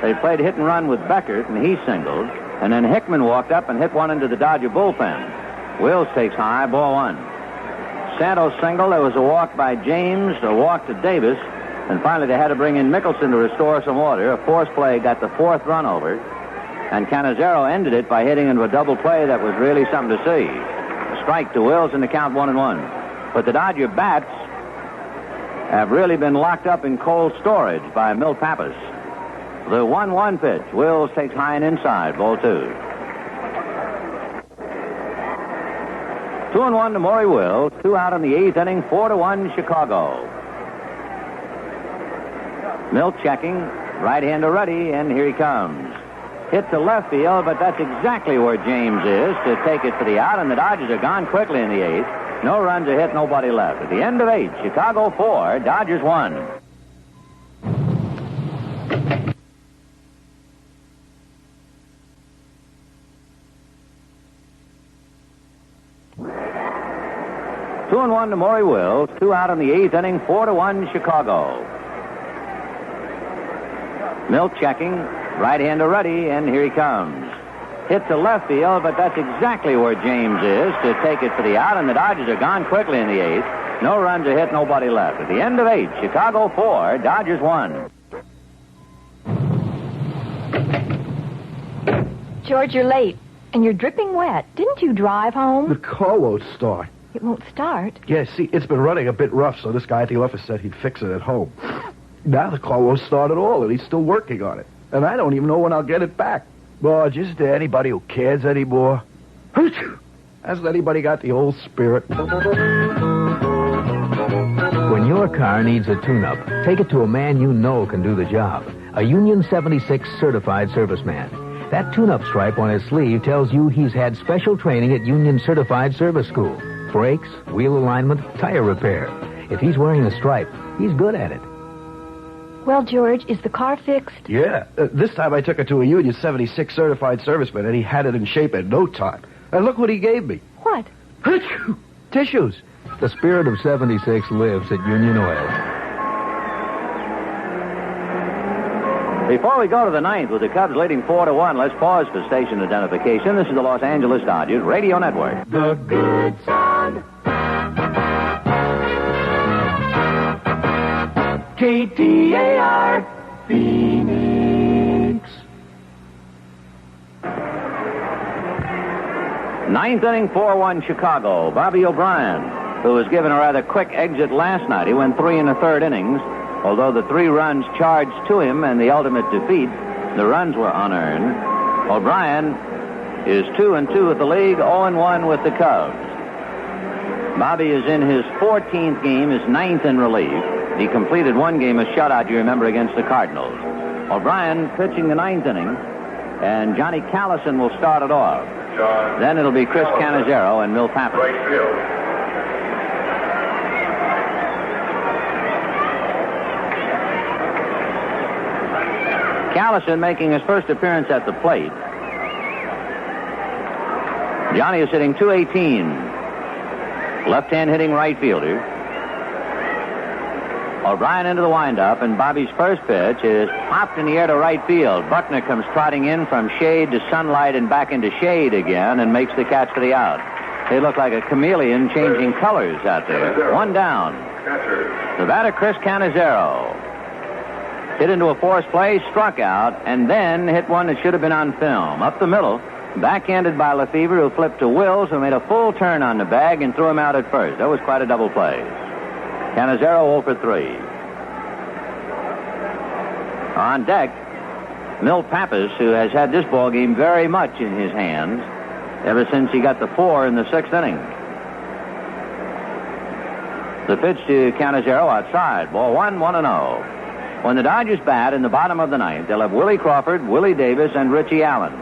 they played hit and run with Beckert, and he singled. And then Hickman walked up and hit one into the Dodger bullpen. Wills takes high, ball 1. Santo singled. There was a walk by James, a walk to Davis, and finally they had to bring in Mickelson to restore some order. A force play got the 4th run over, and Cannizzaro ended it by hitting into a double play that was really something to see. A strike to Wills and the count 1-1. But the Dodger bats have really been locked up in cold storage by Milt Pappas. The 1-1 pitch. Wills takes high and inside, ball 2. 2-1 to Maury Wills. 2 out in the 8th inning. 4-1 Chicago. Milt checking. Right-hander ready, and here he comes. Hit to left field, but that's exactly where James is to take it for the out, and the Dodgers are gone quickly in the 8th. No runs are hit, nobody left. At the end of 8, Chicago 4, Dodgers 1. Two and 1 to Maury Wills. 2 out in the 8th inning. 4-1 Chicago. Milt checking. Right-hander ready, and here he comes. Hit to left field, but that's exactly where James is to take it for the out, and the Dodgers are gone quickly in the 8th. No runs are hit, nobody left. At the end of 8, Chicago 4, Dodgers 1. George, you're late, and you're dripping wet. Didn't you drive home? The car won't start. It won't start? Yeah, see, it's been running a bit rough, so this guy at the office said he'd fix it at home. Now the car won't start at all, and he's still working on it. And I don't even know when I'll get it back. Well, is there anybody who cares anymore? Hasn't anybody got the old spirit? When your car needs a tune-up, take it to a man you know can do the job. A Union 76 certified serviceman. That tune-up stripe on his sleeve tells you he's had special training at Union Certified Service School. Brakes, wheel alignment, tire repair. If he's wearing a stripe, he's good at it. Well, George, is the car fixed? Yeah. This time I took it to a Union 76 certified serviceman, and he had it in shape in no time. And look what he gave me. What? Tissues. The spirit of 76 lives at Union Oil. Before we go to the 9th with the Cubs leading 4-1, let's pause for station identification. This is the Los Angeles Dodgers Radio Network. The good son. KTAR Phoenix. 9th inning, 4-1 Chicago. Bobby O'Brien, who was given a rather quick exit last night. He went 3 1/3 innings. Although the 3 runs charged to him and the ultimate defeat, the runs were unearned. O'Brien is 2-2 with the league, 0-1 with the Cubs. Bobby is in his 14th game, his 9th in relief. He completed 1 game, a shutout, you remember, against the Cardinals. O'Brien pitching the 9th inning, and Johnny Callison will start it off. Then it'll be Chris Cannizzaro and Milt Pappas. Callison making his first appearance at the plate. Johnny is hitting .218. Left-hand hitting right fielder. O'Brien into the windup, and Bobby's first pitch is popped in the air to right field. Buckner comes trotting in from shade to sunlight and back into shade again and makes the catch for the out. They look like a chameleon changing colors out there. One down. The batter, Chris Cannizzaro. Hit into a forced play, struck out, and then hit one that should have been on film. Up the middle, backhanded by Lefebvre, who flipped to Wills, who made a full turn on the bag and threw him out at first. That was quite a double play. Cannizzaro 0 for 3. On deck, Milt Pappas, who has had this ball game very much in his hands ever since he got the 4 in the 6th inning. The pitch to Cannizzaro outside. Ball 1-0. When the Dodgers bat in the bottom of the 9th, they'll have Willie Crawford, Willie Davis, and Richie Allen.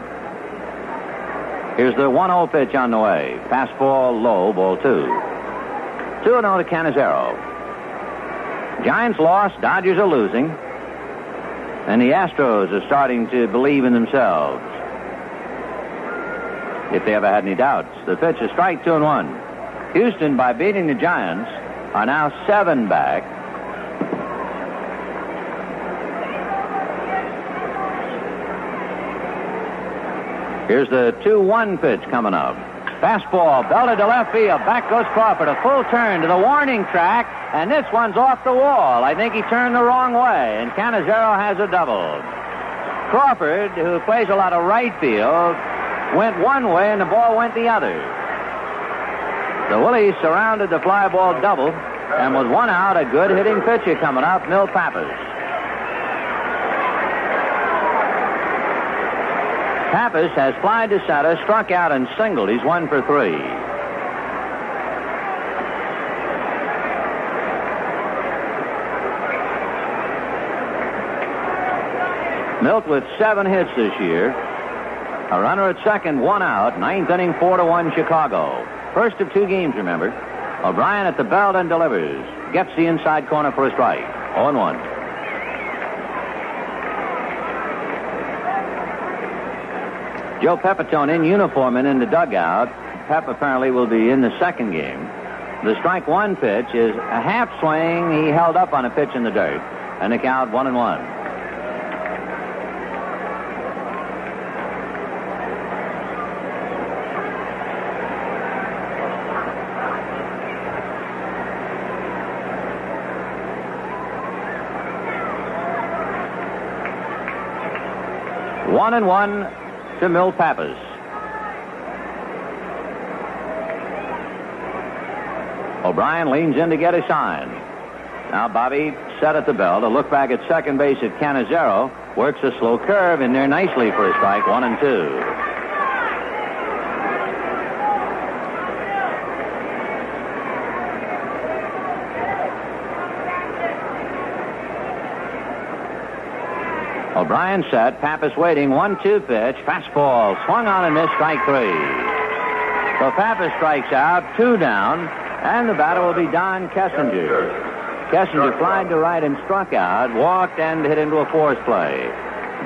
Here's the 1-0 pitch on the way. Fastball low, ball 2. 2-0 to Cannizzaro. Giants lost, Dodgers are losing, and the Astros are starting to believe in themselves, if they ever had any doubts. The pitch is strike 2-1. Houston, by beating the Giants, are now 7 back. Here's the 2-1 pitch coming up. Fastball, belted to left field. Back goes Crawford. A full turn to the warning track, and this one's off the wall. I think he turned the wrong way, and Cannizzaro has a double. Crawford, who plays a lot of right field, went one way, and the ball went the other. The Willies surrounded the fly ball double, and with 1 out, a good hitting pitcher coming up, Milt Pappas. Pappas has flied to center, struck out, and singled. He's 1 for 3. Milt with 7 hits this year. A runner at second, 1 out. 9th inning, 4-1 Chicago. First of 2 games, remember. O'Brien at the belt and delivers. Gets the inside corner for a strike. 0-1. Joe Pepitone in uniform and in the dugout. Pep apparently will be in the second game. The strike 1 pitch is a half swing. He held up on a pitch in the dirt. And the count 1-1. One and 1 to Milt Pappas. O'Brien leans in to get a sign. Now Bobby set at the belt. A look back at second base at Cannizzaro. Works a slow curve in there nicely for a strike. 1-2. O'Brien set. Pappas waiting. 1-2 pitch. Fastball. Swung on and missed. Strike 3. So Pappas strikes out. 2 down. And the batter will be Don Kessinger. Kessinger flied to right and struck out. Walked and hit into a force play.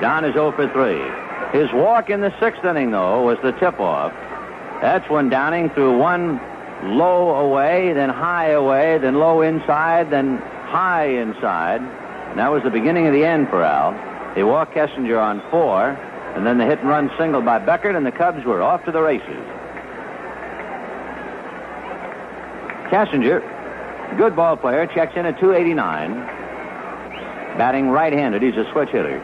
Don is 0 for 3. His walk in the 6th inning, though, was the tip-off. That's when Downing threw one low away, then high away, then low inside, then high inside. And that was the beginning of the end for Al. He walked Kessinger on 4, and then the hit-and-run single by Beckert, and the Cubs were off to the races. Kessinger, good ball player, checks in at 289. Batting right-handed, he's a switch hitter.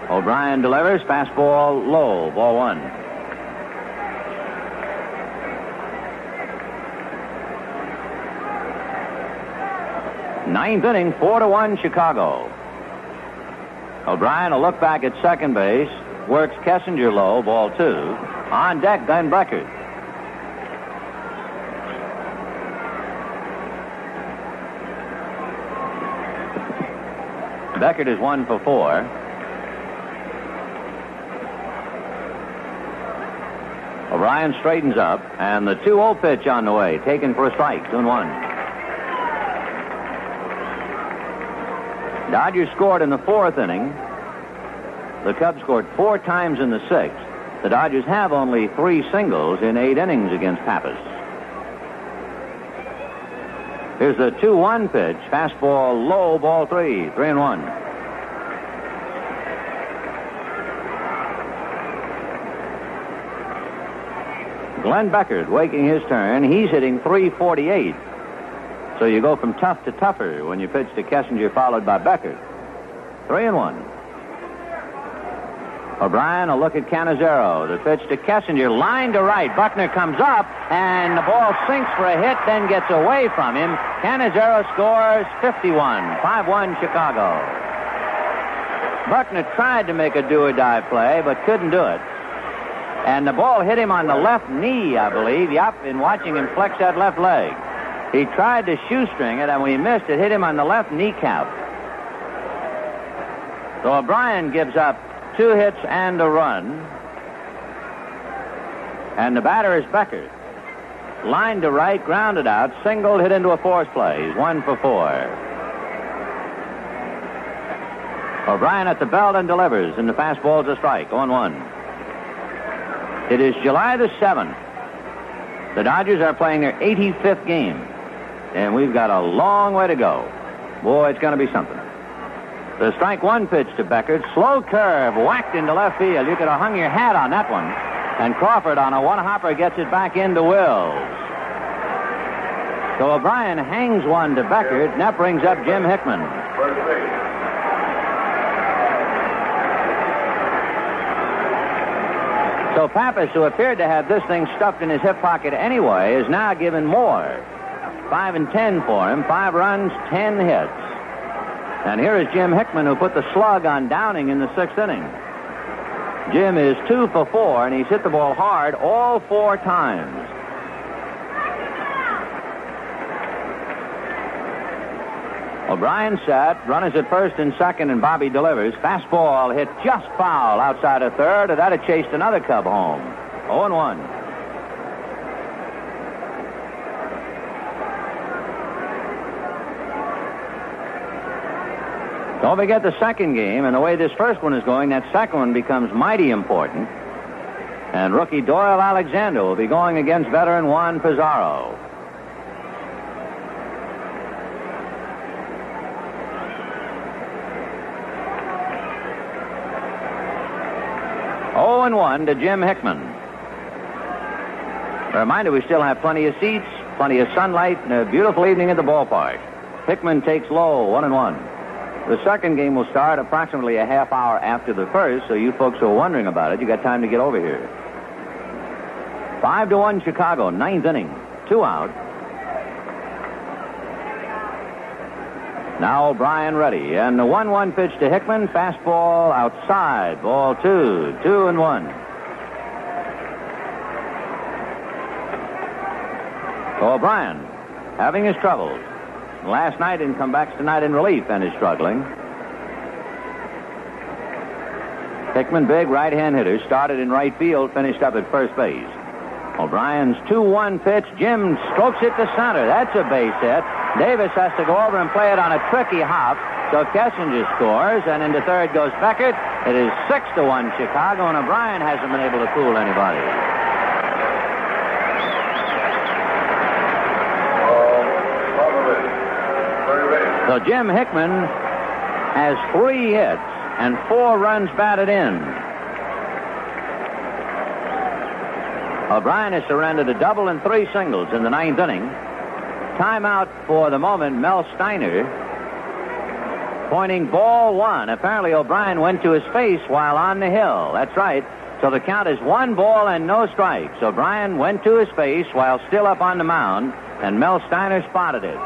O'Brien delivers, fastball low, ball 1. Ninth inning, 4-1 Chicago. O'Brien will look back at second base, works Kessinger low, ball 2. On deck, Glenn Beckert. Beckert is 1 for 4. O'Brien straightens up, and the 2-0 pitch on the way, taken for a strike, 2-1. Dodgers scored in the 4th inning. The Cubs scored 4 times in the 6th. The Dodgers have only 3 singles in 8 innings against Pappas. Here's the 2-1 pitch. Fastball low, ball 3. 3-1. Glenn Beckert waking his turn. He's hitting .348. So you go from tough to tougher when you pitch to Kessinger, followed by Beckert. 3-1. O'Brien, a look at Cannizzaro. The pitch to Kessinger, line to right. Buckner comes up, and the ball sinks for a hit, then gets away from him. Cannizzaro scores 51. 5-1 Chicago. Buckner tried to make a do-or-die play, but couldn't do it. And the ball hit him on the left knee, I believe. Yep, in watching him flex that left leg. He tried to shoestring it, and when he missed, it hit him on the left kneecap. So O'Brien gives up 2 hits and a run. And the batter is Beckert. Line to right, grounded out, singled, hit into a force play. He's 1 for 4. O'Brien at the belt and delivers, and the fastball's a strike. 0-1. It is July the 7th. The Dodgers are playing their 85th game, and we've got a long way to go. Boy, it's going to be something. The strike 1 pitch to Beckert. Slow curve, whacked into left field. You could have hung your hat on that one. And Crawford on a one-hopper gets it back into Wills. So O'Brien hangs one to Beckert, and that brings up Jim Hickman. So Pappas, who appeared to have this thing stuffed in his hip pocket anyway, is now given more. 5 and 10 for him. 5 runs, 10 hits. And here is Jim Hickman, who put the slug on Downing in the 6th inning. Jim is 2 for 4, and he's hit the ball hard all 4 times. O'Brien set, runners at first and second, and Bobby delivers. Fastball hit just foul outside of third, and that had chased another Cub home. 0-1. Don't forget the second game, and the way this first one is going, that second one becomes mighty important. And rookie Doyle Alexander will be going against veteran Juan Pizarro. Oh, 0-1 to Jim Hickman. A reminder, we still have plenty of seats, plenty of sunlight, and a beautiful evening at the ballpark. Hickman takes low, 1-1. The second game will start approximately a half hour after the first, so you folks who are wondering about it, you got time to get over here. 5-1 Chicago, 9th inning, 2 out. Now O'Brien ready, and the 1-1 pitch to Hickman, fastball outside, ball 2, 2-1. So O'Brien having his troubles. Last night and come back tonight in relief and is struggling. Hickman, big right-hand hitter, started in right field, finished up at first base. O'Brien's 2-1 pitch. Jim strokes it to center. That's a base hit. Davis has to go over and play it on a tricky hop. So Kessinger scores, and into third goes Beckert. It is 6-1 Chicago, and O'Brien hasn't been able to fool anybody. So Jim Hickman has 3 hits and 4 runs batted in. O'Brien has surrendered a double and 3 singles in the 9th inning. Timeout for the moment, Mel Steiner pointing ball 1. Apparently O'Brien went to his face while on the hill. That's right. So the count is 1 ball and no strikes. O'Brien went to his face while still up on the mound, and Mel Steiner spotted it.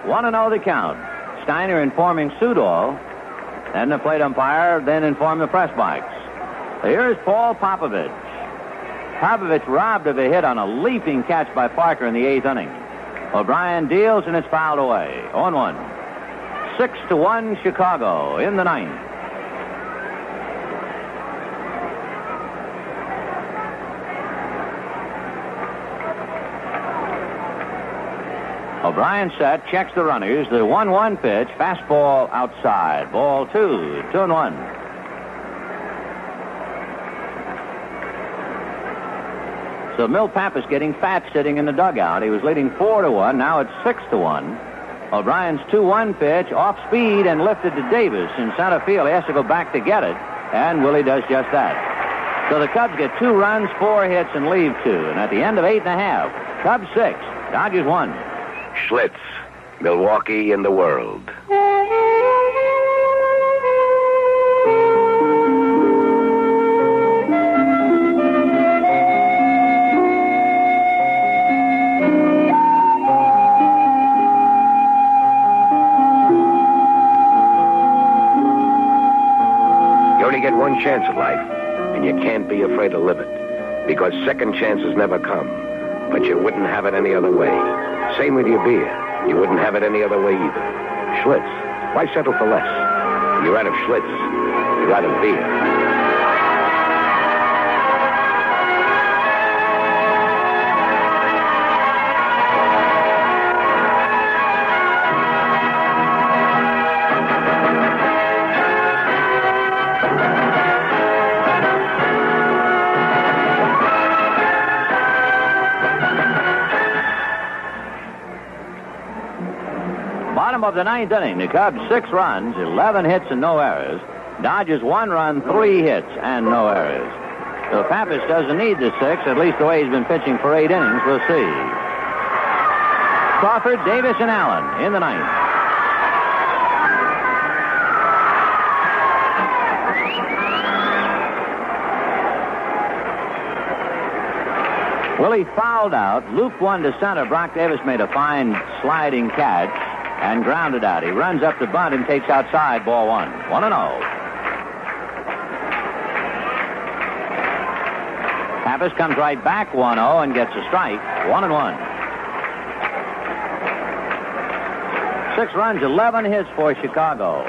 1-0 the count. Steiner informing Sudol, and the plate umpire then informed the press box. Here's Paul Popovich. Popovich robbed of a hit on a leaping catch by Parker in the 8th inning. O'Brien deals, and it's fouled away. 0-1. 6-1 Chicago in the 9th. O'Brien set, checks the runners. The 1-1 pitch, fastball outside. Ball 2, 2-1. So Milt Pappas getting fat sitting in the dugout. He was leading 4-1. Now it's 6-1. O'Brien's 2-1 pitch, off speed and lifted to Davis in center field. He has to go back to get it, and Willie does just that. So the Cubs get 2 runs, 4 hits, and leave 2. And at the end of 8.5, Cubs 6, Dodgers 1. Schlitz, Milwaukee in the world. Get one chance at life, and you can't be afraid to live it, because second chances never come, but you wouldn't have it any other way. Same with your beer. You wouldn't have it any other way either. Schlitz. Why settle for less? You're out of Schlitz. You're out of beer. Of the 9th inning, the Cubs 6 runs, 11 hits and no errors. Dodgers 1 run, 3 hits and no errors. So Pappas doesn't need the 6, at least the way he's been pitching for 8 innings. We'll see. Crawford, Davis, and Allen in the 9th. Willie fouled out, looped one to center. Brock Davis made a fine sliding catch and grounded out. He runs up the bunt and takes outside, ball 1. 1-0. Pappas comes right back 1-0 and gets a strike. 1-1. 6 runs, 11 hits for Chicago.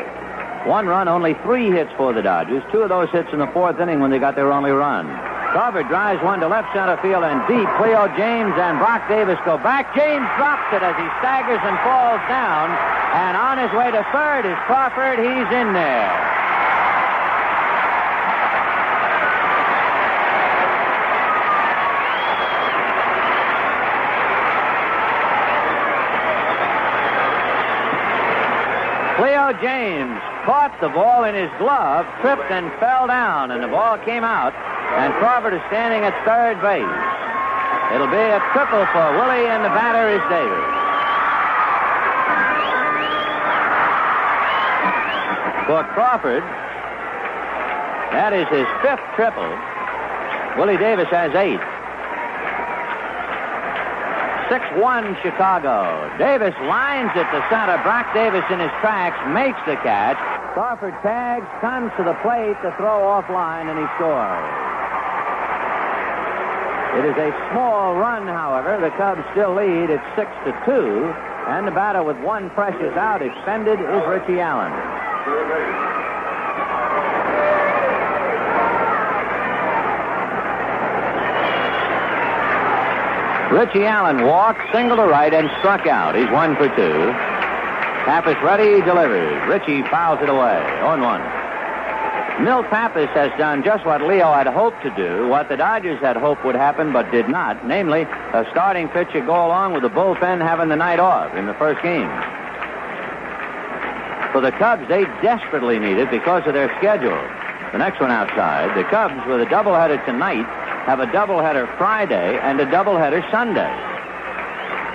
1 run, only 3 hits for the Dodgers. 2 of those hits in the 4th inning when they got their only run. Crawford drives one to left center field and deep. Cleo James and Brock Davis go back. James drops it as he staggers and falls down. And on his way to third is Crawford. He's in there. Cleo James caught the ball in his glove, tripped and fell down, and the ball came out. And Crawford is standing at third base. It'll be a triple for Willie, and the batter is Davis. For Crawford, that is his 5th triple. Willie Davis has 8. 6-1 Chicago. Davis lines it to center. Brock Davis in his tracks makes the catch. Crawford tags, comes to the plate to throw offline, and he scores. It is a small run, however. The Cubs still lead. It's 6-2. And the batter with 1 precious out expended is Richie Allen. Richie Allen walked, single to right, and struck out. He's 1 for 2. Pappas ready, delivers. Richie fouls it away. 0-1. Milt Pappas has done just what Leo had hoped to do, what the Dodgers had hoped would happen but did not, namely a starting pitcher go along with the bullpen having the night off in the first game. For the Cubs, they desperately need it because of their schedule. The next one outside, the Cubs with a doubleheader tonight have a doubleheader Friday and a doubleheader Sunday.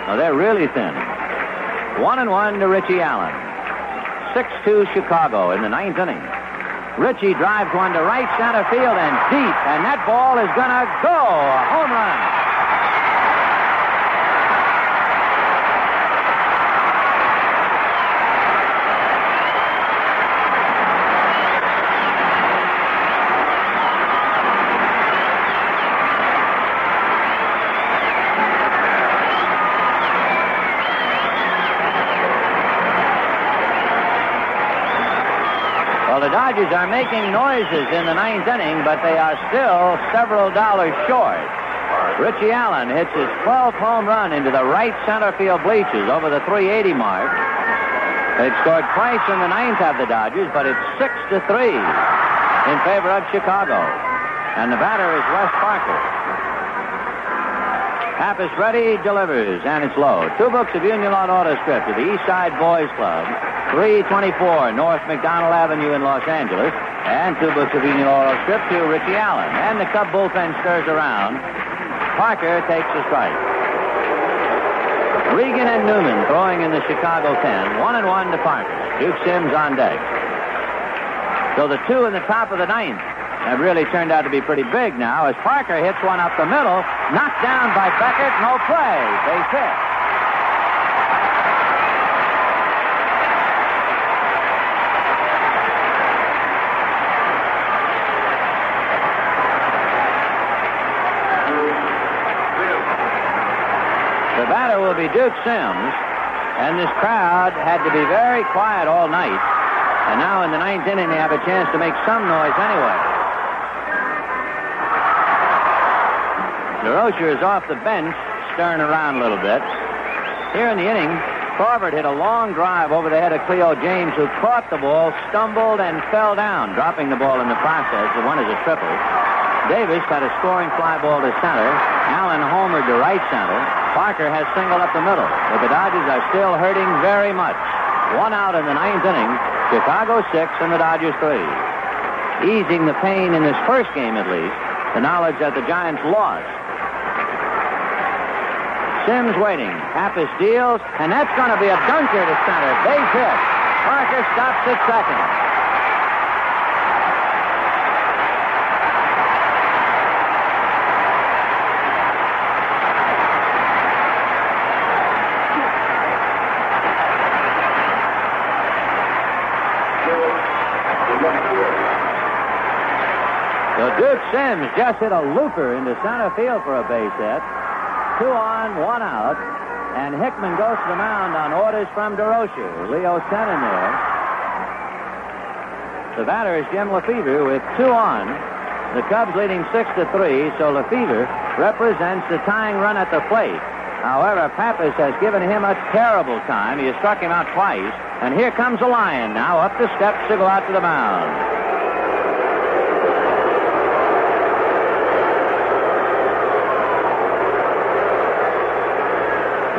Now they're really thin. 1-1 to Richie Allen. 6-2 Chicago in the 9th inning. Richie drives one to right center field and deep, and that ball is going to go. A home run. The Dodgers are making noises in the 9th inning, but they are still several dollars short. Richie Allen hits his 12th home run into the right center field bleachers over the 380 mark. They've scored twice in the 9th of the Dodgers, but it's 6-3 in favor of Chicago. And the batter is Wes Parker. Pappas ready, delivers, and it's low. 2 books of Union Lawn Auto Script to the East Side Boys Club, 324 North McDonald Avenue in Los Angeles, and 2 books of Union Lawn Auto Script to Richie Allen. And the Cub bullpen stirs around. Parker takes the strike. Regan and Newman throwing in the Chicago 10, 1-1 to Parker. Duke Sims on deck. So the 2 in the top of the 9th have really turned out to be pretty big now as Parker hits one up the middle, knocked down by Beckert, no play, base hit. The batter will be Duke Sims, and this crowd had to be very quiet all night, and now in the 9th inning they have a chance to make some noise anyway. DeRocher is off the bench, stirring around a little bit. Here in the inning, Crawford hit a long drive over the head of Cleo James, who caught the ball, stumbled, and fell down, dropping the ball in the process. The one is a triple. Davis had a scoring fly ball to center. Allen homered to right center. Parker has singled up the middle. But the Dodgers are still hurting very much. 1 out in the 9th inning. Chicago 6 and the Dodgers 3. Easing the pain in this first game, at least, the knowledge that the Giants lost. Sims waiting. Pappas deals, and that's going to be a dunker to center. Base hit. Parker stops at second. So Duke Sims just hit a looper into center field for a base hit. 2 on, 1 out, and Hickman goes to the mound on orders from DeRocher. Leo standing there. The batter is Jim Lefebvre with 2 on. The Cubs leading 6-3, so Lefebvre represents the tying run at the plate. However, Pappas has given him a terrible time. He has struck him out twice, and here comes the Lion now up the steps to go out to the mound.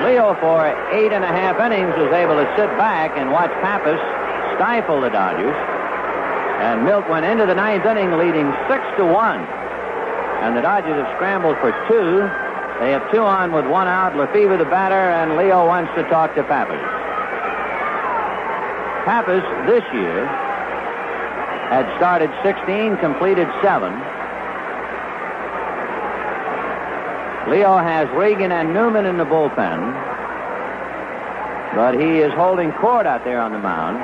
Leo, for 8.5 innings, was able to sit back and watch Pappas stifle the Dodgers. And Milt went into the 9th inning leading 6-1. And the Dodgers have scrambled for 2. They have 2 on with 1 out. Lefebvre the batter, and Leo wants to talk to Pappas. Pappas this year had started 16, completed 7. Leo has Regan and Newman in the bullpen, but he is holding court out there on the mound.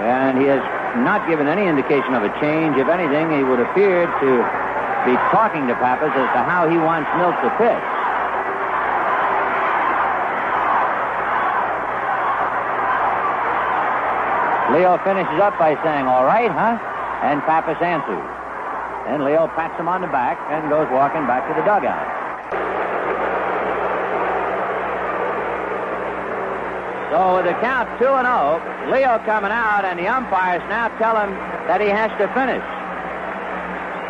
And he has not given any indication of a change. If anything, he would appear to be talking to Pappas as to how he wants Milt to pitch. Leo finishes up by saying, "All right, huh?" And Pappas answers. And Leo pats him on the back and goes walking back to the dugout. So with the count 2-0, Leo coming out, and the umpires now tell him that he has to finish.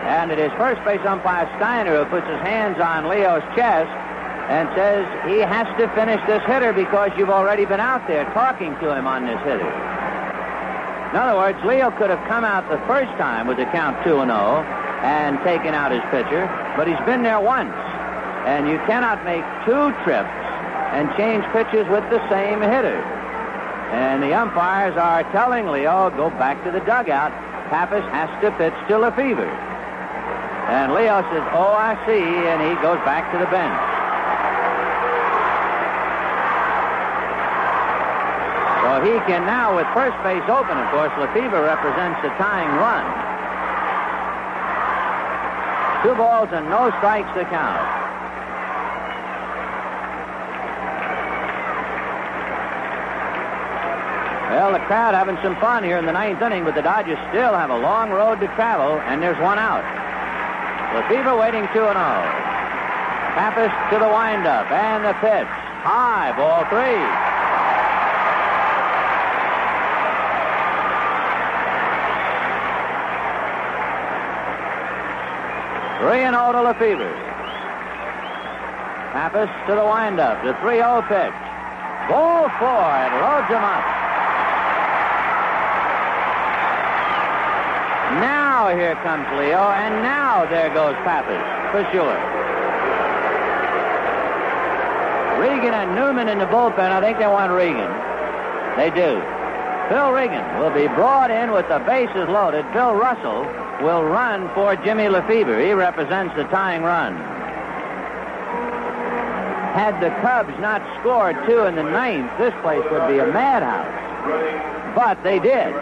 And it is first base umpire Steiner who puts his hands on Leo's chest and says he has to finish this hitter because you've already been out there talking to him on this hitter. In other words, Leo could have come out the first time with the count 2-0 and taken out his pitcher, but he's been there once. And you cannot make 2 trips and change pitches with the same hitter. And the umpires are telling Leo, go back to the dugout. Pappas has to pitch to Lefebvre. And Leo says, "Oh, I see," and he goes back to the bench. So he can now, with first base open, of course, Lefebvre represents the tying run. 2 balls and no strikes to count. Well, the crowd having some fun here in the 9th inning, but the Dodgers still have a long road to travel, and there's 1 out. Lefebvre waiting 2-0. Pappas to the windup, and the pitch. High, ball 3. 3-0 to Lefebvre. Pappas to the windup. The 3-0 pitch. Ball 4. It loads him up. Now here comes Leo, and now there goes Pappas for sure. Regan and Newman in the bullpen. I think they want Regan. They do. Phil Regan will be brought in with the bases loaded. Bill Russell will run for Jimmy Lefebvre. He represents the tying run. Had the Cubs not scored 2 in the 9th, this place would be a madhouse. But they did.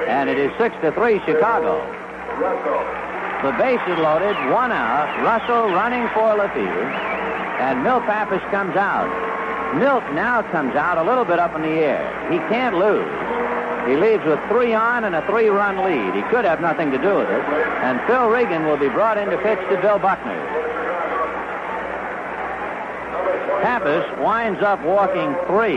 And it is 6-3 Chicago. The bases loaded, 1 out. Russell running for Lefebvre. And Milt Pappas comes out. Milt now comes out a little bit up in the air. He can't lose. He leaves with 3 on and a 3-run lead. He could have nothing to do with it. And Phil Regan will be brought in to pitch to Bill Buckner. Pappas winds up walking 3.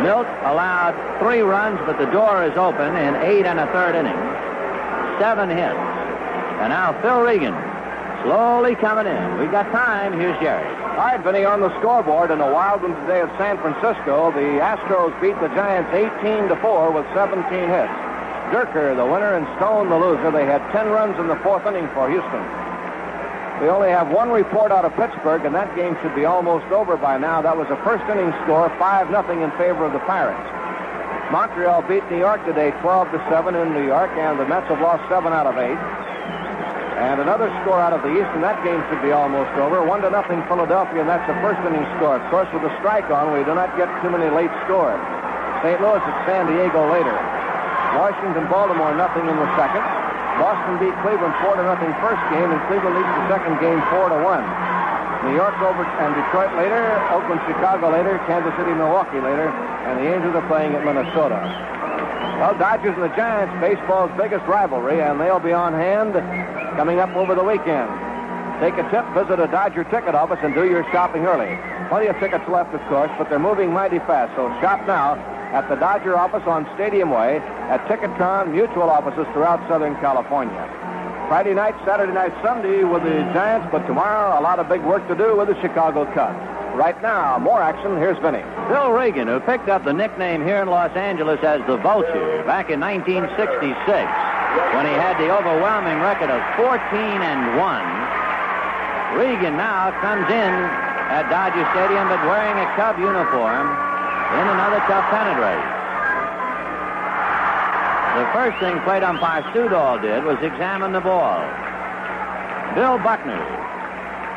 Milt allowed 3 runs, but the door is open in 8 1/3 innings. 7 hits. And now Phil Regan slowly coming in. We got time. Here's Jerry. All right, Vinny, on the scoreboard in a wild one today at San Francisco, the Astros beat the Giants 18-4 with 17 hits. Durker, the winner, and Stone, the loser. They had 10 runs in the 4th inning for Houston. We only have 1 report out of Pittsburgh, and that game should be almost over by now. That was a first inning score, 5-0 in favor of the Pirates. Montreal beat New York today 12-7 in New York, and the Mets have lost 7 out of 8. And another score out of the East, and that game should be almost over. 1-0 Philadelphia, and that's a first inning score. Of course, with a strike on, we do not get too many late scores. St. Louis at San Diego later. Washington, Baltimore, nothing in the second. Boston beat Cleveland 4-0 first game, and Cleveland leads the second game 4-1. New York over and Detroit later, Oakland, Chicago later, Kansas City, Milwaukee later, and the Angels are playing at Minnesota. Well, Dodgers and the Giants, baseball's biggest rivalry, and they'll be on hand coming up over the weekend. Take a tip, visit a Dodger ticket office, and do your shopping early. Plenty of tickets left, of course, but they're moving mighty fast, so shop now at the Dodger office on Stadium Way, at Ticketron Mutual offices throughout Southern California. Friday night, Saturday night, Sunday with the Giants, but tomorrow a lot of big work to do with the Chicago Cubs. Right now, more action. Here's Vinny. Phil Regan, who picked up the nickname here in Los Angeles as the Vulture back in 1966, when he had the overwhelming record of 14-1. Regan now comes in at Dodger Stadium, but wearing a Cub uniform in another tough pennant race. The first thing plate umpire Studall did was examine the ball. Bill Buckner,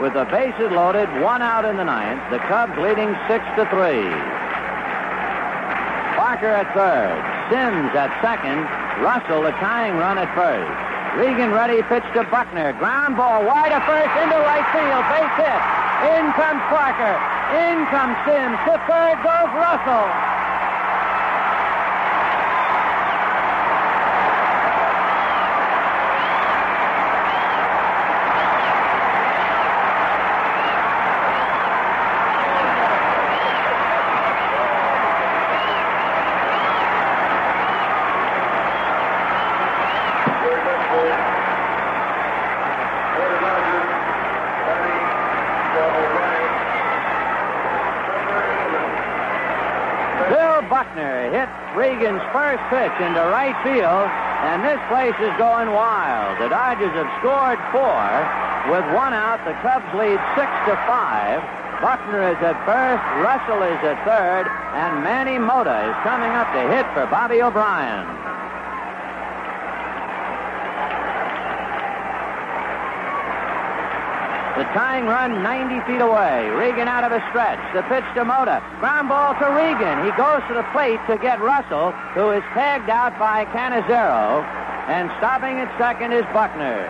with the bases loaded, 1 out in the 9th. The Cubs leading 6-3. Parker at third. Sims at second. Russell, the tying run at first. Regan ready, pitch to Buckner. Ground ball wide of first into right field. Base hit. In comes Parker. In comes Sims. To third goes Russell. Buckner hit Regan's first pitch into right field, and this place is going wild. The Dodgers have scored 4 with 1 out. The Cubs lead 6-5. Buckner is at first, Russell is at third, and Manny Mota is coming up to hit for Bobby O'Brien. The tying run 90 feet away. Regan out of a stretch. The pitch to Mota. Ground ball to Regan. He goes to the plate to get Russell, who is tagged out by Cannizzaro. And stopping at second is Buckner.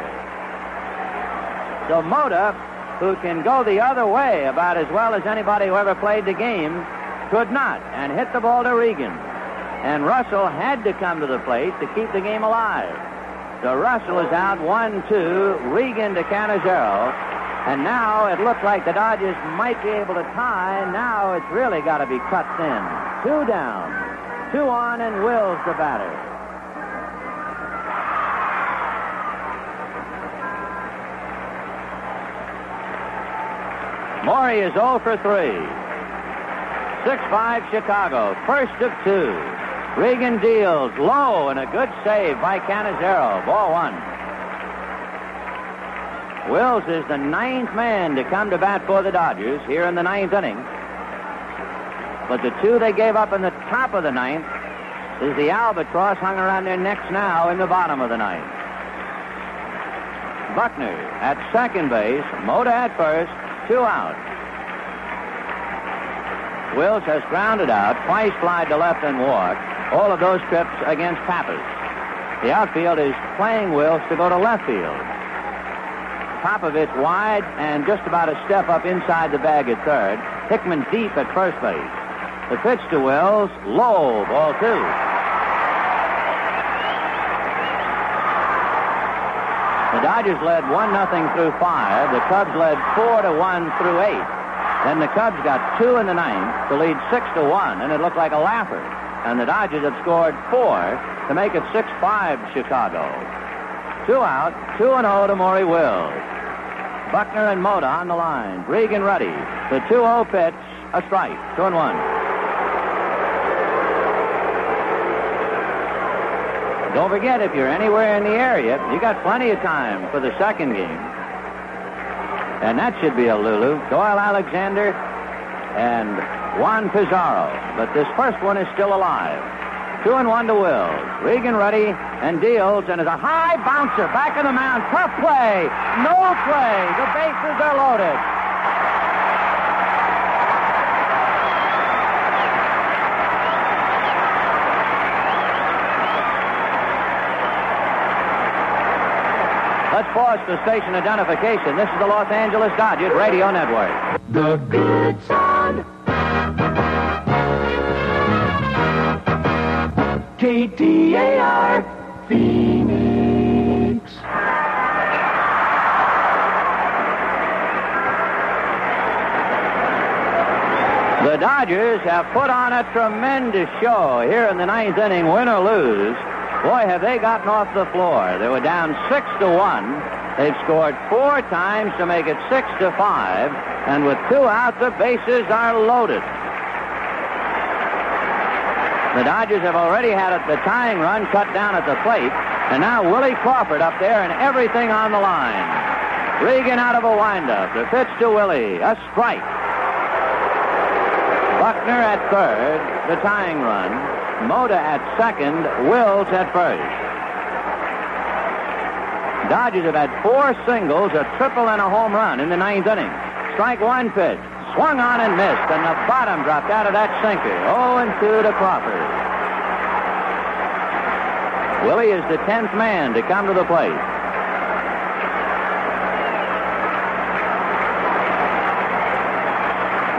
So Mota, who can go the other way about as well as anybody who ever played the game, could not, and hit the ball to Regan. And Russell had to come to the plate to keep the game alive. So Russell is out 1-2. Regan to Cannizzaro. And now it looks like the Dodgers might be able to tie. Now it's really got to be cut thin. 2 down. 2 on, and Wills the batter. Maury is 0 for 3. 6-5 Chicago. First of 2. Regan deals low and a good save by Cannizzaro. Ball 1. Wills is the 9th man to come to bat for the Dodgers here in the 9th inning. But the 2 they gave up in the top of the 9th is the albatross hung around their necks now in the bottom of the 9th. Buckner at second base, Mota at first, 2 out. Wills has grounded out, twice flied to left and walked. All of those trips against Pappas. The outfield is playing Wills to go to left field. Popovich wide and just about a step up inside the bag at third. Hickman deep at first base. The pitch to Wills, low, ball 2. The Dodgers led 1-0 through 5. The Cubs led 4-1 through 8. Then the Cubs got 2 in the 9th to lead 6-1, and it looked like a laugher. And the Dodgers have scored 4 to make it 6-5 Chicago. 2 out, 2-0 to Maury Wills. Buckner and Mota on the line. Regan ready. The 2-0 pitch, a strike. 2-1. Don't forget, if you're anywhere in the area, you got plenty of time for the second game. And that should be a Lulu. Doyle Alexander and Juan Pizarro. But this first one is still alive. 2-1 to Wills. Regan ready and deals, and is a high bouncer back in the mound. Tough play. No play. The bases are loaded. Let's pause for station identification. This is the Los Angeles Dodgers Radio Network. The Good Son. KTAR Phoenix. The Dodgers have put on a tremendous show here in the 9th inning, win or lose. Boy, have they gotten off the floor. They were down 6-1. They've scored 4 times to make it 6-5. And with 2 out, the bases are loaded. The Dodgers have already had the tying run cut down at the plate. And now Willie Crawford up there and everything on the line. Regan out of a windup. The pitch to Willie. A strike. Buckner at third. The tying run. Mota at second, Wills at first. Dodgers have had 4 singles, a triple, and a home run in the 9th inning. Strike 1 pitch. Swung on and missed, and the bottom dropped out of that sinker. 0-2 to Crawford. Willie is the 10th man to come to the plate.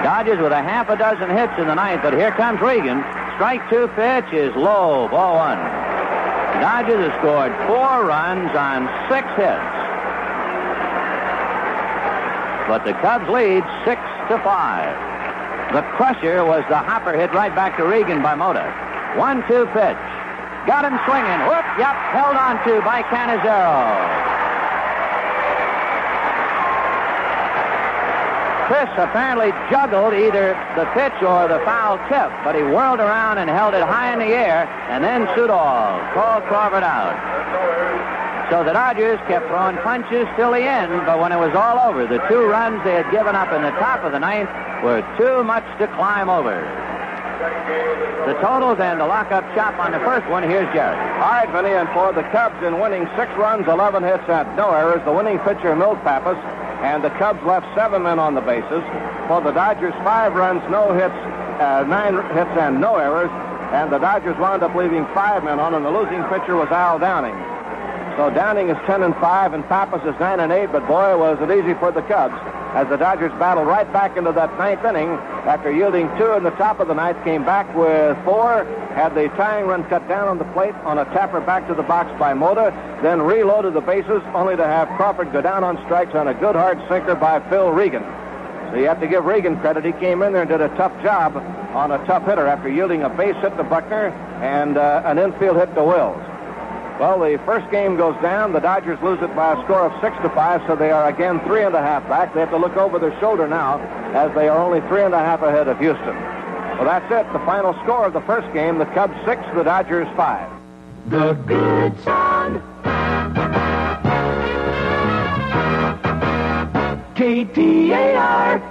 Dodgers with a half a dozen hits in the 9th, but here comes Regan. Strike 2 pitch is low, ball 1. Dodgers have scored 4 runs on 6 hits. But the Cubs lead 6-5. The crusher was the hopper hit right back to Regan by Mota. 1-2 pitch. Got him swinging. Whoop, yep, held on to by Cannizzaro. Chris apparently juggled either the pitch or the foul tip, but he whirled around and held it high in the air, and then Sudol called Crawford out. So the Dodgers kept throwing punches till the end, but when it was all over, the 2 runs they had given up in the top of the 9th were too much to climb over. The totals and the lock-up chop on the first one, here's Jerry. All right, Vinny, and for the Cubs in winning 6 runs, 11 hits, and no errors, the winning pitcher, Milt Pappas, and the Cubs left 7 men on the bases. For the Dodgers, 5 runs, no hits, 9 hits, and no errors, and the Dodgers wound up leaving 5 men on, and the losing pitcher was Al Downing. So Downing is 10-5, and Pappas is 9-8, but boy, was it easy for the Cubs, as the Dodgers battled right back into that 9th inning. After yielding 2 in the top of the 9th, came back with 4, had the tying run cut down on the plate on a tapper back to the box by Mota, then reloaded the bases, only to have Crawford go down on strikes on a good hard sinker by Phil Regan. So you have to give Regan credit. He came in there and did a tough job on a tough hitter after yielding a base hit to Buckner and an infield hit to Wills. Well, the first game goes down. The Dodgers lose it by a score of 6-5, so they are again 3.5 back. They have to look over their shoulder now, as they are only 3.5 ahead of Houston. Well, that's it. The final score of the first game, the Cubs 6, the Dodgers 5. The Good Son. KTAR.